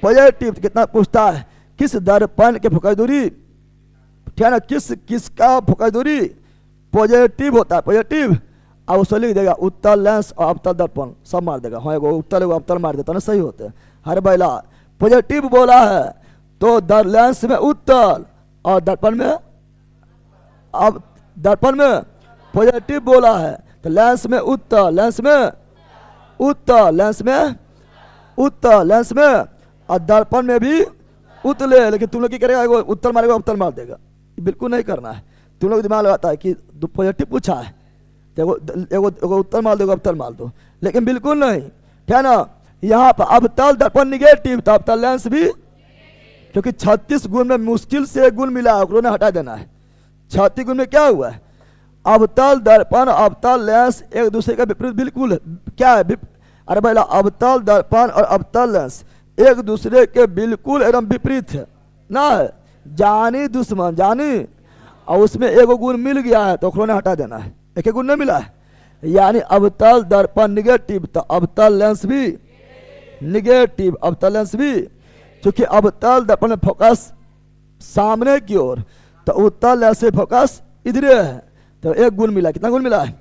पॉजिटिव। कितना पूछता है? किस दर्पण के फोकस दूरी, ठीक है ना, किसका फोकस दूरी पॉजिटिव होता है? पॉजिटिव। अब उसको लिख देगा उत्तल लेंस और अवतल दर्पण, सब मार देगा। हाँ, एगो उत्तल एगो अवतल मार देता ना, सही होते हैं। हर बैला पॉजिटिव बोला है तो लेंस में उत्तल और दर्पण में, अब दर्पण में पॉजिटिव बोला है तो लेंस में उत्तल, लेंस में उत्तल, लेंस में उत्तल, लेंस में, और दर्पण में भी उतले। लेकिन तुम लोग क्या करेगा? उत्तल मारेगा, अवतल मार देगा। बिल्कुल नहीं करना है। तुम लोग दिमाग लगाता है कि पॉजिटिव पूछा है तो एगो उत्तल मार दो, अवतल मार दो, लेकिन बिल्कुल नहीं, ठीक है ना। यहाँ पर अवतल दर्पण निगेटिव, तो अवतल लेंस भी, क्योंकि 36 गुण में मुश्किल से एक गुण मिला है, उन्होंने हटा देना है। 36 गुण में क्या हुआ है? अवतल दर्पण अवतल लेंस एक दूसरे का विपरीत बिल्कुल क्या है? अरे भाई, अवतल दर्पण और अवतल लेंस एक दूसरे के बिल्कुल एकदम विपरीत है ना, है जानी दुश्मन जानी। और उसमें एगो गुण मिल गया है तो उन्होंने हटा देना है, एक गुण नहीं मिला है। यानी अवतल दर्पण निगेटिव, तो अवतल लेंस भी निगेटिव, अवतल लेंस भी। क्योंकि अवतल दर्पण में फोकस सामने की ओर, तो उत्तल लेंस से फोकस इधर है, तो एक गुण मिला। कितना गुण मिला है?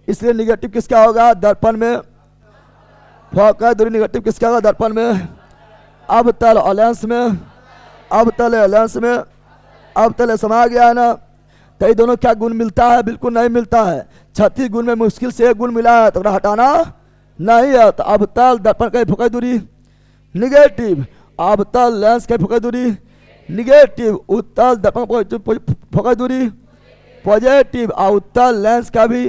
इसलिए निगेटिव किसका होगा? दर्पण में फोकस दूरी निगेटिव किसका होगा? दर्पण में अवतल और लेंस में, अवतल लेंस में, अवतल समा गया है ना। तो ये दोनों क्या गुण मिलता है? बिल्कुल नहीं मिलता है। 36 गुण में मुश्किल से एक गुण मिला है तो हटाना नहीं है। तो अवतल दर्पण का फोकस दूरी निगेटिव, अवतल लेंस का फोकस दूरी निगेटिव उत्तल दर्पण फोकस दूरी पॉजिटिव और उत्तल लेंस का भी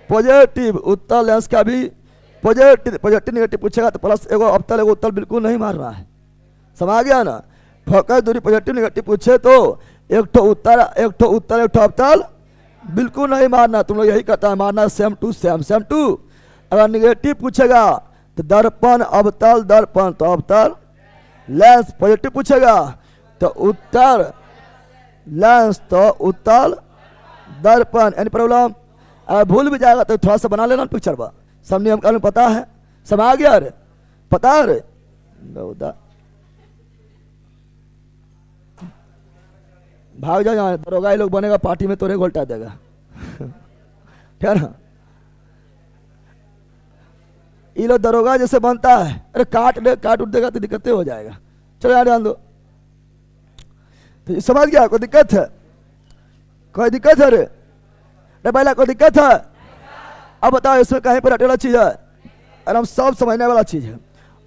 पॉजिटिव, उत्तल लेंस का भी पॉजिटिव। पॉजिटिव निगेटिव पूछेगा तो प्लस एगो अवतल एगो उत्तल बिल्कुल नहीं मारना है, समझ गया ना। फोकस दूरी पॉजिटिव निगेटिव पूछे तो एक ठो उत्तर एक ठो उत्तर एक ठो अवतल बिल्कुल नहीं मारना। तुम लोग यही कहता है मारना same to same same to. अगर निगेटिव पूछेगा तो दर्पण अवतल दर्पण तो अवतल लेंस, पॉजिटिव पूछेगा तो उत्तर लेंस तो उत्तल दर्पण। Any problem? अगर भूल भी जाएगा तो थोड़ा सा बना लेना पिक्चर पर, सब नियम कानून पता है, सब आ गया रे, पता है रे। भाग जा यहाँ, दरोगा ये लोग बनेगा पार्टी में तोरे घोल्टा देगा ठीक है ना। ये लोग दरोगा जैसे बनता है, अरे काट उठ देगा तो दिक्कतें हो जाएगा। चलो यार ध्यान दो, तो समझ गया? कोई दिक्कत है? कोई दिक्कत है रे? अरे पहला कोई दिक्कत है? अब बताओ इसमें कहीं पर अटेला चीज है, और हम सब समझने वाला चीज है।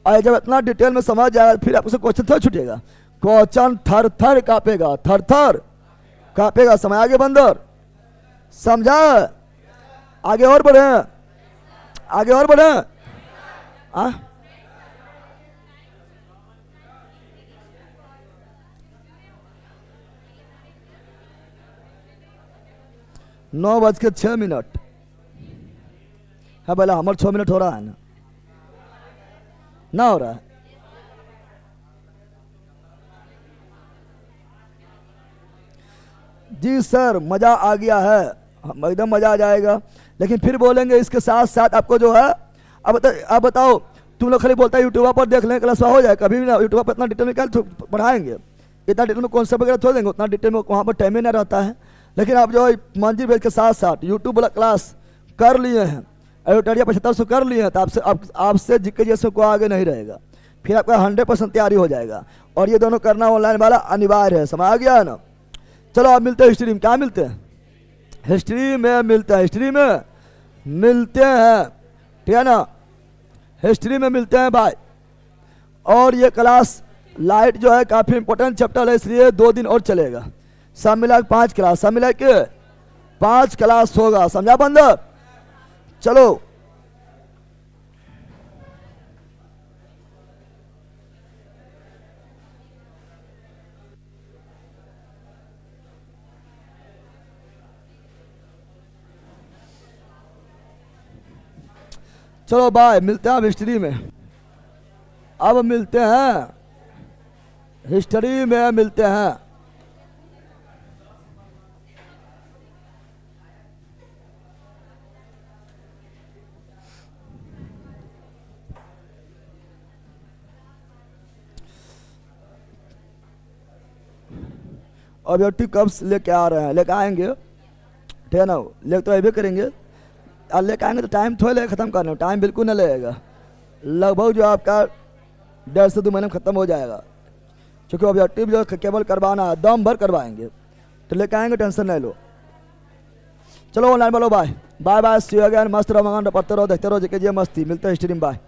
और जब इतना डिटेल में समझ जाएगा फिर आपसे क्वेश्चन थोड़ा छूटेगा। क्वेश्चन थर थर कापेगा, थर थर कापेगा। समय आगे बंदर, समझा? आगे और बढ़े, आगे और बढ़े। आ? 9:06 है भला, हमारे 6 मिनट हो रहा है ना हो रहा है? जी सर मजा आ गया है, एकदम मजा आ जाएगा। लेकिन फिर बोलेंगे इसके साथ साथ आपको जो है, अब बताओ तुम लोग खाली बोलता है यूट्यूब पर देख लें क्लास हो जाए, कभी भी ना यूट्यूब पर इतना डिटेल में क्या पढ़ाएंगे, इतना डिटेल में कॉन्सेप्ट वगैरह छोड़ देंगे, उतना डिटेल में वहाँ पर टाइम ही नहीं रहता है। लेकिन आप जो मंजिल भेज के साथ साथ यूट्यूब वाला क्लास कर लिए हैं, एडिटोरिया 7500 कर लिए हैं, तो आपसे जीके जैसे को आगे नहीं रहेगा, फिर आपका 100% तैयारी हो जाएगा। और ये दोनों करना ऑनलाइन वाला अनिवार्य है, समझ आ गया ना। चलो आप मिलते हैं हिस्ट्री में, क्या मिलते हैं? हिस्ट्री में मिलते हैं, हिस्ट्री में मिलते हैं, ठीक है ना, हिस्ट्री में मिलते हैं भाई। और ये क्लास लाइट जो है काफ़ी इंपॉर्टेंट चैप्टर है, इसलिए 2 दिन और चलेगा। सब मिला के 5 क्लास, सब मिला के 5 क्लास होगा, समझा बंदर? चलो चलो बाय, मिलते हैं अब हिस्ट्री में। अब मिलते हैं हिस्ट्री में, मिलते हैं। ऑब्जेक्टिव कब लेके आ रहे हैं? लेके आएंगे, ठीक है ना, ले तो अभी करेंगे, और लेके आएंगे तो टाइम थोड़ा लगेगा ख़त्म करने में, टाइम बिल्कुल नहीं लगेगा, लगभग जो आपका 1.5 से 2 महीने में ख़त्म हो जाएगा। क्योंकि ऑब्जेक्टिव जो केवल करवाना है, दम भर करवाएंगे, तो लेके आएंगे, टेंशन नहीं लो। चलो ऑनलाइन बोलो bye bye bye, see you again. मस्त रहो, मगन पढ़ते रहो, देखते रहो, जेके जे मस्ती। मिलते हैं हिस्ट्री में, बाय।